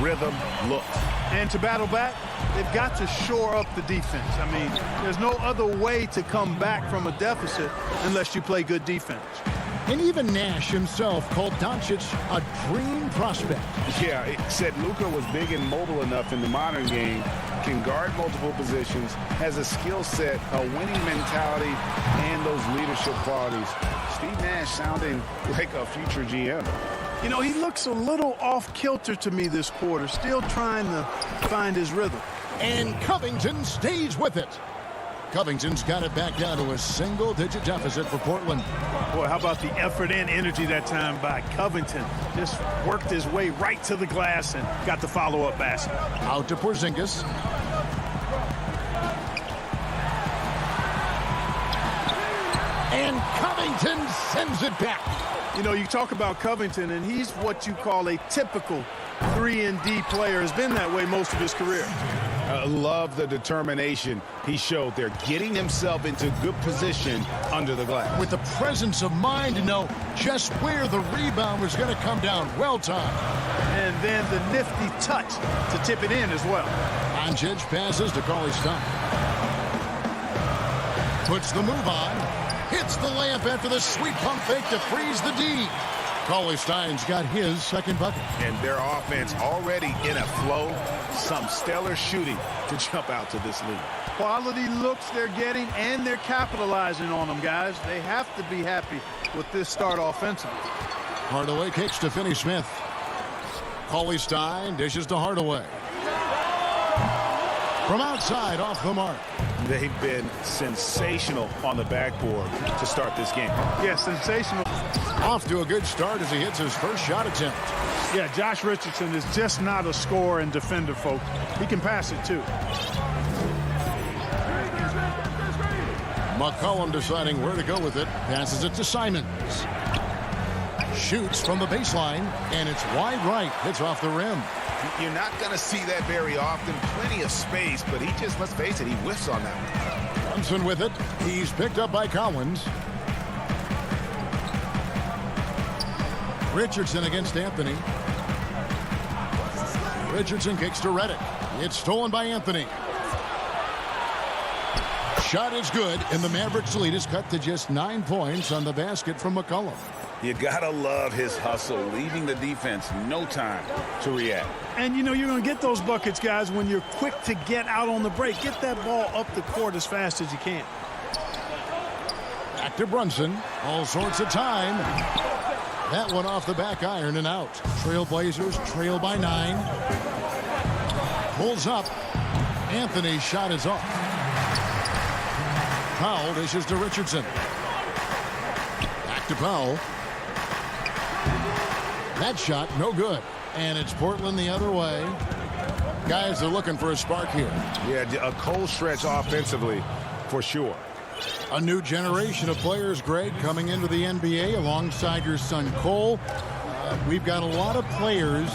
rhythm looks. And to battle back, they've got to shore up the defense. I mean, there's no other way to come back from a deficit unless you play good defense. And even Nash himself called Doncic a dream prospect. Yeah, it said Luka was big and mobile enough in the modern game, can guard multiple positions, has a skill set, a winning mentality, and those leadership qualities. Steve Nash sounding like a future GM. You know, he looks a little off-kilter to me this quarter, still trying to find his rhythm. And Covington stays with it. Covington's got it back down to a single-digit deficit for Portland. Boy, how about the effort and energy that time by Covington? Just worked his way right to the glass and got the follow-up basket. Out to Porzingis. And Covington sends it back. You know, you talk about Covington, and he's what you call a typical 3-and-D player. Has been that way most of his career. I love the determination he showed there, getting himself into good position under the glass. With the presence of mind to know just where the rebound was going to come down. Well timed. And then the nifty touch to tip it in as well. Doncic passes to Cauley-Stein. Puts the move on. Hits the layup after the sweet pump fake to freeze the D. Cauley-Stein's got his second bucket. And their offense already in a flow. Some stellar shooting to jump out to this lead. Quality looks they're getting, and they're capitalizing on them, guys. They have to be happy with this start offensively. Hardaway kicks to Finney-Smith. Cauley-Stein dishes to Hardaway. From outside, off the mark. They've been sensational on the backboard to start this game. Yeah, sensational. Off to a good start as he hits his first shot attempt. Yeah, Josh Richardson is just not a scorer and defender, folks. He can pass it, too. McCollum deciding where to go with it. Passes it to Simons. Shoots from the baseline, and it's wide right. Hits off the rim. You're not going to see that very often. Plenty of space, but he just, let's face it, he whiffs on that one. Brunson with it. He's picked up by Collins. Richardson against Anthony. Richardson kicks to Redick. It's stolen by Anthony. Shot is good, and the Mavericks' lead is cut to just 9 points on the basket from McCollum. You gotta love his hustle, leaving the defense no time to react. And you know you're going to get those buckets, guys, when you're quick to get out on the break. Get that ball up the court as fast as you can. Back to Brunson. All sorts of time. That one off the back iron and out. Trailblazers trail by 9. Pulls up. Anthony's shot is off. Powell dishes to Richardson. Back to Powell. That shot, no good. And it's Portland the other way. Guys are looking for a spark here. Yeah, a cold stretch offensively, for sure. A new generation of players, Greg, coming into the NBA alongside your son Cole. we've got a lot of players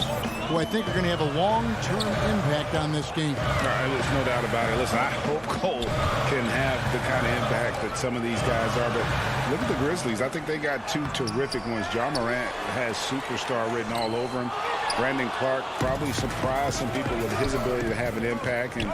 who I think are going to have a long-term impact on this game. There's no doubt about it. Listen, I hope Cole can have the kind of impact that some of these guys are. But look at the Grizzlies. I think they got two terrific ones. Ja Morant has superstar written all over him. Brandon Clark probably surprised some people with his ability to have an impact. And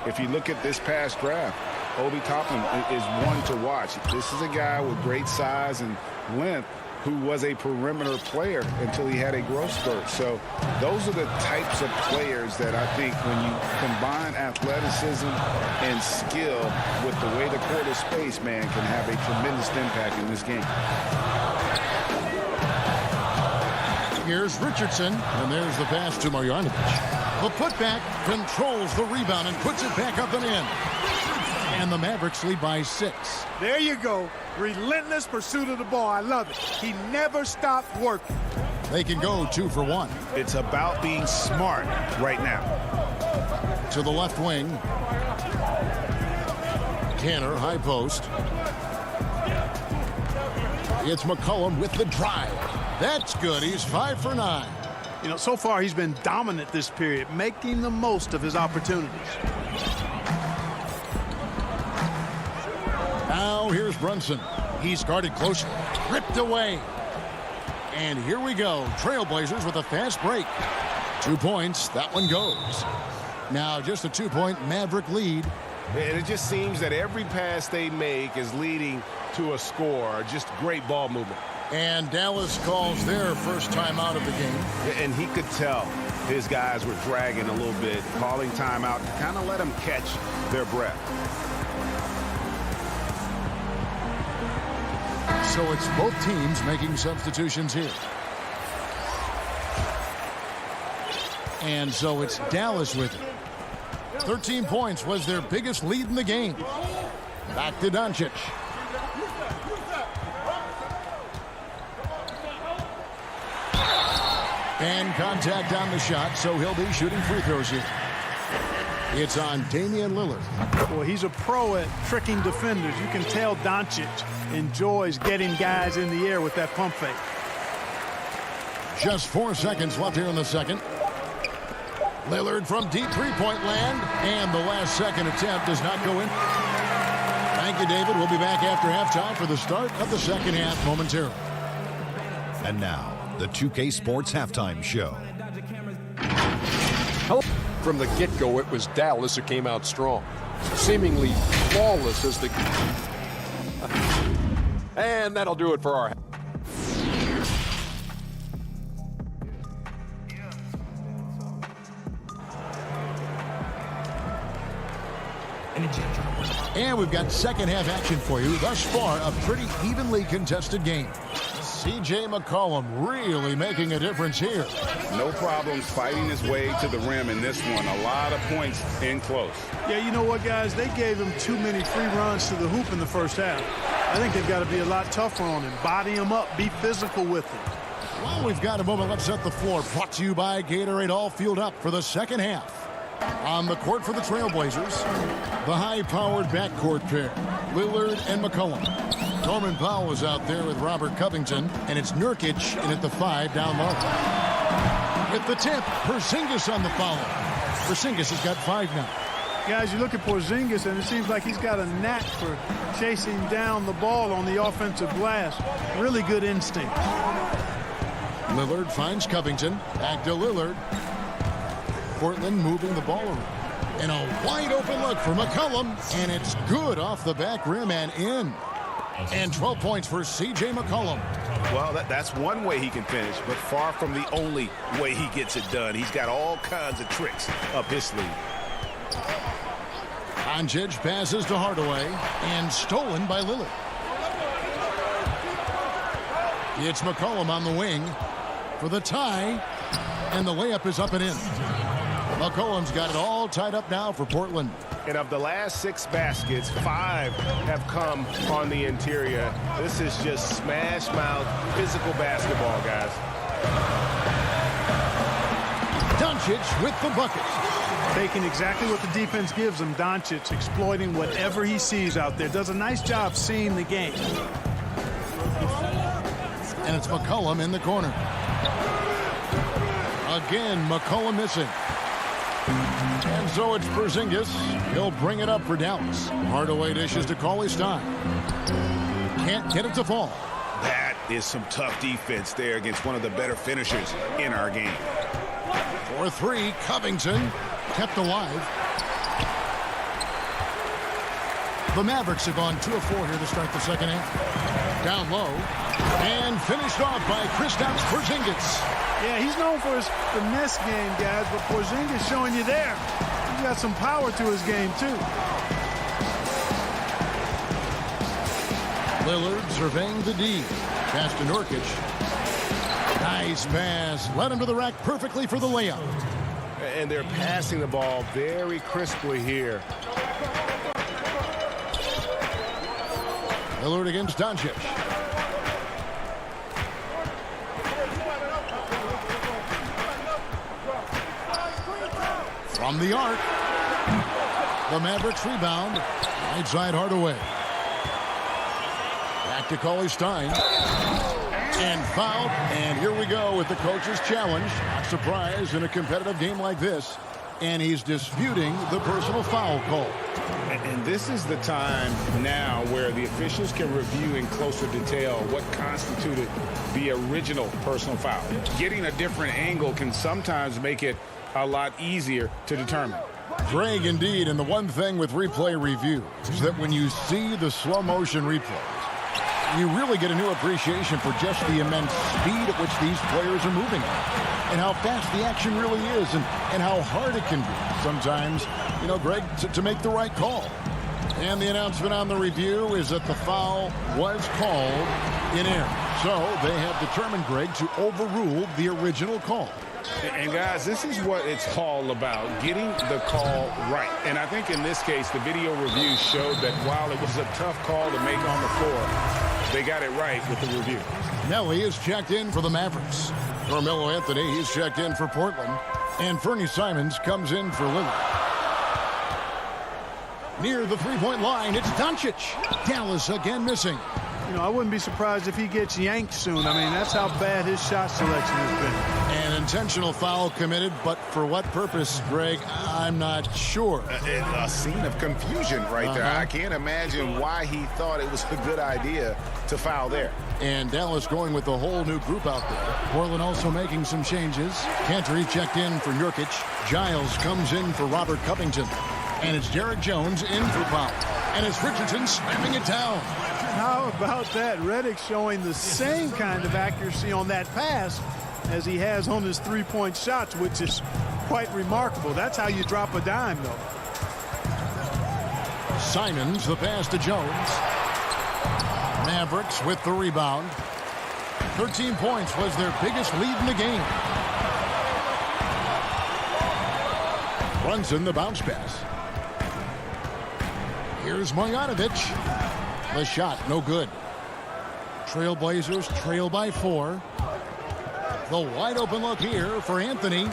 if you look at this past draft, Obi Toppin is one to watch. This is a guy with great size and length who was a perimeter player until he had a growth spurt. So those are the types of players that I think when you combine athleticism and skill with the way the court is spaced, man, can have a tremendous impact in this game. Here's Richardson, and there's the pass to Marjanovic. The putback controls the rebound and puts it back up and in. And the Mavericks lead by 6. There you go. Relentless pursuit of the ball. I love it. He never stopped working. They can go 2 for 1. It's about being smart right now. To the left wing. Tanner, high post. It's McCollum with the drive. That's good. He's 5 for 9. You know, so far he's been dominant this period, making the most of his opportunities. Now here's Brunson. He's guarded closely. Ripped away. And here we go. Trailblazers with a fast break. 2 points. That one goes. Now just a 2-point Maverick lead. And it just seems that every pass they make is leading to a score. Just great ball movement. And Dallas calls their first time out of the game. And he could tell his guys were dragging a little bit, calling timeout to kind of let them catch their breath. So it's both teams making substitutions here. And so it's Dallas with it. 13 points was their biggest lead in the game. Back to Doncic. And contact on the shot, so he'll be shooting free throws here. It's on Damian Lillard. Well, he's a pro at tricking defenders. You can tell Doncic enjoys getting guys in the air with that pump fake. Just 4 seconds left here in the second. Lillard from deep three-point land, and the last second attempt does not go in. Thank you, David. We'll be back after halftime for the start of the second half momentarily. And now, the 2K Sports Halftime Show. From the get-go, it was Dallas who came out strong, seemingly flawless as the... And that'll do it for our... And we've got second half action for you. Thus far, a pretty evenly contested game. C.J. McCollum really making a difference here. No problems fighting his way to the rim in this one. A lot of points in close. Yeah, you know what, guys? They gave him too many free runs to the hoop in the first half. I think they've got to be a lot tougher on him. Body him up. Be physical with him. Well, we've got a moment left set the floor. Brought to you by Gatorade. All fueled up for the second half. On the court for the Trailblazers, the high-powered backcourt pair, Lillard and McCollum. Norman Powell is out there with Robert Covington, and it's Nurkic in at the 5 down low. With the tip, Porzingis on the follow. Porzingis has got 5 now. Guys, you look at Porzingis, and it seems like he's got a knack for chasing down the ball on the offensive glass. Really good instinct. Lillard finds Covington. Back to Lillard. Portland moving the ball around. And a wide open look for McCollum, and it's good off the back rim and in. And 12 points for C.J. McCollum. Well, that's one way he can finish, but far from the only way he gets it done. He's got all kinds of tricks up his sleeve. Doncic passes to Hardaway, and stolen by Lillard. It's McCollum on the wing for the tie, and the layup is up and in. McCollum's got it all tied up now for Portland. And of the last 6 baskets, 5 have come on the interior. This is just smash mouth physical basketball, guys. Doncic with the bucket. Taking exactly what the defense gives him. Doncic exploiting whatever he sees out there. Does a nice job seeing the game. And it's McCollum in the corner. Again, McCollum missing. And so it's Porzingis. He'll bring it up for Dallas. Hardaway dishes to CLA Stein. Can't get it to fall. That is some tough defense there against one of the better finishers in our game. For three, Covington kept alive. The Mavericks have gone 2 of 4 here to start the second half. Down low. And finished off by Kristaps Porzingis. Yeah, he's known for his finesse game, guys, but Porzingis showing you there. He's got some power to his game, too. Lillard surveying the D. Pass to Nurkic. Nice pass. Led him to the rack perfectly for the layup. And they're passing the ball very crisply here. Lillard against Doncic. From the arc. The Mavericks rebound. Right side Hardaway. Back to CLA Stein. And fouled. And here we go with the coach's challenge. Not surprised in a competitive game like this. And he's disputing the personal foul call. And this is the time now where the officials can review in closer detail what constituted the original personal foul. Getting a different angle can sometimes make it a lot easier to determine. Greg, indeed, and the one thing with replay review is that when you see the slow motion replays, you really get a new appreciation for just the immense speed at which these players are moving and how fast the action really is and how hard it can be sometimes, you know, Greg, to make the right call. And the announcement on the review is that the foul was called in error. So they have determined, Greg, to overrule the original call. And guys, this is what it's all about, getting the call right. And I think in this case, the video review showed that while it was a tough call to make on the floor, they got it right with the review. Nelly is checked in for the Mavericks. Carmelo Anthony, he's checked in for Portland. And Fernie Simons comes in for Lillard. Near the three-point line, it's Doncic. Dallas again missing. You know, I wouldn't be surprised if he gets yanked soon. I mean, that's how bad his shot selection has been. An intentional foul committed, but for what purpose, Greg, I'm not sure. A scene of confusion right there. I can't imagine why he thought it was a good idea to foul there. And Dallas going with a whole new group out there. Portland also making some changes. Cantor checked in for Nurkic. Giles comes in for Robert Covington. And it's Derek Jones in for Powell. And it's Richardson slamming it down. How about that? Redick showing the same kind of accuracy on that pass as he has on his three-point shots, which is quite remarkable. That's how you drop a dime, though. Simons, the pass to Jones. Mavericks with the rebound. 13 points was their biggest lead in the game. Brunson, the bounce pass. Here's Marjanovic. The shot, no good. Trailblazers trail by 4. The wide open look here for Anthony.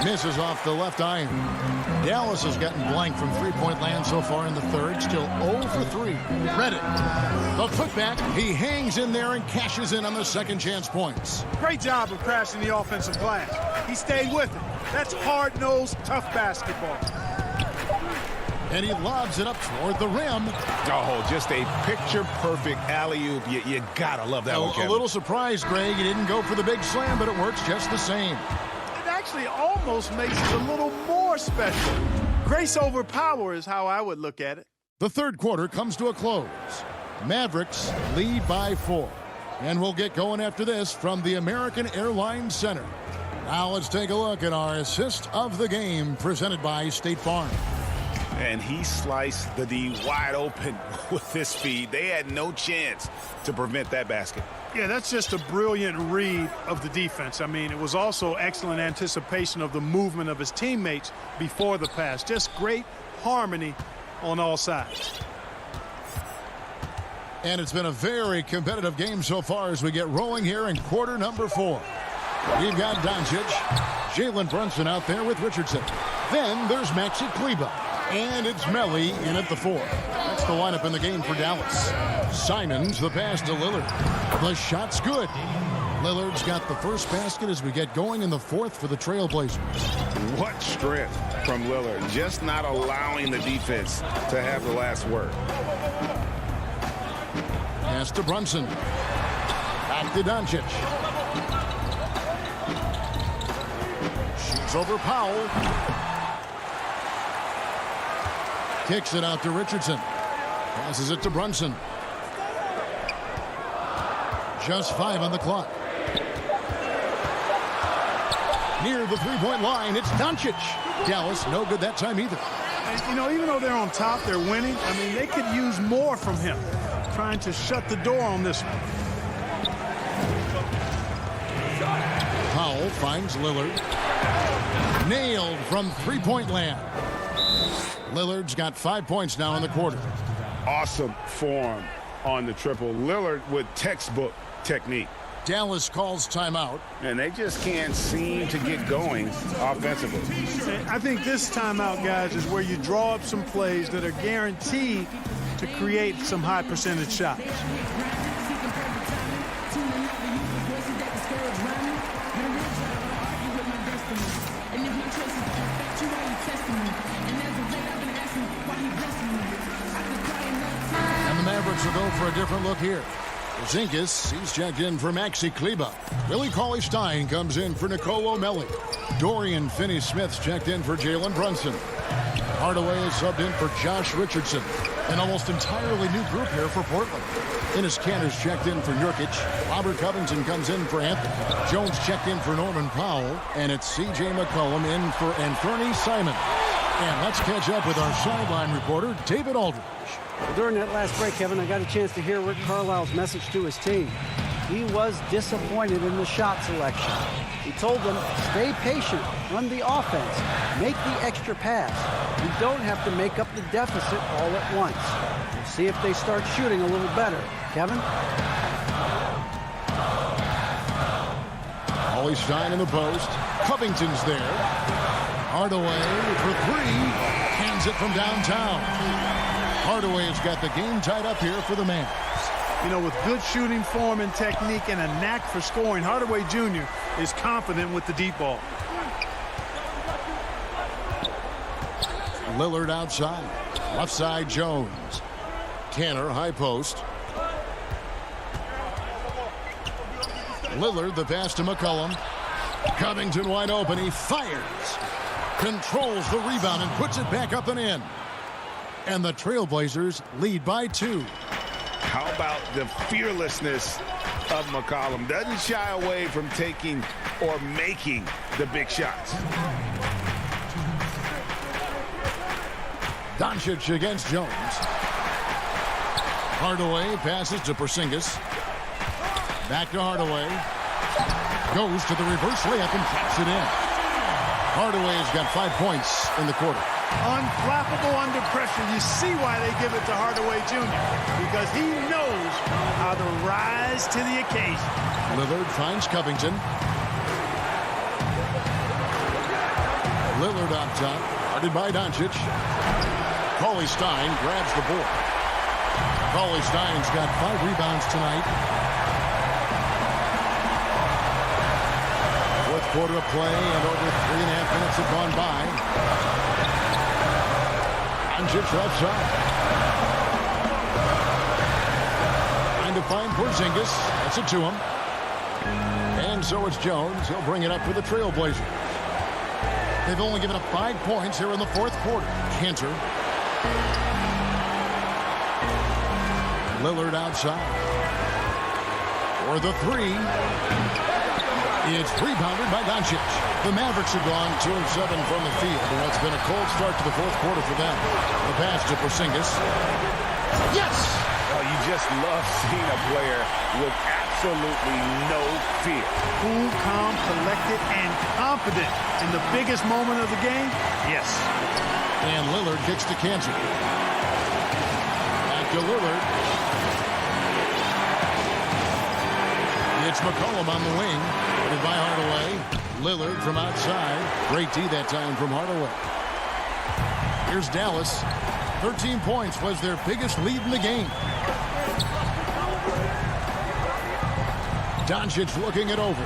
Misses off the left iron. Dallas has gotten blank from three-point land so far in the third. Still 0 for 3. Redick. The putback. He hangs in there and cashes in on the second chance points. Great job of crashing the offensive glass. He stayed with it. That's hard-nosed, tough basketball. And he lobs it up toward the rim. Oh, just a picture-perfect alley-oop. You gotta love that one, Kevin. A little surprised, Greg. He didn't go for the big slam, but it works just the same. It actually almost makes it a little more special. Grace over power is how I would look at it. The third quarter comes to a close. Mavericks lead by 4. And we'll get going after this from the American Airlines Center. Now let's take a look at our assist of the game presented by State Farm. And he sliced the D wide open with his feed. They had no chance to prevent that basket. Yeah, that's just a brilliant read of the defense. I mean, it was also excellent anticipation of the movement of his teammates before the pass. Just great harmony on all sides. And it's been a very competitive game so far as we get rolling here in quarter number 4. We've got Doncic, Jalen Brunson out there with Richardson. Then there's Maxi Kleber. And it's Melli in at the 4. That's the lineup in the game for Dallas. Simons the pass to Lillard. The shot's good. Lillard's got the first basket as we get going in the fourth for the Trailblazers. What strength from Lillard. Just not allowing the defense to have the last word. Pass to Brunson. Back to Doncic. Shoots over Powell. Kicks it out to Richardson. Passes it to Brunson. Just 5 on the clock. Near the three-point line, it's Doncic. Dallas, no good that time either. And, you know, even though they're on top, they're winning. I mean, they could use more from him. Trying to shut the door on this one. Powell finds Lillard. Nailed from three-point land. Lillard's got 5 points now in the quarter. Awesome form on the triple. Lillard with textbook technique. Dallas calls timeout. And they just can't seem to get going offensively. I think this timeout, guys, is where you draw up some plays that are guaranteed to create some high percentage shots. And the Mavericks will go for a different look here. Porzingis, he's checked in for Maxi Kleba. Willie Cauley-Stein comes in for Nicole O'Malley. Dorian Finney-Smith's checked in for Jalen Brunson. Hardaway is subbed in for Josh Richardson. An almost entirely new group here for Portland. Enes Kanter's checked in for Nurkic. Robert Covington comes in for Anthony. Jones checked in for Norman Powell. And it's C.J. McCollum in for Anthony Simon. And let's catch up with our sideline reporter, David Aldridge. During that last break, Kevin, I got a chance to hear Rick Carlisle's message to his team. He was disappointed in the shot selection. He told them, stay patient, run the offense, make the extra pass. You don't have to make up the deficit all at once. We'll see if they start shooting a little better. Kevin? Cauley-Stein in the post. Covington's there. Hardaway for three. Hands it from downtown. Hardaway's got the game tied up here for the Mavs. You know, with good shooting form and technique and a knack for scoring, Hardaway Jr. is confident with the deep ball. Lillard outside. Left side, Jones. Tanner, high post. Lillard, the pass to McCollum. Covington wide open. He fires. Controls the rebound and puts it back up and in. And the Trailblazers lead by 2. How about the fearlessness of McCollum? Doesn't shy away from taking or making the big shots. Doncic against Jones. Hardaway passes to Porzingis. Back to Hardaway. Goes to the reverse layup and traps it in. Hardaway's got 5 points in the quarter. Unflappable under pressure. You see why they give it to Hardaway Jr. Because he knows how to rise to the occasion. Lillard finds Covington. Lillard up top. Guarded by Doncic. Cauley-Stein grabs the board. Cauley-Stein's got 5 rebounds tonight. Fourth quarter of play and over 3.5 minutes have gone by. Doncic left side. Trying to find Porzingis. That's it to him. And so it's Jones. He'll bring it up for the Trailblazers. They've only given up 5 points here in the fourth quarter. Kanter. Lillard outside. For the three. It's rebounded by Doncic. The Mavericks have gone 2 of 7 from the field. And it's been a cold start to the fourth quarter for them. The pass to Porzingis. Yes! Oh, you just love seeing a player with absolutely no fear. Cool, calm, collected, and confident in the biggest moment of the game. Yes. And Lillard kicks to Kanter. Back to Lillard. It's McCollum on the wing. Put by Hardaway. Lillard from outside. Great D that time from Hardaway. Here's Dallas. 13 points was their biggest lead in the game. Doncic looking it over.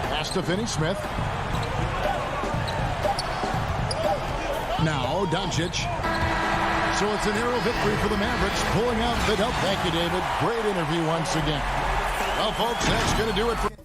Pass to Finney-Smith. Now Doncic. So it's a narrow victory for the Mavericks, pulling out the dub. Thank you, David. Great interview once again. Well, folks, that's going to do it for...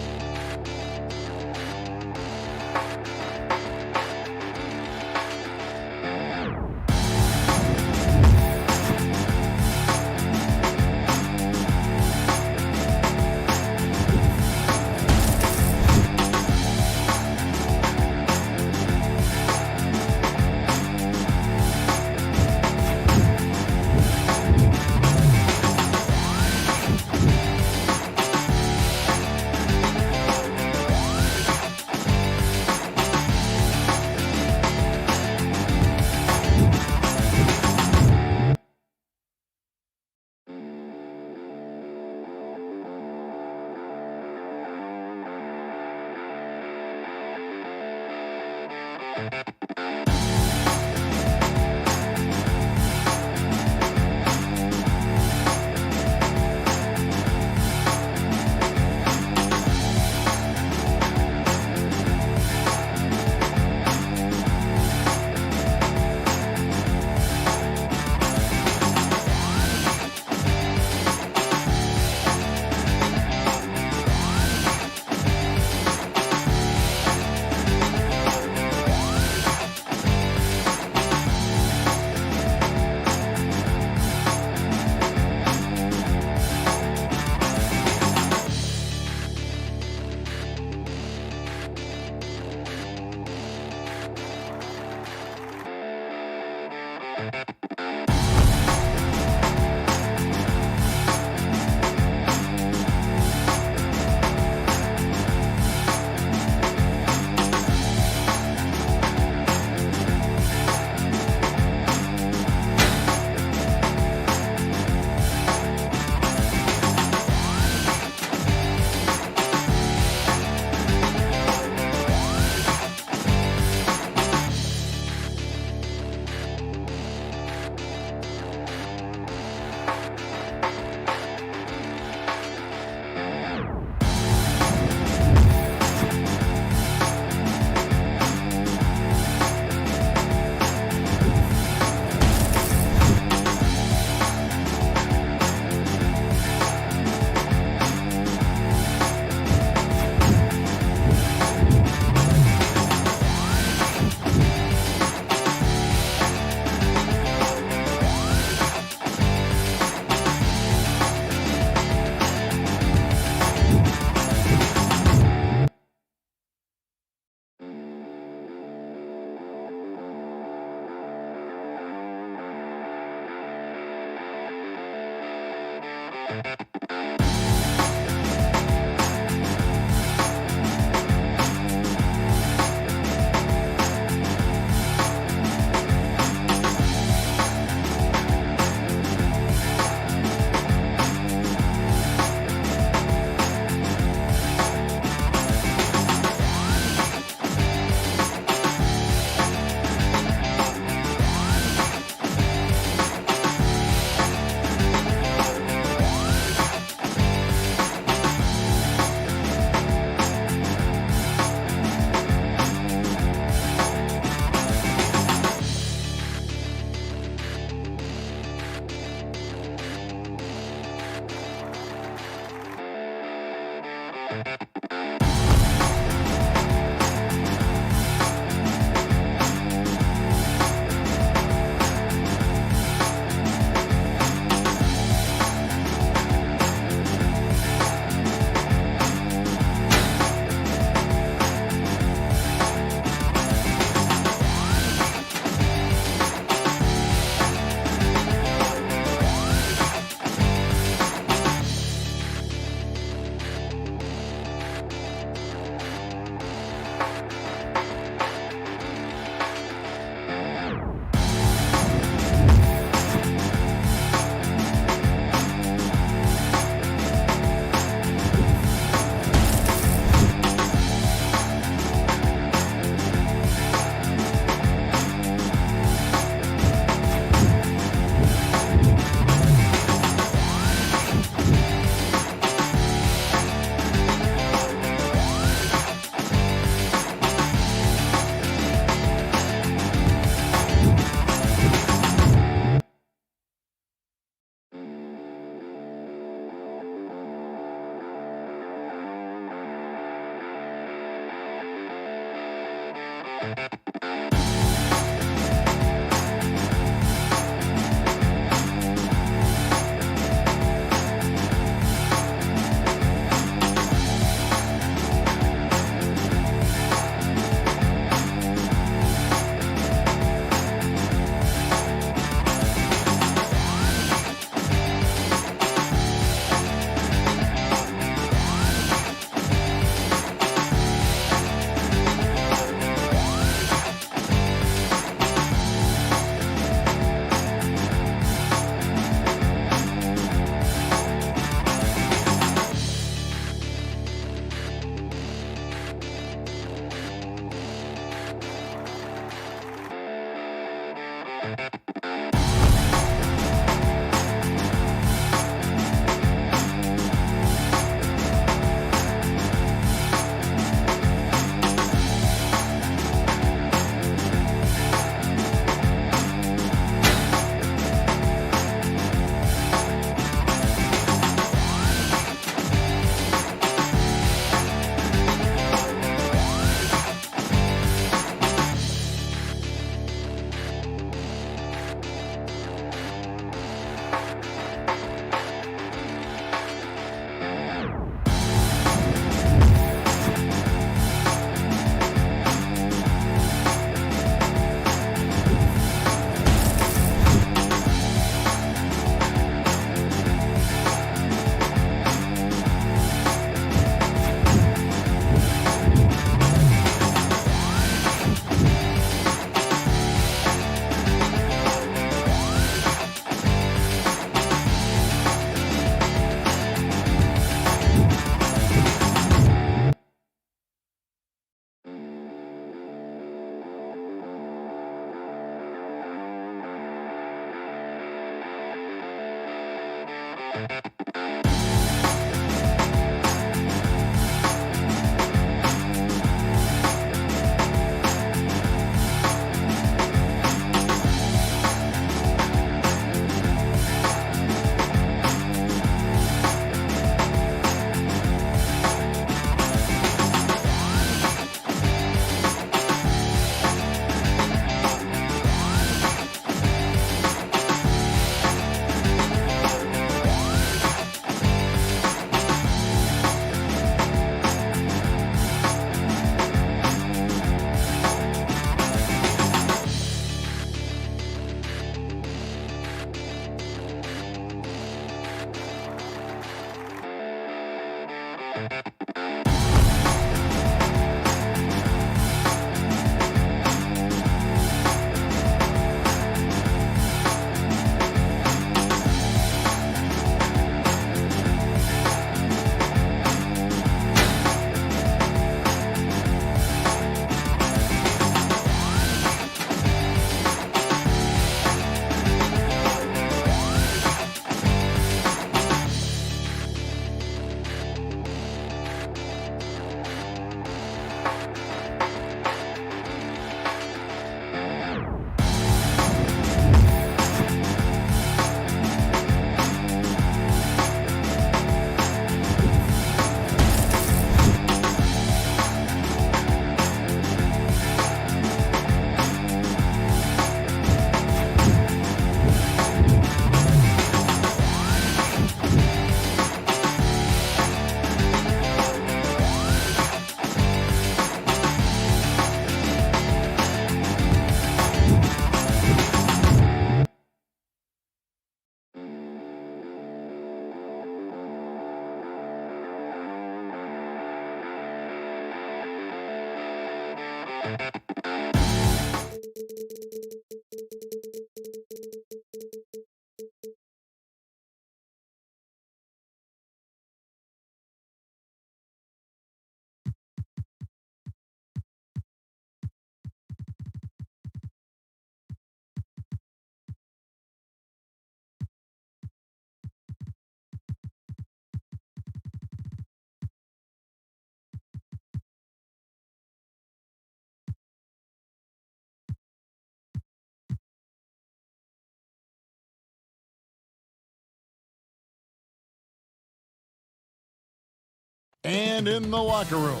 And in the locker room,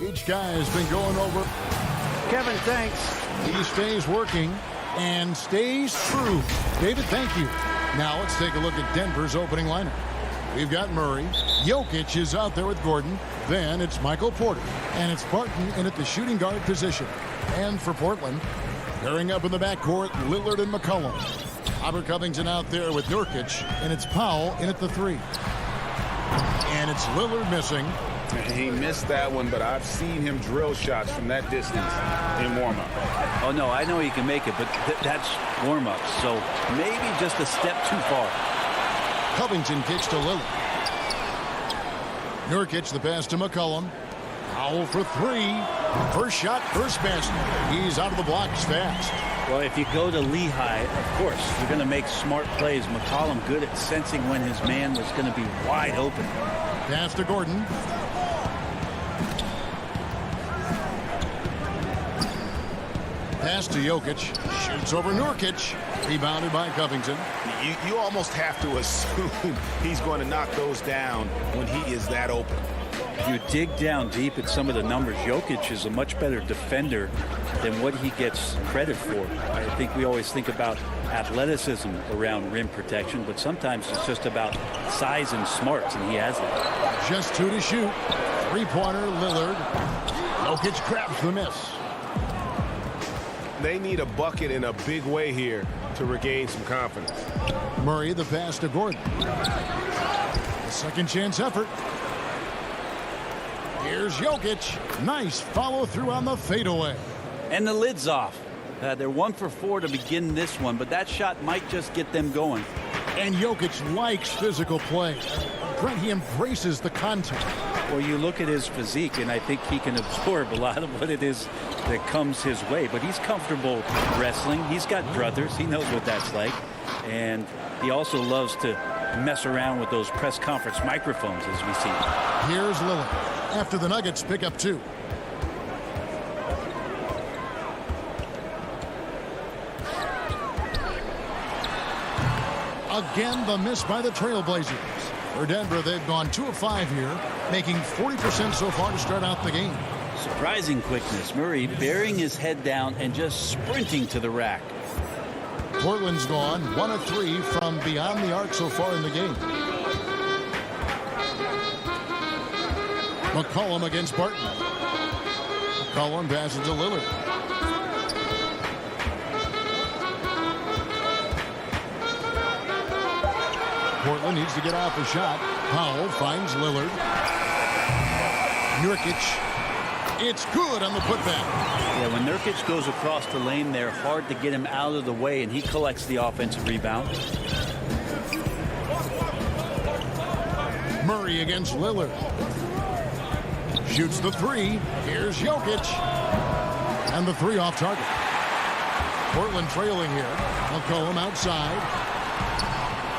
each guy has been going over. Kevin, thanks. He stays working and stays true. David, thank you. Now let's take a look at Denver's opening lineup. We've got Murray. Jokic is out there with Gordon. Then it's Michael Porter. And it's Barton in at the shooting guard position. And for Portland, pairing up in the backcourt, Lillard and McCollum. Robert Covington out there with Nurkic. And it's Powell in at the 3. And it's Lillard missing. He missed that one, but I've seen him drill shots from that distance in warm-up. Oh, no, I know he can make it, but that's warm-up. So maybe just a step too far. Covington kicks to Lillard. Nurkic the pass to McCollum. Powell for 3. First shot, first basket. He's out of the blocks fast. Well, if you go to Lehigh, of course, you're going to make smart plays. McCollum good at sensing when his man was going to be wide open. Pass to Gordon. Pass to Jokic. Shoots over Nurkic. Rebounded by Covington. You almost have to assume he's going to knock those down when he is that open. If you dig down deep at some of the numbers, Jokic is a much better defender than what he gets credit for. I think we always think about athleticism around rim protection, but sometimes it's just about size and smarts, and he has it. Just 2 to shoot. Three-pointer, Lillard. Jokic grabs the miss. They need a bucket in a big way here to regain some confidence. Murray, the pass to Gordon. A second chance effort. Here's Jokic. Nice follow through on the fadeaway. And the lid's off. They're 1 for 4 to begin this one, but that shot might just get them going. And Jokic likes physical play. Brent, he embraces the contact. Well, you look at his physique, and I think he can absorb a lot of what it is that comes his way. But he's comfortable wrestling. He's got brothers. He knows what that's like. And he also loves to mess around with those press conference microphones, as we see. Here's Lillard after the Nuggets pick up 2. Again, the miss by the Trailblazers. For Denver, they've gone 2 of 5 here, making 40% so far to start out the game. Surprising quickness. Murray bearing his head down and just sprinting to the rack. Portland's gone 1 of 3 from beyond the arc so far in the game. McCollum against Barton. McCollum passes to Lillard. Portland needs to get off a shot. Powell finds Lillard. Nurkic. It's good on the putback. Yeah, when Nurkic goes across the lane, they're hard to get him out of the way, and he collects the offensive rebound. Murray against Lillard. Shoots the 3. Here's Jokic. And the 3 off target. Portland trailing here. McCollum outside.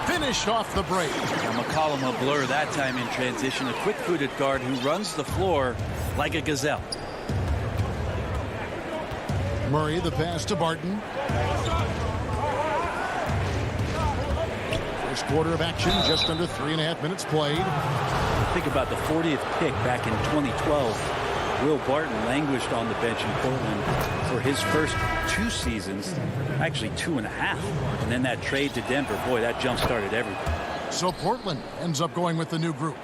Finished off the break. Now McCollum a blur that time in transition. A quick-footed guard who runs the floor like a gazelle. Murray, the pass to Barton. First quarter of action, just under 3.5 minutes played. Think about the 40th pick back in 2012. Will Barton languished on the bench in Portland for his first 2 seasons, actually 2.5. And then that trade to Denver, boy, that jump-started everything. So Portland ends up going with the new group.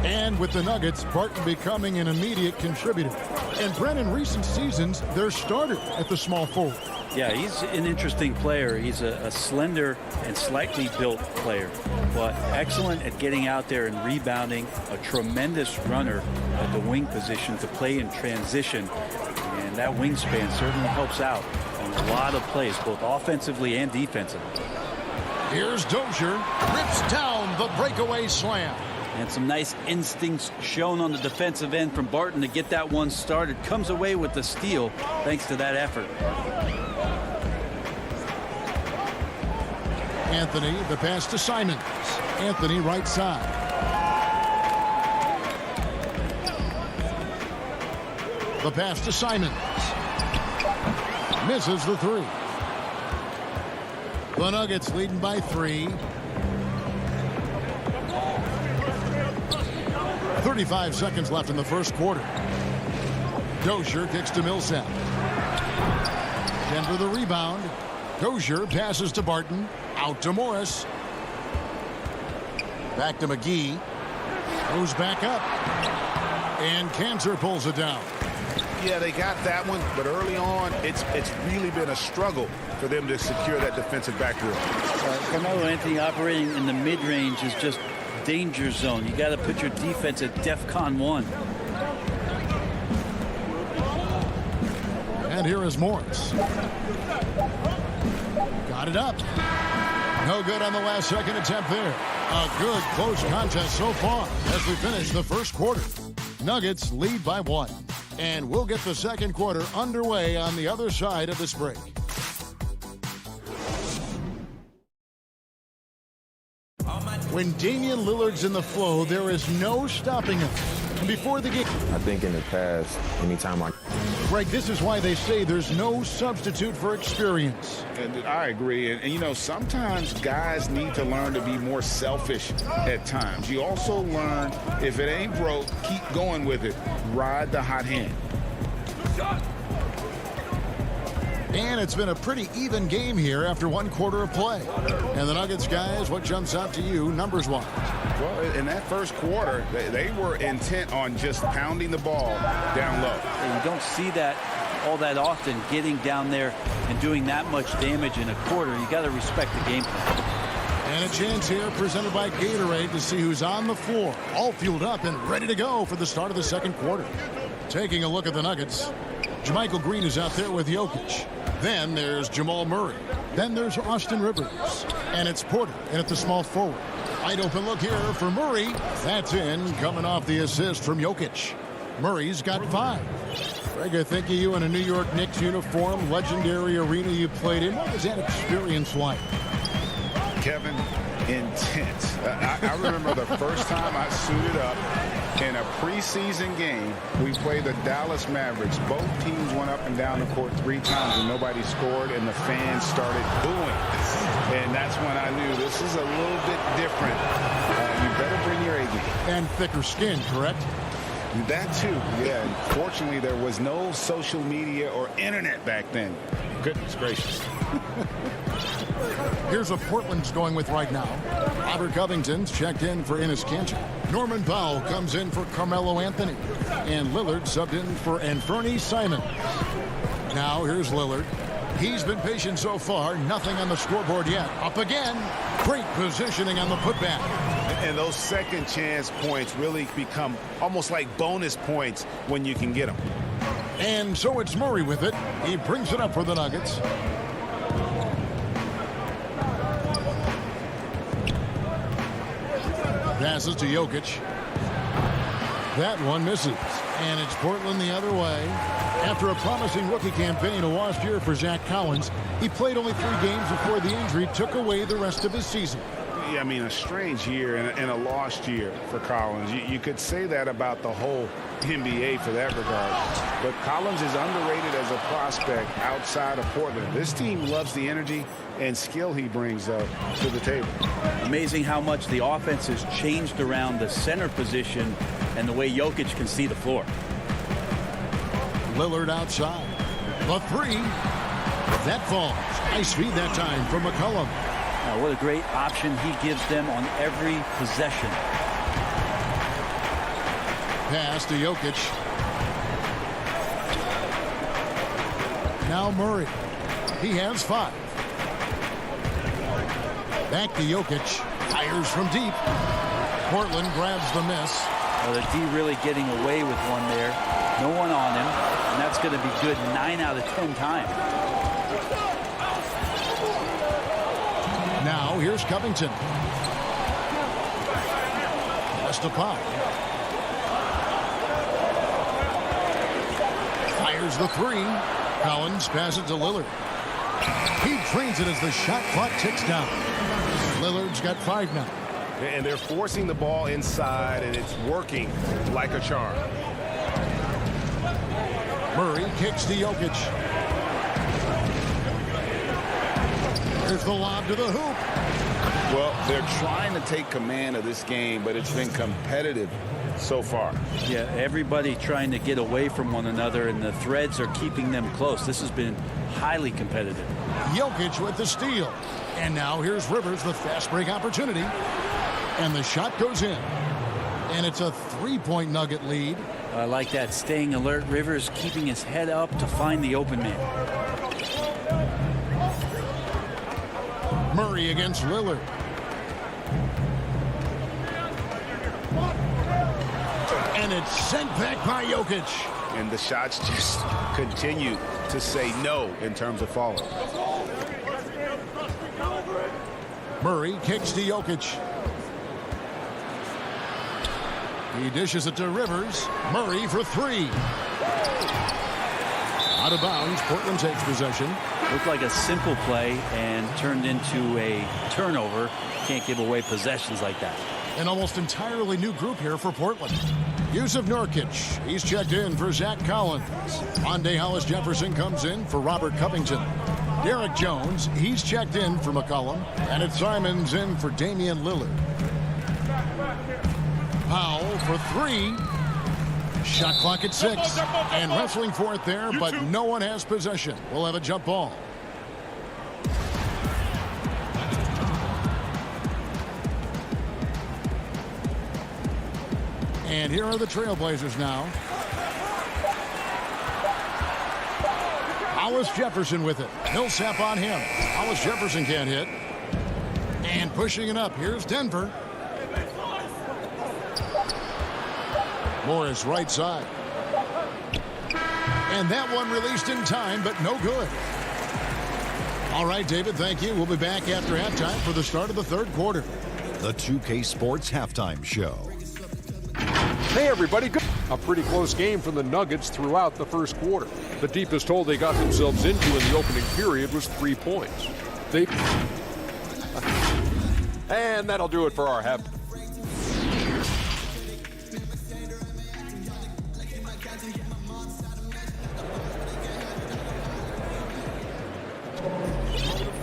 And with the Nuggets, Barton becoming an immediate contributor. And Brent, in recent seasons, their starter at the small forward. Yeah, he's an interesting player. He's a slender and slightly built player, but excellent at getting out there and rebounding, a tremendous runner at the wing position to play in transition. And that wingspan certainly helps out on a lot of plays, both offensively and defensively. Here's Dozier, rips down the breakaway slam. And some nice instincts shown on the defensive end from Barton to get that one started. Comes away with the steal thanks to that effort. Anthony, the pass to Simons. Anthony, right side. The pass to Simons. Misses the 3. The Nuggets leading by 3. 35 seconds left in the first quarter. Dozier kicks to Millsap. Denver the rebound. Dozier passes to Barton. Out to Morris. Back to McGee. Goes back up. And Cantor pulls it down. Yeah, they got that one, but early on, it's really been a struggle for them to secure that defensive backboard. Carmelo Anthony operating in the mid-range is just danger zone. You got to put your defense at DEFCON 1. And here is Morris. Got it up. No good on the last second attempt there. A good close contest so far as we finish the first quarter. Nuggets lead by 1. And we'll get the second quarter underway on the other side of this break. When Damian Lillard's in the flow, there is no stopping him. And before the game, I think in the past, anytime Greg, this is why they say there's no substitute for experience. And I agree. And, you know, sometimes guys need to learn to be more selfish at times. You also learn, if it ain't broke, keep going with it. Ride the hot hand. And it's been a pretty even game here after one quarter of play. And the Nuggets, guys, what jumps out to you numbers-wise? Well, in that first quarter, they were intent on just pounding the ball down low. And you don't see that all that often, getting down there and doing that much damage in a quarter. You got to respect the game plan. And a chance here presented by Gatorade to see who's on the floor, all fueled up and ready to go for the start of the second quarter. Taking a look at the Nuggets, Jermichael Green is out there with Jokic. Then there's Jamal Murray. Then there's Austin Rivers. And it's Porter in at the small forward. Wide open look here for Murray. That's in, coming off the assist from Jokic. Murray's got 5. Greg, I think of you in a New York Knicks uniform, legendary arena you played in. What was that experience like? Kevin, intense. I remember the first time I suited up in a preseason game. We played the Dallas Mavericks. Both teams went up and down the court 3 times and nobody scored, and the fans started booing. And that's when I knew this is a little bit different. You better bring your A game. And thicker skin, correct? That too, yeah. And fortunately, there was no social media or internet back then. Goodness gracious. Here's what Portland's going with right now. Robert Covington's checked in for Enes Kanter. Norman Powell comes in for Carmelo Anthony. And Lillard subbed in for Anthony Simons. Now here's Lillard. He's been patient so far. Nothing on the scoreboard yet. Up again. Great positioning on the putback. And those second chance points really become almost like bonus points when you can get them. And so it's Murray with it. He brings it up for the Nuggets. Passes to Jokic. That one misses. And it's Portland the other way. After a promising rookie campaign last year for Zach Collins, he played only 3 games before the injury took away the rest of his season. Yeah, I mean, a strange year and a lost year for Collins. You could say that about the whole NBA for that regard. But Collins is underrated as a prospect outside of Portland. This team loves the energy and skill he brings to the table. Amazing how much the offense has changed around the center position and the way Jokic can see the floor. Lillard outside. The 3. That falls. Nice feed that time from McCollum. What a great option he gives them on every possession. Pass to Jokic. Now Murray. He has 5. Back to Jokic. Fires from deep. Portland grabs the miss. Well, the D really getting away with one there. No one on him. And that's going to be good 9 out of 10 times. Now here's Covington. Just a pop. Fires the 3. Collins passes to Lillard. He trains it as the shot clock ticks down. Lillard's got 5 now. And they're forcing the ball inside, and it's working like a charm. Murray kicks to Jokic. There's the lob to the hoop. Well, they're trying to take command of this game, but it's been competitive so far. Yeah, everybody trying to get away from one another, and the threads are keeping them close. This has been highly competitive. Jokic with the steal. And now here's Rivers, the fast break opportunity. And the shot goes in. And it's a 3-point Nugget lead. I like that, staying alert. Rivers keeping his head up to find the open man. Murray against Lillard. And it's sent back by Jokic. And the shots just continue to say no in terms of falling. Murray kicks to Jokic. He dishes it to Rivers. Murray for 3. Out of bounds. Portland takes possession. Looked like a simple play and turned into a turnover. Can't give away possessions like that. An almost entirely new group here for Portland. Yusuf Nurkic, he's checked in for Zach Collins. Monday Hollis Jefferson comes in for Robert Covington. Derek Jones, he's checked in for McCollum. And it's Simons in for Damian Lillard. Powell for 3. Shot clock at 6. And wrestling for it there, but no one has possession. We'll have a jump ball. And here are the Trailblazers now. Hollis Jefferson with it. Millsap on him. Hollis Jefferson can't hit. And pushing it up. Here's Denver. Morris right side. And that one released in time, but no good. All right, David, thank you. We'll be back after halftime for the start of the third quarter. The 2K Sports Halftime Show. Hey, everybody. A pretty close game for the Nuggets throughout the first quarter. The deepest hole they got themselves into in the opening period was 3 points. And that'll do it for our half.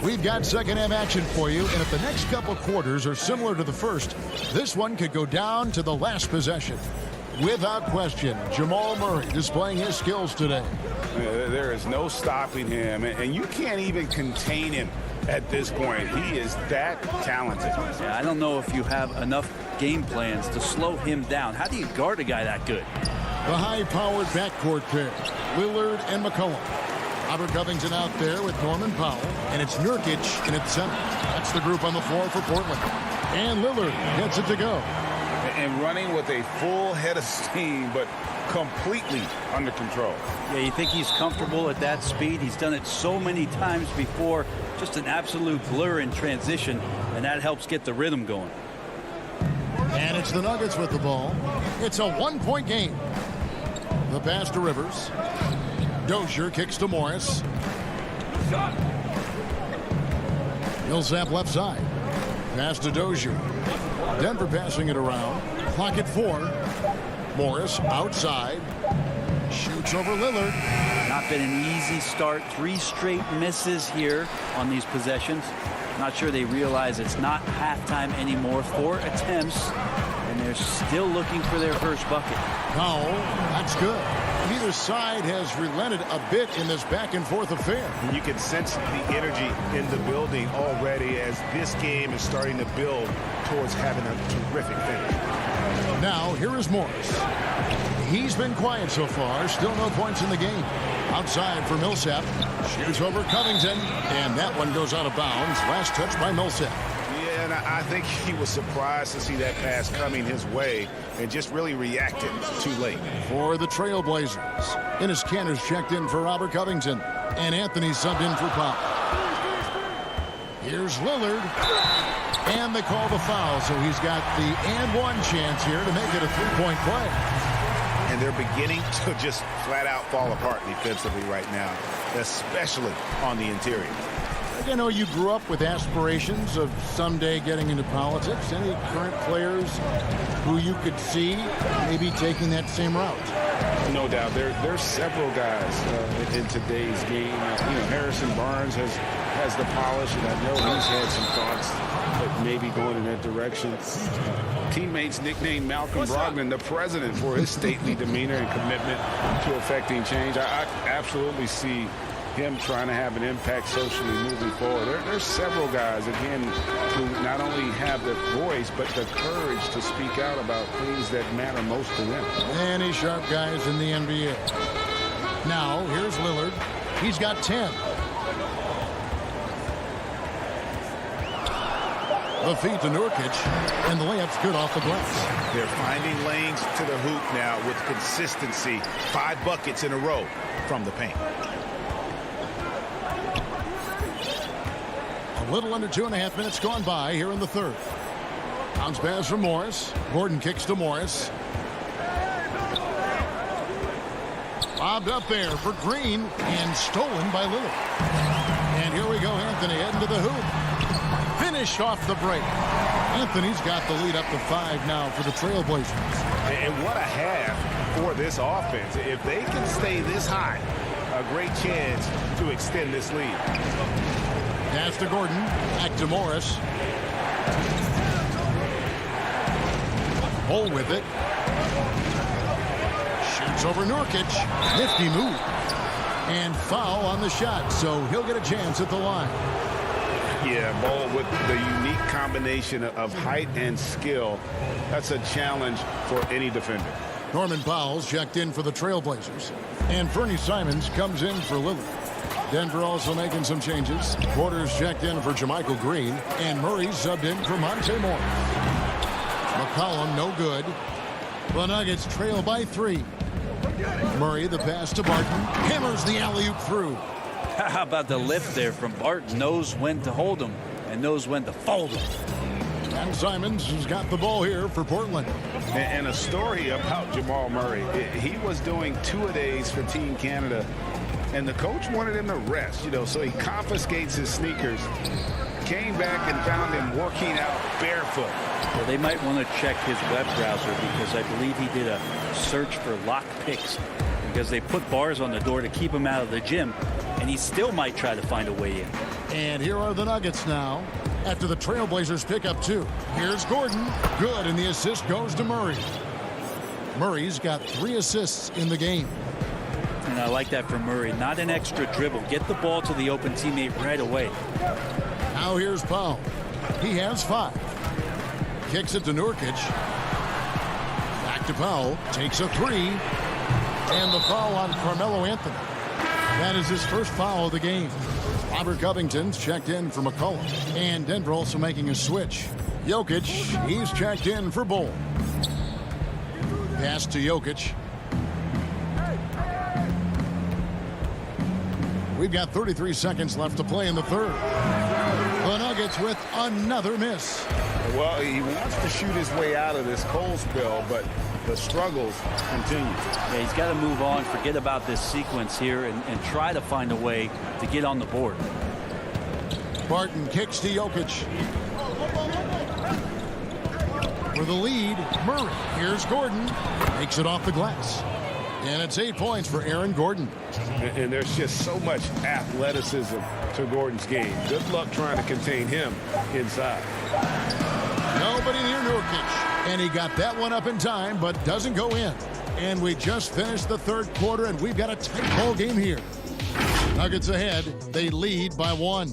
We've got second half action for you, and if the next couple quarters are similar to the first, this one could go down to the last possession. Without question, Jamal Murray displaying his skills today. There is no stopping him, and you can't even contain him at this point. He is that talented. Yeah, I don't know if you have enough game plans to slow him down. How do you guard a guy that good? The high-powered backcourt pair, Lillard and McCollum. Robert Covington out there with Norman Powell, and it's Nurkic in its center. That's the group on the floor for Portland. And Lillard gets it to go. And running with a full head of steam, but completely under control. Yeah, you think he's comfortable at that speed? He's done it so many times before. Just an absolute blur in transition, and that helps get the rhythm going. And it's the Nuggets with the ball. It's a 1-point game. The pass to Rivers. Dozier kicks to Morris. Millsap left side. Pass to Dozier. Denver passing it around. Clock at 4. Morris outside. Shoots over Lillard. Not been an easy start. 3 straight misses here on these possessions. Not sure they realize it's not halftime anymore. 4 attempts, and they're still looking for their first bucket. Powell, that's good. Neither side has relented a bit in this back-and-forth affair. And you can sense the energy in the building already as this game is starting to build towards having a terrific finish. Now, here is Morris. He's been quiet so far. Still no points in the game. Outside for Millsap. Shoots over Covington. And that one goes out of bounds. Last touch by Millsap. Yeah, and I think he was surprised to see that pass coming his way and just really reacted too late. For the Trailblazers. Enes Kanter's checked in for Robert Covington. And Anthony subbed in for Powell. Here's Lillard. And they call the foul, so he's got the and one chance here to make it a 3-point play. And they're beginning to just flat out fall apart defensively right now, especially on the interior. I know you grew up with aspirations of someday getting into politics. Any current players who you could see maybe taking that same route? No doubt. There's several guys in today's game. Harrison Barnes has the polish, and I know he's had some thoughts but maybe going in that direction. Teammates nicknamed Malcolm Brogdon the president for his stately demeanor and commitment to affecting change. I absolutely see him trying to have an impact socially moving forward. There's several guys, again, who not only have the voice, but the courage to speak out about things that matter most to them. Many sharp guys in the NBA. Now, here's Lillard. He's got 10. The feed to Nurkic, and the layup's good off the glass. They're finding lanes to the hoop now with consistency. 5 buckets in a row from the paint. A little under 2.5 minutes gone by here in the third. Bounce pass from Morris. Gordon kicks to Morris. Lobbed up there for Green and stolen by Lillard. And here we go, Anthony heading to the hoop. Finished off the break. Anthony's got the lead up to 5 now for the Trailblazers. And what a half for this offense. If they can stay this high, a great chance to extend this lead. Pass to Gordon. Back to Morris. Bull with it. Shoots over Nurkic. Nifty move. And foul on the shot, so he'll get a chance at the line. Yeah, Bull with the unique combination of height and skill. That's a challenge for any defender. Norman Powell's checked in for the Trailblazers. And Fernie Simons comes in for Lillard. Denver also making some changes. Porter's checked in for JaMychal Green. And Murray's subbed in for Monte Morris. McCollum no good. The Nuggets trail by 3. Murray the pass to Barton. Hammers the alley-oop through. How about the lift there from Barton? Knows when to hold him and knows when to fold him. And Simons has got the ball here for Portland. And a story about Jamal Murray. He was doing 2-a-days for Team Canada, and the coach wanted him to rest, so he confiscates his sneakers, came back and found him working out barefoot. Well, they might want to check his web browser because I believe he did a search for lock picks because they put bars on the door to keep him out of the gym, and he still might try to find a way in. And here are the Nuggets now after the Trailblazers pick up 2. Here's Gordon. Good, and the assist goes to Murray. Murray's got 3 assists in the game. And I like that for Murray. Not an extra dribble. Get the ball to the open teammate right away. Now here's Powell. He has 5. Kicks it to Nurkic. Back to Powell. Takes a 3. And the foul on Carmelo Anthony. That is his first foul of the game. Robert Covington's checked in for McCollum. And Denver also making a switch. Jokic, he's checked in for Bull. Pass to Jokic. We've got 33 seconds left to play in the third. The Nuggets with another miss. Well, he wants to shoot his way out of this cold spell, but the struggles continue. Yeah, he's got to move on, forget about this sequence here, and try to find a way to get on the board. Barton kicks to Jokic. For the lead, Murray. Here's Gordon. Makes it off the glass. And it's 8 points for Aaron Gordon. And there's just so much athleticism to Gordon's game. Good luck trying to contain him inside. Nobody near Nurkic. And he got that one up in time, but doesn't go in. And we just finished the third quarter, and we've got a tight ball game here. Nuggets ahead. They lead by 1.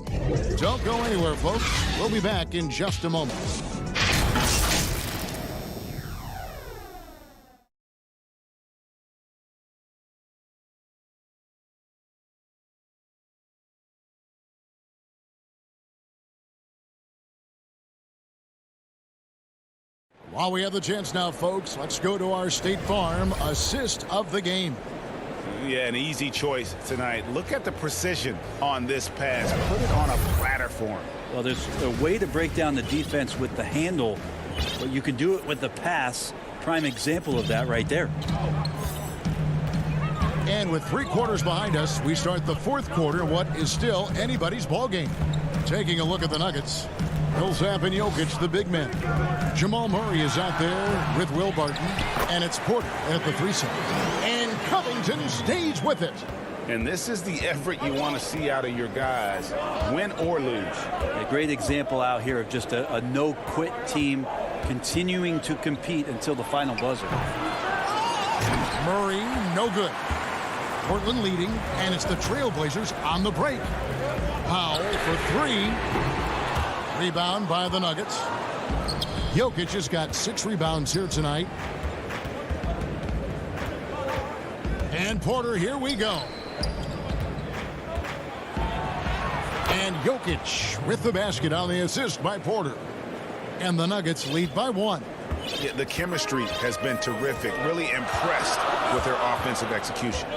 Don't go anywhere, folks. We'll be back in just a moment. While we have the chance now, folks, let's go to our State Farm assist of the game. Yeah, an easy choice tonight. Look at the precision on this pass. Put it on a platter for him. Well, there's a way to break down the defense with the handle, but you can do it with the pass. Prime example of that right there. And with 3 quarters behind us, we start the fourth quarter, what is still anybody's ball game. Taking a look at the Nuggets. Millsap and Jokic, the big men. Jamal Murray is out there with Will Barton. And it's Porter at the 3 side. And Covington stays with it. And this is the effort you want to see out of your guys, win or lose. A great example out here of just a no-quit team continuing to compete until the final buzzer. Murray, no good. Portland leading, and it's the Trailblazers on the break. Powell for 3. Rebound by the Nuggets. Jokic has got 6 rebounds here tonight. And Porter, here we go. And Jokic with the basket on the assist by Porter. And the Nuggets lead by 1. Yeah, the chemistry has been terrific. Really impressed with their offensive execution.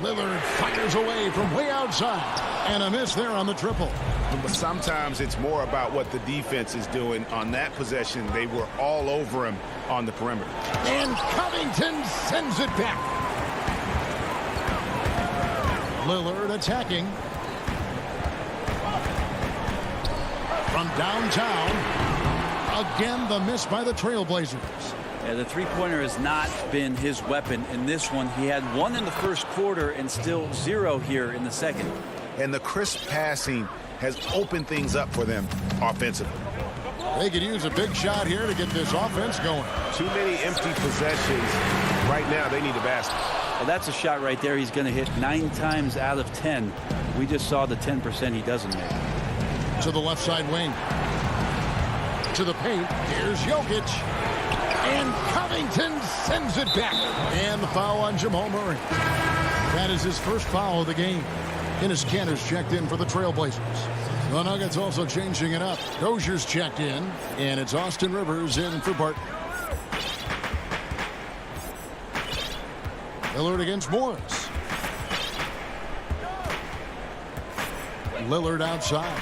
Lillard fires away from way outside. And a miss there on the triple. But sometimes it's more about what the defense is doing. On that possession, they were all over him on the perimeter. And Covington sends it back. Lillard attacking. From downtown. Again, the miss by the Trailblazers. Yeah, the three-pointer has not been his weapon in this one. He had one in the first quarter and still 0 here in the second. And the crisp passing has opened things up for them offensively. They could use a big shot here to get this offense going. Too many empty possessions. Right now, they need a basket. Well, that's a shot right there. He's going to hit 9 times out of 10. We just saw the 10% he doesn't make. To the left side wing. To the paint. Here's Jokic. And Covington sends it back. And the foul on Jamal Murray. That is his first foul of the game. Enes Kanter's checked in for the Trailblazers. The Nuggets also changing it up. Dozier's checked in. And it's Austin Rivers in for Barton. Lillard against Morris. Lillard outside.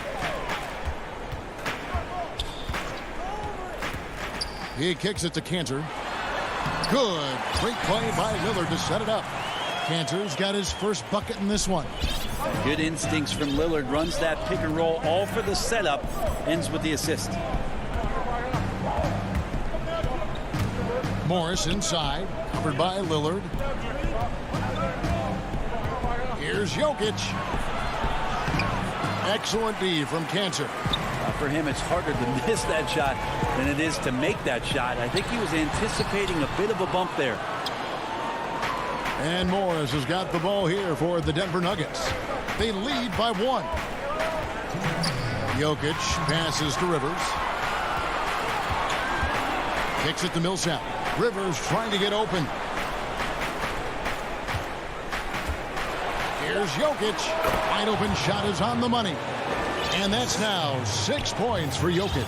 He kicks it to Kanter. Good. Great play by Lillard to set it up. Kanter's got his first bucket in this one. Good instincts from Lillard. Runs that pick and roll all for the setup. Ends with the assist. Morris inside. Covered by Lillard. Here's Jokic. Excellent D from Kanter. For him, it's harder to miss that shot than it is to make that shot. I think he was anticipating a bit of a bump there. And Morris has got the ball here for the Denver Nuggets. They lead by 1. Jokic passes to Rivers. Kicks it to Millsap. Rivers trying to get open. Here's Jokic. Wide open shot is on the money. And that's now 6 points for Jokic.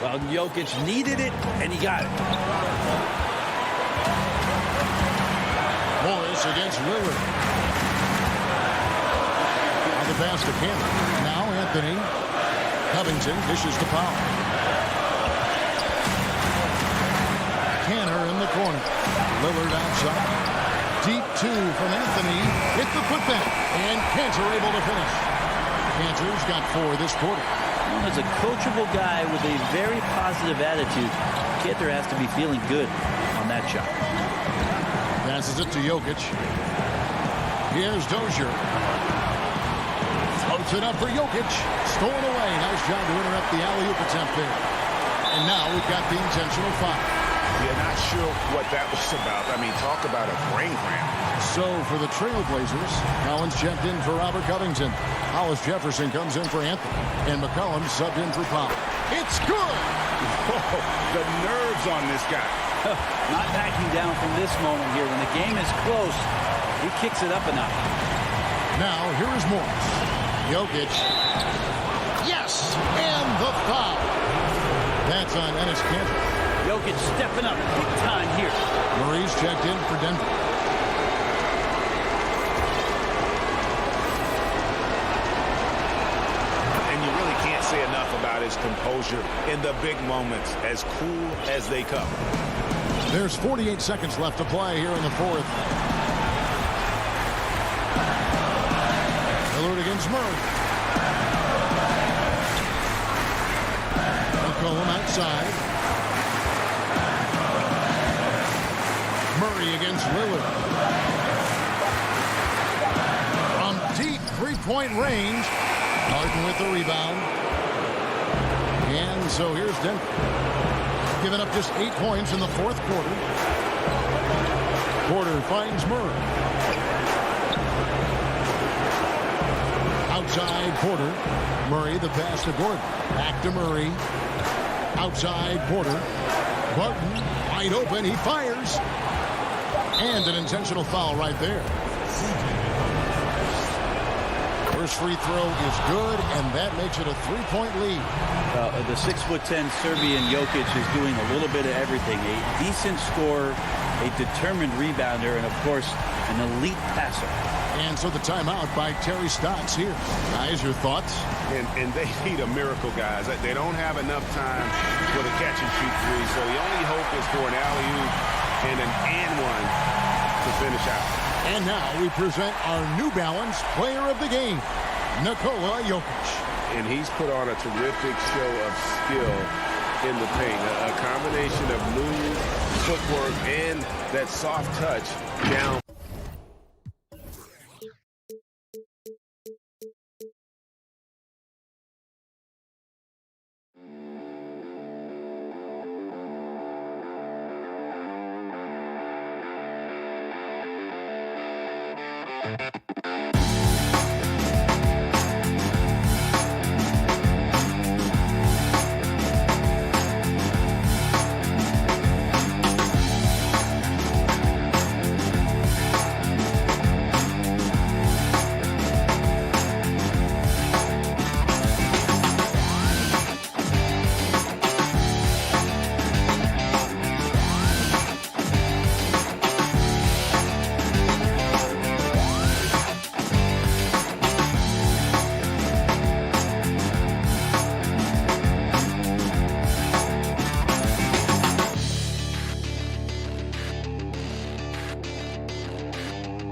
Well, Jokic needed it, and he got it. Morris against Lillard. On the pass to Kanter. Now Anthony. Covington dishes to Powell. Kanter in the corner. Lillard outside. Deep 2 from Anthony. Hit the putback. And Kanter able to finish. Kanter's got 4 this quarter. As a coachable guy with a very positive attitude, Kanter has to be feeling good on that shot. Passes it to Jokic. Here's Dozier. Floats it up for Jokic. Stolen away. Nice job to interrupt the alley-oop attempt there. And now we've got the intentional foul. Yeah, not sure what that was about. I mean, talk about a brain cramp. So for the Trailblazers, Collins checked in for Robert Covington. Hollis Jefferson comes in for Anthony. And McCollum subbed in for Powell. It's good! Oh, the nerves on this guy. Not backing down from this moment here. When the game is close, he kicks it up a notch. Now, here is Morris. Jokic. Yes! And the foul. That's on Enes Kanter. Jokic stepping up big time here. Murray's checked in for Denver. And you really can't say enough about his composure in the big moments, as cool as they come. There's 48 seconds left to play here in the fourth. Lillard against Murray. McCollum outside. Murray against Lillard. From deep three-point range. Harden with the rebound. And so here's Denver. Giving up just 8 points in the fourth quarter. Porter finds Murray. Outside Porter. Murray the pass to Gordon. Back to Murray. Outside Porter. Barton wide open. He fires. And an intentional foul right there. First free throw is good, and that makes it a 3-point lead. The 6'10" Serbian Jokic is doing a little bit of everything. A decent scorer, a determined rebounder, and of course, an elite passer. And so the timeout by Terry Stotts here. Guys, your thoughts? And they need a miracle, guys. They don't have enough time for the catch-and-shoot three, so the only hope is for an alley-oop and an and-one to finish out. And now we present our New Balance Player of the Game, Nikola Jokic. And he's put on a terrific show of skill in the paint. A combination of move, footwork, and that soft touch down.